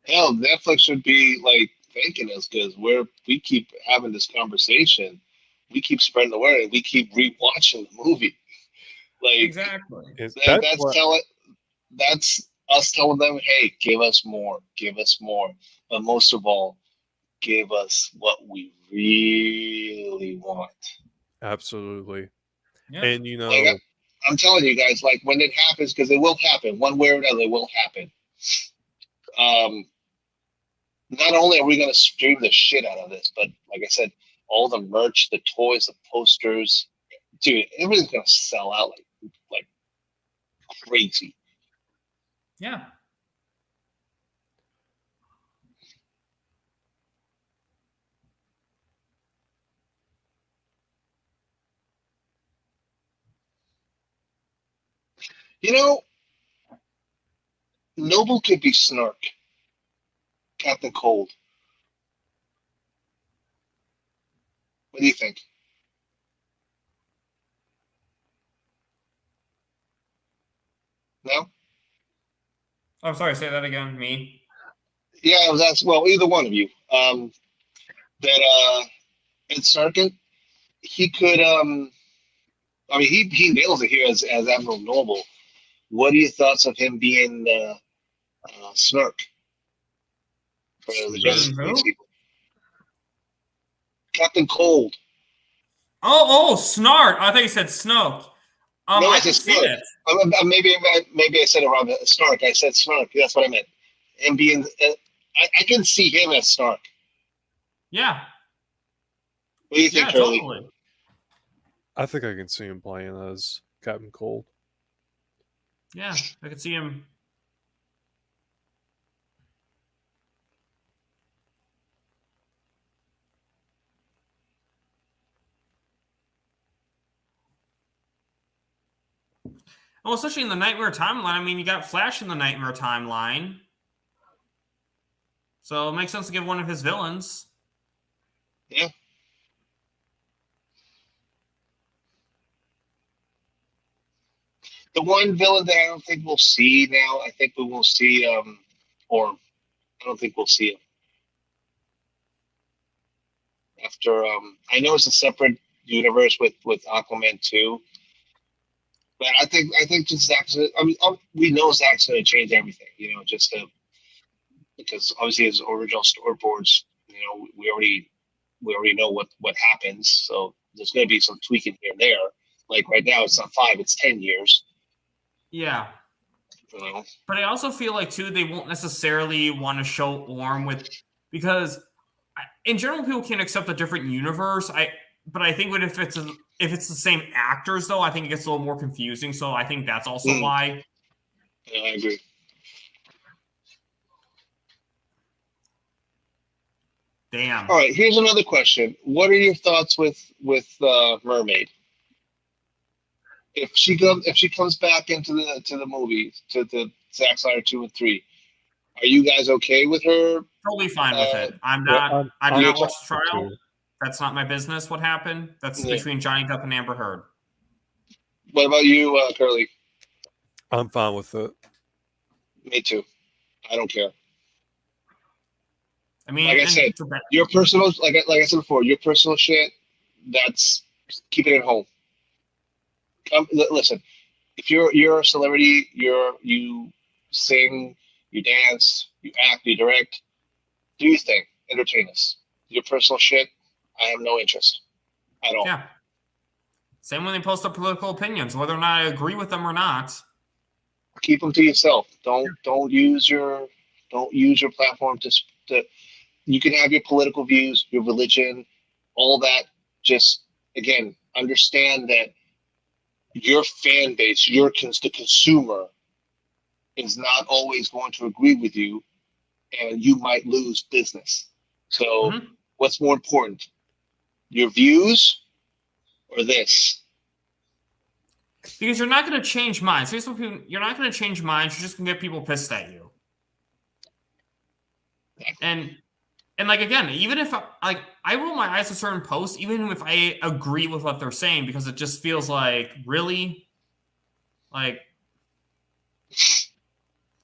Hell, Netflix should be like thanking us because we keep having this conversation. We keep spreading the word and we keep rewatching the movie. Like Exactly. that's us telling them, hey, give us more. But most of all, give us what we really want. absolutely. Yeah. And you know, Like I'm telling you guys, like when it happens, because it will happen, one way or another, it will happen. Not only are we going to stream the shit out of this, but like I said, all the merch, the toys, the posters, dude, everything's going to sell out like crazy. Yeah. You know, Noble could be Snark, Captain Cold. What do you think? No? I'm sorry. Say that again. Me. Yeah, I was asking. Well, either one of you. That Ed Snarkin, he could. I mean, he nails it here as Admiral Noble. What are your thoughts of him being Snark for the Justice Who? League sequel? Captain Cold. Oh, Snart. I thought you said Snoke. No, I I can said see Snark. it. Maybe I said it wrong. Snark. I said Snark. That's what I meant. Him being, I can see him as Snark. Yeah. What do you think, Yeah, Charlie? totally. I think I can see him playing as Captain Cold. Yeah, I could see him. Well, especially in the Nightmare timeline. I mean, you got Flash in the Nightmare timeline. So it makes sense to give one of his villains. Yeah. The one villain that I don't think we'll see now, I think we will see, or I don't think we'll see him after. I know it's a separate universe with Aquaman 2, but I think just Zach's. I mean, we know Zach's going to change everything, you know, because obviously his original storyboards, you know, we already know what happens, so there's going to be some tweaking here and there. Like right now, it's not 5, it's 10 years. Yeah. You know? But I also feel like, too, they won't necessarily want to show Orm because in general, people can't accept a different universe. But I think if it's the same actors, though, I think it gets a little more confusing. So I think that's also why. Yeah, I agree. Damn. All right, here's another question. What are your thoughts with Mermaid? If she comes back into the movies, to the Zack Snyder 2 and 3, are you guys okay with her? Totally fine with it. I'm Yeah, not. I did not watch the too. trial. That's not my business. What happened? That's between Johnny Depp and Amber Heard. What about you, Curly? I'm fine with it. Me too. I don't care. I mean, like I said, your personal, like I said before, your personal shit. That's keep it at home. Listen, if you're a celebrity, you sing, you dance, you act, you direct, do your thing, entertain us. Your personal shit, I have no interest at all. Yeah. Same when they post their political opinions, whether or not I agree with them or not. Keep them to yourself. Don't use your platform to. You can have your political views, your religion, all that. Just again, understand that your fan base, the consumer, is not always going to agree with you, and you might lose business. So, what's more important, your views or this? Because you're not going to change minds. You're not going to change minds. You're just going to get people pissed at you. And like, again, even if I roll my eyes at certain posts, even if I agree with what they're saying, because it just feels like, really, like,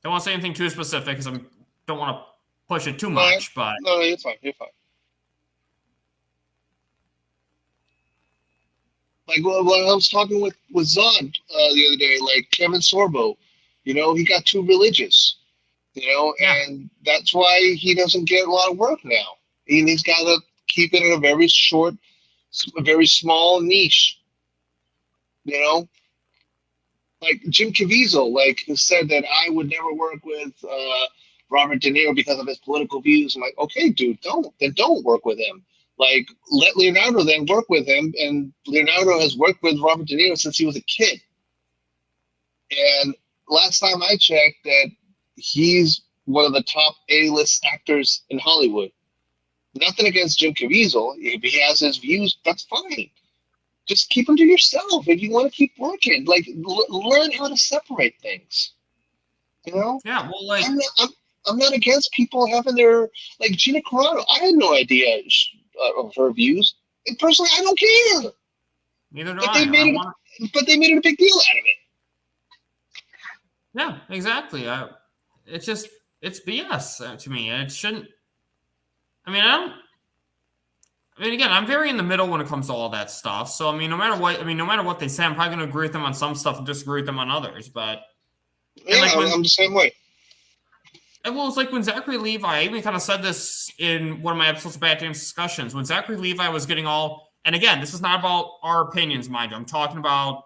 don't want to say anything too specific because I don't want to push it too much. But no, you're fine. You're fine. Like when I was talking with Zod the other day, like Kevin Sorbo, he got too religious, and that's why he doesn't get a lot of work now. He's got to keep it in a very short, a very small niche, Like Jim Caviezel, who said that I would never work with Robert De Niro because of his political views. I'm like, okay, dude, don't work with him. Like, let Leonardo then work with him, and Leonardo has worked with Robert De Niro since he was a kid. And last time I checked, that he's one of the top A-list actors in Hollywood. Nothing against Jim Caviezel. If he has his views, that's fine. Just keep them to yourself. If you want to keep working, like learn how to separate things. Yeah, well, like I'm not against people having their, like Gina Carano. I had no idea of her views, and personally, I don't care. Neither do but I. But they made it a big deal out of it. Yeah, exactly. It's BS to me. It shouldn't. I mean, again, I'm very in the middle when it comes to all that stuff. So, no matter what they say, I'm probably going to agree with them on some stuff and disagree with them on others. But yeah, I'm the same way. And well, it's like when Zachary Levi, I even kind of said this in one of my episodes of Bad Dance Discussions, when Zachary Levi was getting all, and again, this is not about our opinions, mind you. I'm talking about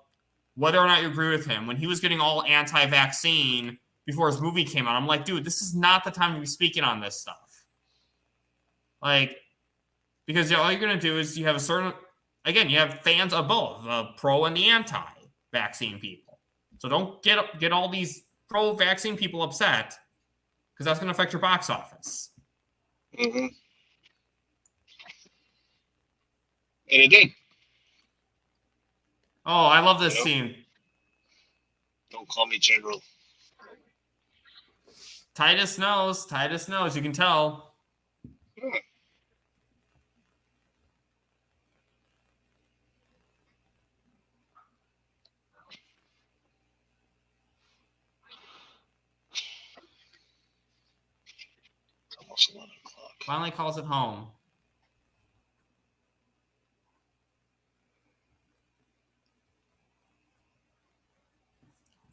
whether or not you agree with him. When he was getting all anti-vaccine before his movie came out, I'm like, dude, this is not the time to be speaking on this stuff. Like, because all you're going to do is you have you have fans of both, the pro and the anti-vaccine people. So don't get all these pro-vaccine people upset, because that's going to affect your box office. Mm-hmm. And it did. Oh, I love this scene. Don't call me General. Titus knows. You can tell. Hmm. It's almost 11 o'clock. Finally calls it home.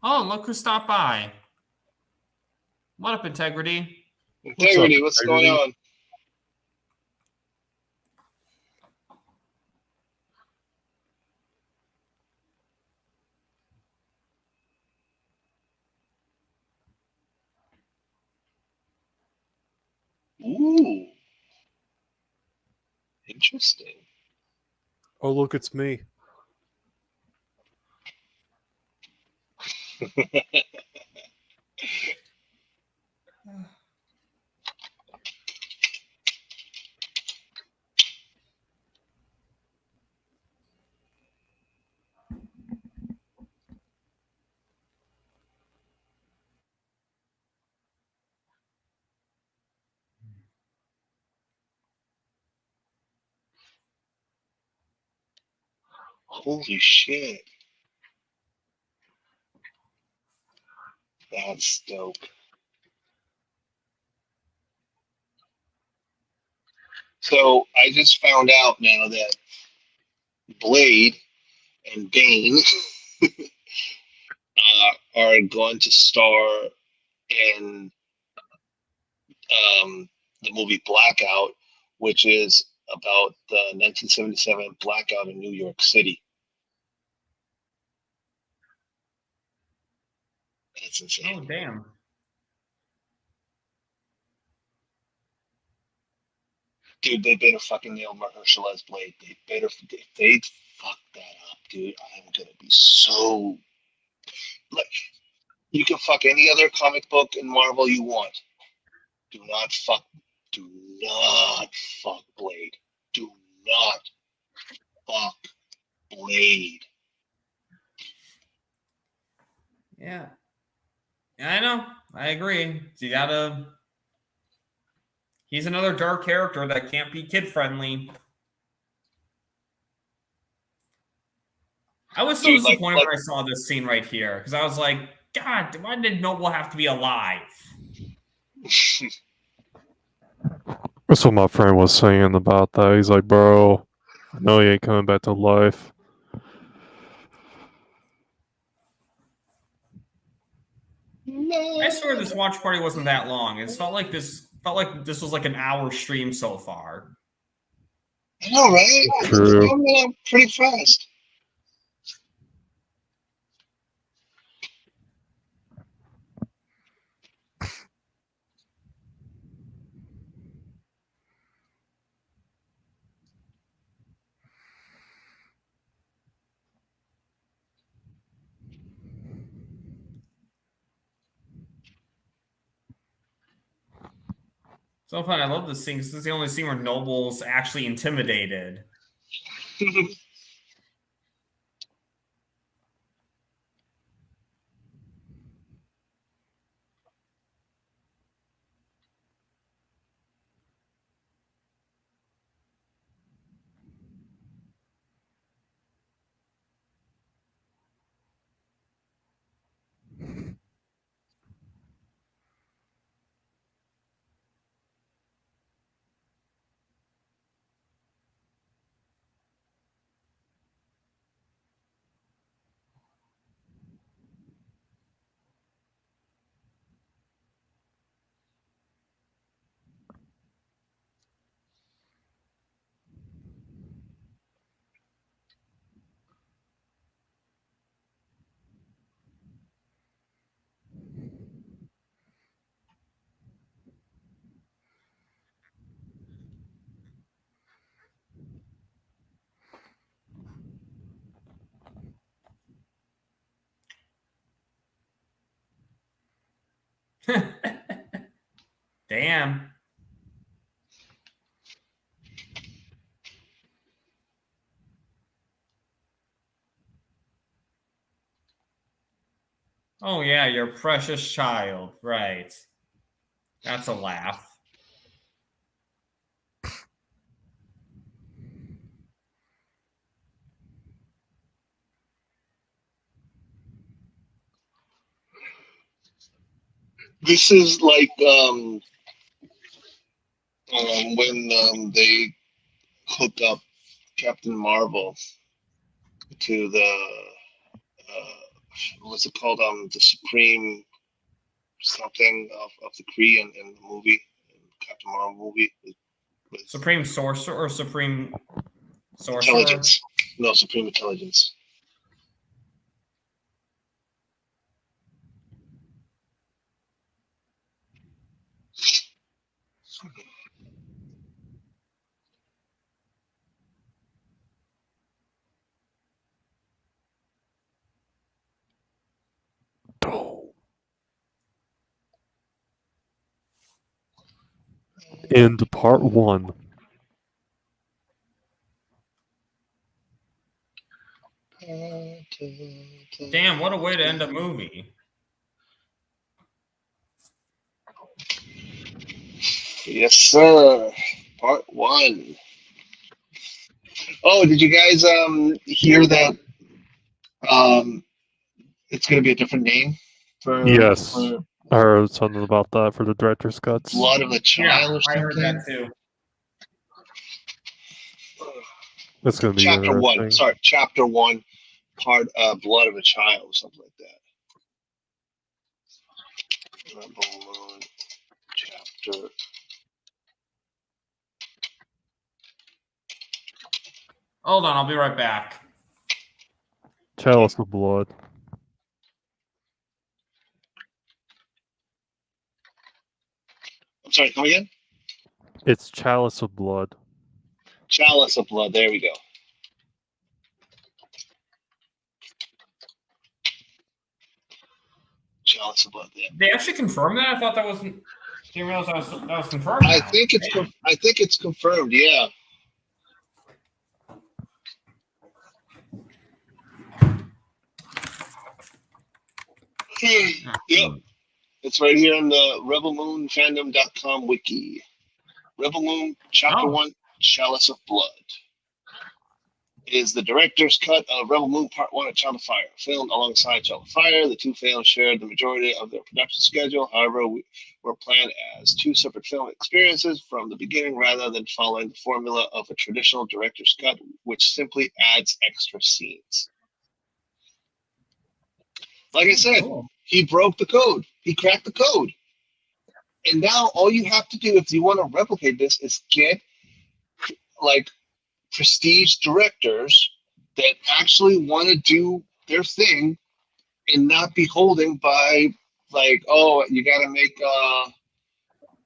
Oh, look who stopped by. What up, Integrity? Integrity, what's going on? Ooh. Interesting. Oh, look, it's me. Holy shit. That's dope. So I just found out now that Blade and Bane are going to star in the movie Blackout, which is about the 1977 blackout in New York City. That's insane. Oh, damn. Dude, they better fucking nail Mahershala as Blade. They fuck that up, dude. I'm gonna be so like you can fuck any other comic book in Marvel you want. Do not fuck Blade. Do not fuck Blade. Yeah. I know. I agree. You gotta. He's another dark character that can't be kid friendly. I was so disappointed when I saw this scene right here because I was like, God, why did Noble have to be alive? That's what my friend was saying about that. He's like, bro, I know he ain't coming back to life. I swear this watch party wasn't that long. It felt like this was like an hour stream so far. I know, right? True. It's pretty fast. So fun. I love this scene because this is the only scene where Noble's actually intimidated. Damn. Oh yeah, your precious child. Right. That's a laugh. This is like when they hook up Captain Marvel to the what's it called? The Supreme something of the Kree in the movie, in Captain Marvel movie. With Supreme Sorcerer or Supreme Sorcerer? Intelligence. No, Supreme Intelligence. End part 1. Damn, what a way to end a movie. Yes, sir. Part 1. Oh, did you guys hear that? It's going to be a different name for Yes. I heard something about that for the director's cuts. Blood of a Child or something. I heard that too. That's going to be Chapter 1. interesting. Sorry, Chapter 1, part Blood of a Child or something like that. Rebel Moon, chapter. Hold on, I'll be right back. Chalice of Blood. I'm sorry, come again? It's Chalice of Blood. Chalice of Blood. There we go. Chalice of Blood. Yeah. They actually confirmed that. I thought that wasn't. Didn't realize that was confirmed. I now. think it's Man. I think it's confirmed. Yeah. Yep. It's right here on the RebelMoonFandom.com wiki. Rebel Moon Chapter 1, Chalice of Blood, is the director's cut of Rebel Moon Part 1 of Child of Fire. Filmed alongside Child of Fire, the two films shared the majority of their production schedule. However, were planned as two separate film experiences from the beginning rather than following the formula of a traditional director's cut, which simply adds extra scenes. Like I said, he broke the code. He cracked the code. And now all you have to do if you want to replicate this is get like prestige directors that actually want to do their thing and not be holding by like, oh, you got to make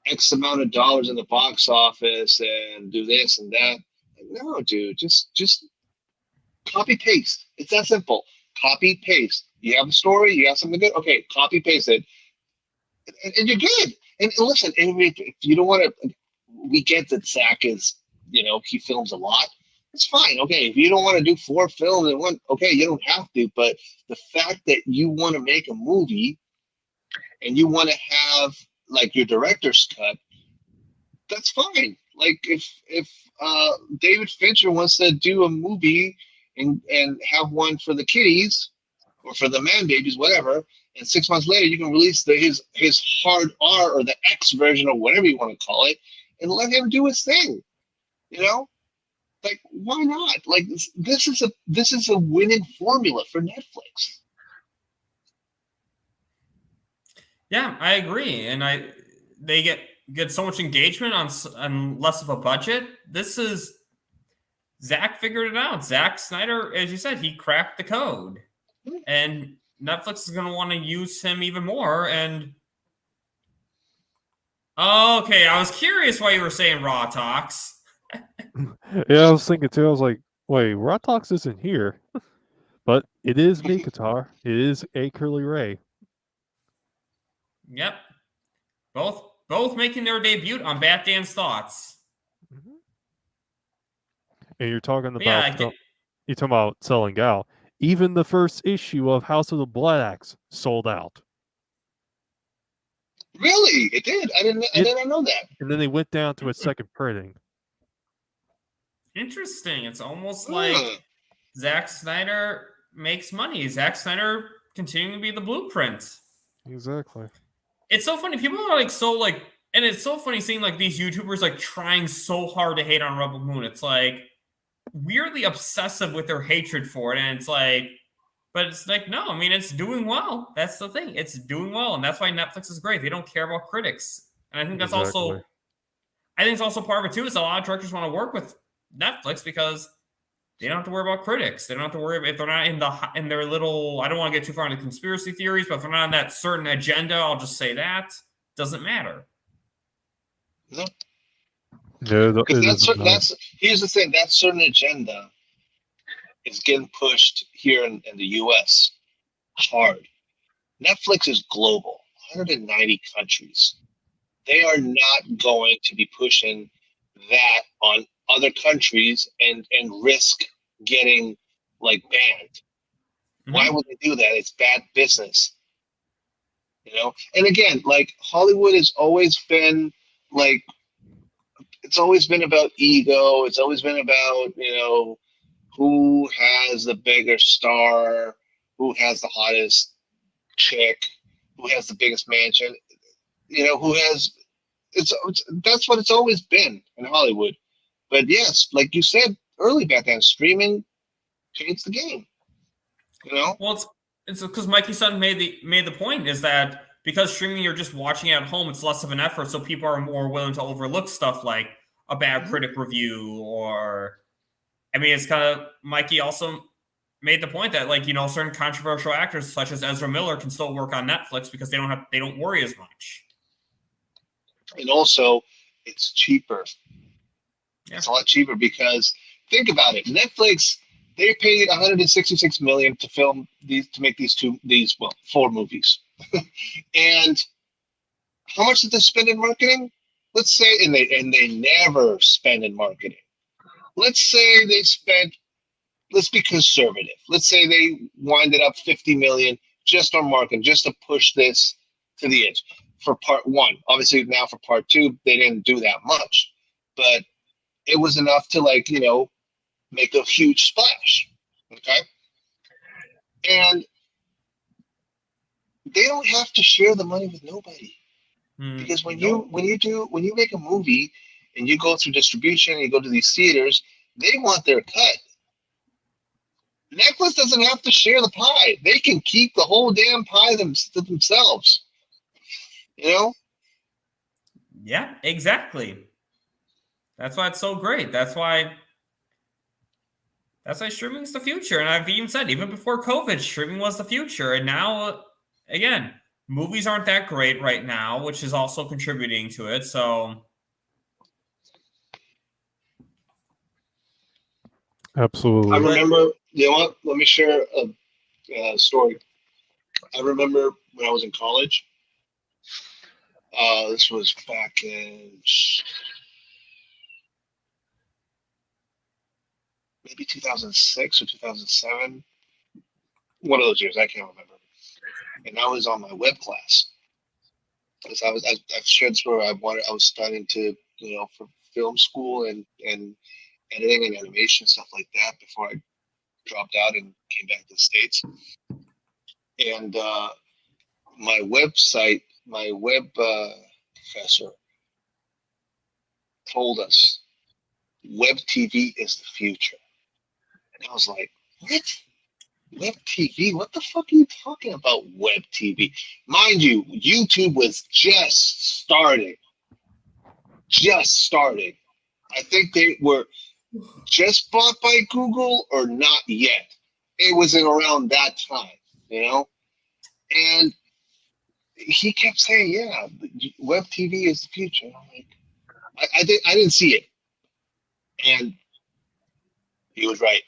X amount of dollars in the box office and do this and that. No, dude, just copy paste. It's that simple. Copy paste. You have a story. You have something good. Okay, copy paste it, and you're good. And listen, if you don't want to, we get that Zach is, he films a lot. It's fine. Okay, if you don't want to do 4 films in one, okay, you don't have to. But the fact that you want to make a movie and you want to have like your director's cut, that's fine. Like if David Fincher wants to do a movie and have one for the kiddies or for the man babies, whatever, and 6 months later you can release his hard R or the X version or whatever you want to call it, and let him do his thing. Like, why not? Like, this is a winning formula for Netflix. Yeah, I agree, and they get so much engagement on less of a budget. Zach figured it out. Zack Snyder, as you said, he cracked the code, and Netflix is going to want to use him even more. And okay, I was curious why you were saying Raw Talks. Yeah, I was thinking too. I was like, wait, Raw Talks isn't here, but it is Mikatar. It is a Curly Ray. Yep, both making their debut on Bat Dan's Thoughts. And you're talking about you're talking about selling out. Even the first issue of House of the Blood Axe sold out. Really, it did. I didn't know that. And then they went down to a second printing. Interesting. It's almost like Zack Snyder makes money. Zack Snyder continuing to be the blueprint. Exactly. It's so funny. People are and it's so funny seeing like these YouTubers like trying so hard to hate on Rebel Moon. It's like weirdly obsessive with their hatred for it. And it's like, but it's like, no, I mean, it's doing well. That's the thing. It's doing well. And that's why Netflix is great. They don't care about critics. And I think that's also part of it too, is a lot of directors want to work with Netflix because they don't have to worry about critics. They don't have to worry if they're not in their little, I don't want to get too far into conspiracy theories, but if they're not on that certain agenda, I'll just say that doesn't matter. No. Yeah, that's here's the thing. That certain agenda is getting pushed here in the U.S. hard. Netflix is global, 190 countries. They are not going to be pushing that on other countries and risk getting like banned. Mm-hmm. Why would they do that? It's bad business. And again, like Hollywood has always been like, it's always been about ego. It's always been about, who has the bigger star, who has the hottest chick, who has the biggest mansion, who has, that's what it's always been in Hollywood. But yes, like you said early back then, streaming changed the game. Well, it's because Mikey Sun made the point is that because streaming, you're just watching it at home, it's less of an effort, so people are more willing to overlook stuff like a bad critic review it's kind of, Mikey also made the point that certain controversial actors such as Ezra Miller can still work on Netflix because they don't worry as much. And also, it's cheaper. Yeah. It's a lot cheaper because think about it. Netflix, they paid $166 million to make these 4 movies. And how much did they spend in marketing? Let's say, and they never spend in marketing. Let's say they spent, let's be conservative. Let's say they winded up 50 million just on marketing, just to push this to the edge for part one. Obviously now for part two, they didn't do that much, but it was enough to, like, you know, make a huge splash. Okay. And they don't have to share the money with nobody. Because when you make a movie and you go through distribution and you go to these theaters, they want their cut. Netflix doesn't have to share the pie. They can keep the whole damn pie to themselves. You know? Yeah, exactly. That's why it's so great. That's why streaming is the future. And I've even said, even before COVID, streaming was the future. And now, again, movies aren't that great right now, which is also contributing to it. So, Absolutely. I remember, you know what? Let me share a story. I remember when I was in college. This was back in maybe 2006 or 2007. One of those years, I can't remember. And I was on my web class. Because I've shared this where I was studying to, you know, for film school and editing and animation, stuff like that, before I dropped out and came back to the States. And my web professor told us web TV is the future. And I was like, what? Web TV? What the fuck are you talking about, web TV? Mind you, YouTube was just starting. I think they were just bought by Google or not yet. It was in around that time, you know? And he kept saying, yeah, web TV is the future. And I'm like, I didn't see it. And he was right.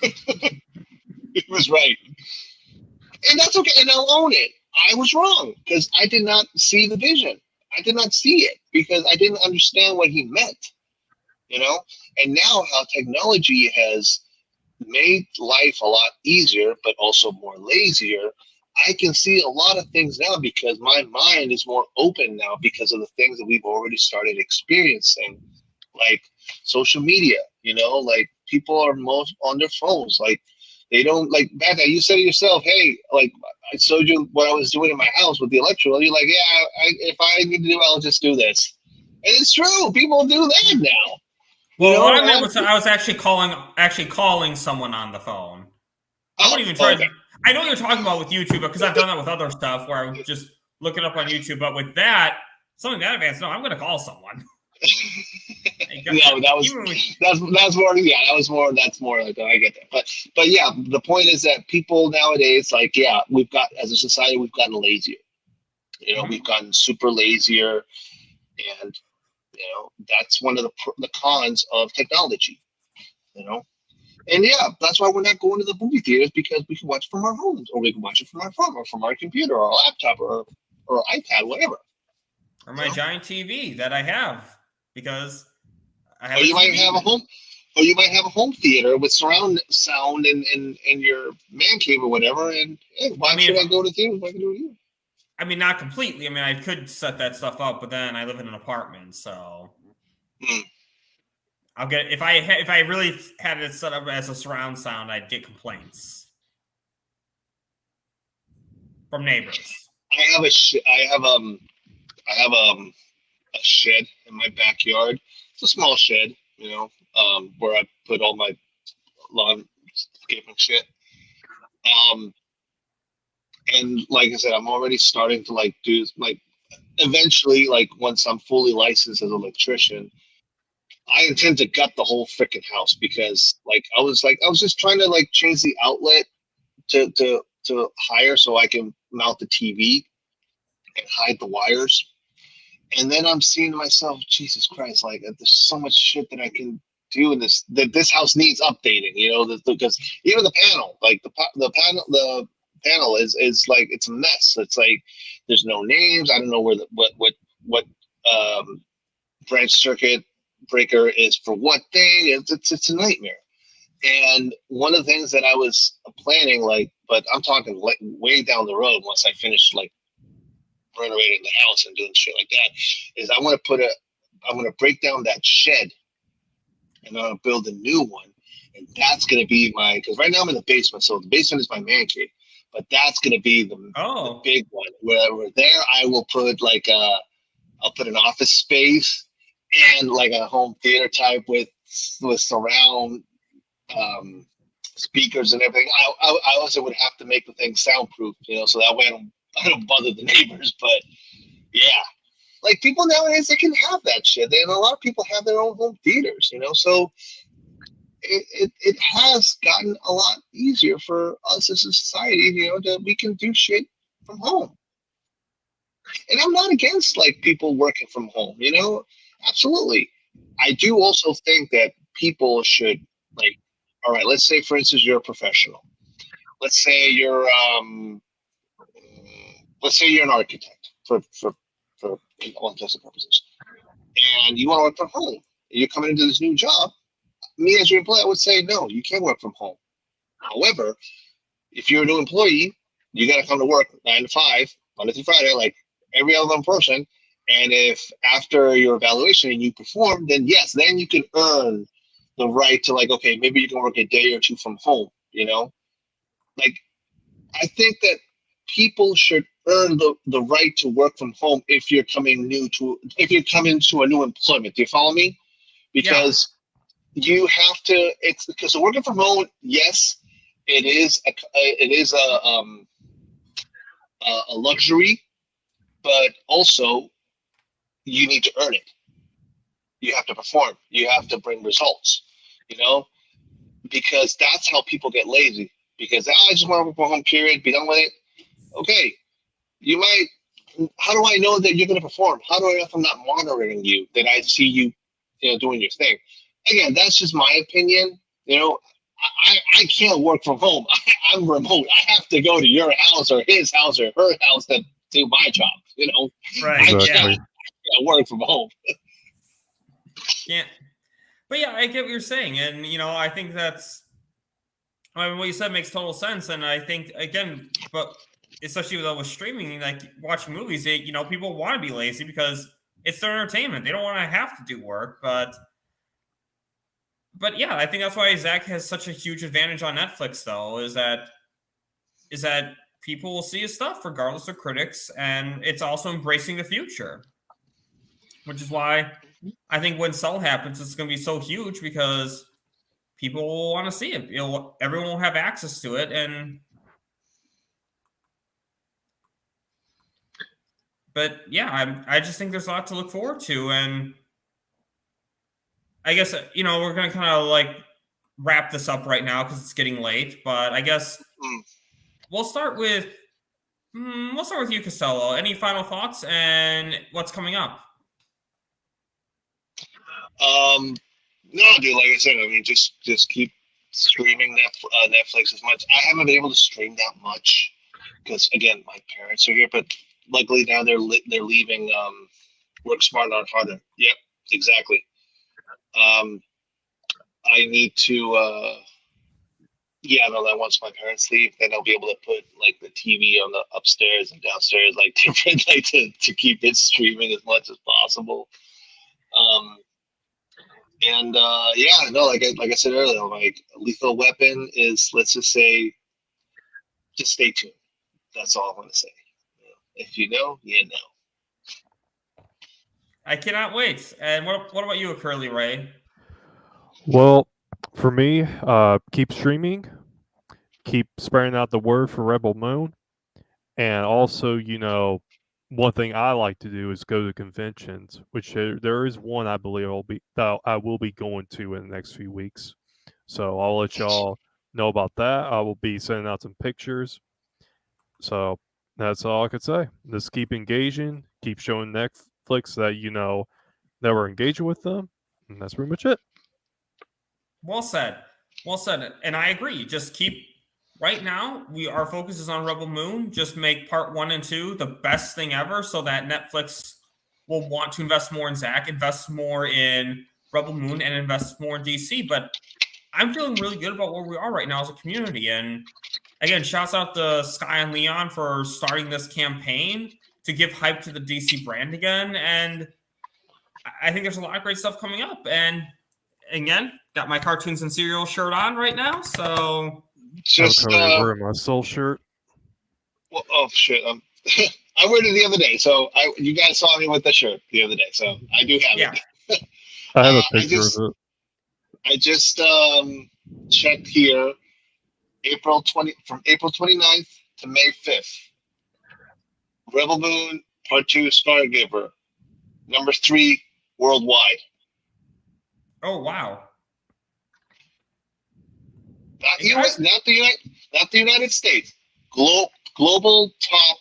He was right. And that's okay. And I'll own it. I was wrong because I did not see the vision. I did not see it because I didn't understand what he meant, you know? And now how technology has made life a lot easier, but also more lazier, I can see a lot of things now because my mind is more open now because of the things that we've already started experiencing, like social media, you know, like people are most on their phones. Like they don't, like, Beth, you said it yourself, hey, like I showed you what I was doing in my house with the electrical. You're like, yeah, if I need to do it, I'll just do this. And it's true. People do that now. Well, what I meant was I was actually calling someone on the phone. I wouldn't even try. Okay. I know what you're talking about with YouTube because I've done that with other stuff where I just look it up on YouTube. But with that, something that advanced, no, I'm going to call someone. No, that's more. Yeah, that's more like I get that. But yeah, the point is that people nowadays, like, yeah, we've got, as a society, we've gotten lazier. You know, we've gotten super lazier, and you know that's one of the cons of technology. You know. And yeah, that's why we're not going to the movie theaters, because we can watch it from our homes, or we can watch it from our phone, or from our computer, or our laptop, or iPad, whatever. Or my giant TV that I have, because I have. Or you might have a home theater with surround sound in your man cave or whatever. And hey, why should I go to theaters? Why can I do it here? I mean, not completely. I mean, I could set that stuff up, but then I live in an apartment, so. I'll get if I really had it set up as a surround sound, I'd get complaints from neighbors. I have a shed in my backyard. It's a small shed, you know, where I put all my landscaping shit. And like I said, I'm already starting to like do like eventually, like once I'm fully licensed as an electrician, I intend to gut the whole freaking house, because like I was just trying to like change the outlet to higher so I can mount the TV and hide the wires. And then I'm seeing to myself, Jesus Christ, like there's so much shit that I can do in this house needs updating, you know, because even the panel, like the panel is like it's a mess. It's like there's no names. I don't know where what branch circuit breaker is for what thing. It's a nightmare. And one of the things that I was planning, like, but I'm talking like way down the road once I finish like renovating the house and doing shit like that, is I'm gonna break down that shed and I'm gonna build a new one. And that's gonna be because right now I'm in the basement, so the basement is my man cave. But that's gonna be the big one. Where there I will put I'll put an office space and like a home theater type with surround speakers and everything. I also would have to make the thing soundproof, so that way I don't bother the neighbors. But yeah, like people nowadays, they can have that shit. And a lot of people have their own home theaters, so it has gotten a lot easier for us as a society, that we can do shit from home. And I'm not against like people working from home, absolutely. I do also think that people should like, all right, let's say for instance you're a professional. Let's say you're an architect for all intents and purposes, and you want to work from home. You're coming into this new job. Me as your employee, I would say no, you can't work from home. However, if you're a new employee, you got to come to work 9 to 5, Monday through Friday, like every other person. And if after your evaluation and you perform, then yes, then you can earn the right to like, okay, maybe you can work a day or two from home, Like, I think that people should earn the right to work from home if you're coming to a new employment. Do you follow me? Because you have to. It's because working from home. Yes, it is a luxury, but also you need to earn it. You have to perform. You have to bring results. Because that's how people get lazy. Because I just want to work from home. Period. Be done with it. Okay, you might. How do I know that you're going to perform? How do I know if I'm not monitoring you? That I see you, doing your thing. Again, that's just my opinion. I can't work from home. I'm remote. I have to go to your house or his house or her house to do my job. Right? I can't work from home. Can't. But yeah, I get what you're saying, and I think that's. What you said makes total sense, and I think again, but especially with streaming, like watching movies, people want to be lazy because it's their entertainment. They don't want to have to do work, but yeah, I think that's why Zach has such a huge advantage on Netflix, though, is that people will see his stuff regardless of critics, and it's also embracing the future, which is why I think when Cell happens, it's going to be so huge because people will want to see it. Everyone will have access to it, but yeah, I just think there's a lot to look forward to, and I guess we're going to kind of like wrap this up right now because it's getting late. But I guess we'll start with you, Costello. Any final thoughts and what's coming up? No, dude. Like I said, I mean, just keep streaming Netflix as much. I haven't been able to stream that much because again, my parents are here. But luckily now they're leaving. Work smart, not harder. Yep, exactly. I need to. That once my parents leave, then I'll be able to put like the TV on the upstairs and downstairs, like different, like to keep it streaming as much as possible. Like I said earlier, like Lethal Weapon is, let's just say, just stay tuned. That's all I want to say. If you know, you know. I cannot wait. And what about you, Curly Ray? Well, for me, keep streaming, keep spreading out the word for Rebel Moon, and also, one thing I like to do is go to conventions, which there is one I believe I will be going to in the next few weeks. So I'll let y'all know about that. I will be sending out some pictures. So that's all I could say. Just keep engaging, keep showing Netflix that that we're engaging with them, and that's pretty much it. Well said. And I agree. Just keep right now, our focus is on Rebel Moon. Just make part 1 and 2 the best thing ever, so that Netflix will want to invest more in Zack, invest more in Rebel Moon, and invest more in DC. But I'm feeling really good about where we are right now as a community. And again, shouts out to Sky and Leon for starting this campaign to give hype to the DC brand again. And I think there's a lot of great stuff coming up. And again, got my cartoons and cereal shirt on right now. So Just wearing my soul shirt. well, oh shit, I wore it the other day, so you guys saw me with the shirt the other day, so I do have it. I have a picture of it. I just checked here, from April 29th to May 5th. Rebel Moon Part 2 Stargiver, number 3 worldwide. Oh wow! Not the United States. Global top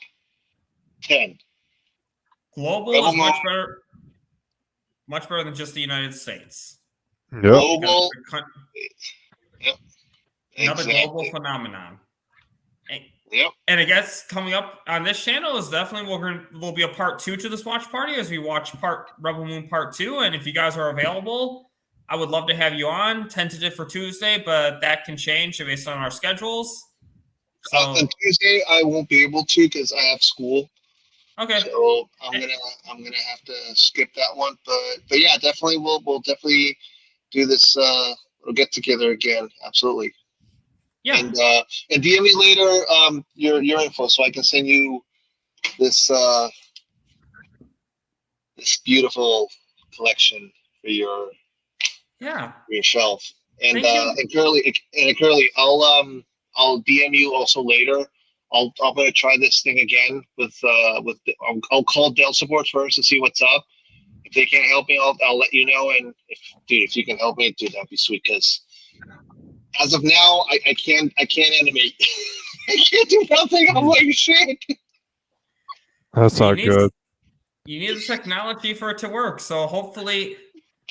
10. Global Rebel is much better than just the United States. Yep. Global. Yep. Another Exactly. global phenomenon. Yep. And I guess coming up on this channel is definitely will be a part 2 to this watch party as we watch Rebel Moon Part 2. And if you guys are available, I would love to have you on. Tentative for Tuesday, but that can change based on our schedules. So On Tuesday, I won't be able to because I have school. okay. So I'm gonna have to skip that one. But yeah, definitely we'll definitely do this. We'll get together again. Absolutely. Yeah. And DM me later your info so I can send you this this beautiful collection for your shelf. And Curly, I'll DM you also later. I'm gonna try this thing again with I'll call Dell support first to see what's up. If they can't help me, I'll let you know. And if you can help me, dude, that'd be sweet. Because as of now, I can't animate. I can't do nothing. I'm like shit. That's not good. You need the technology for it to work. So hopefully,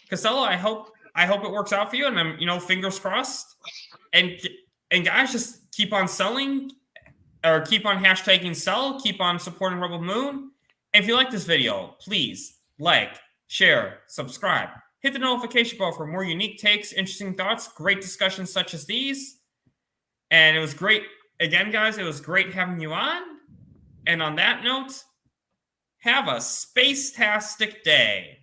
Costello, I hope it works out for you. And I'm fingers crossed. And guys, just keep on selling. Or keep on hashtagging sell, keep on supporting Rebel Moon. And if you like this video, please like, share, subscribe. Hit the notification bell for more unique takes, interesting thoughts, great discussions such as these. And it was great. Again, guys, it was great having you on. And on that note, have a space-tastic day.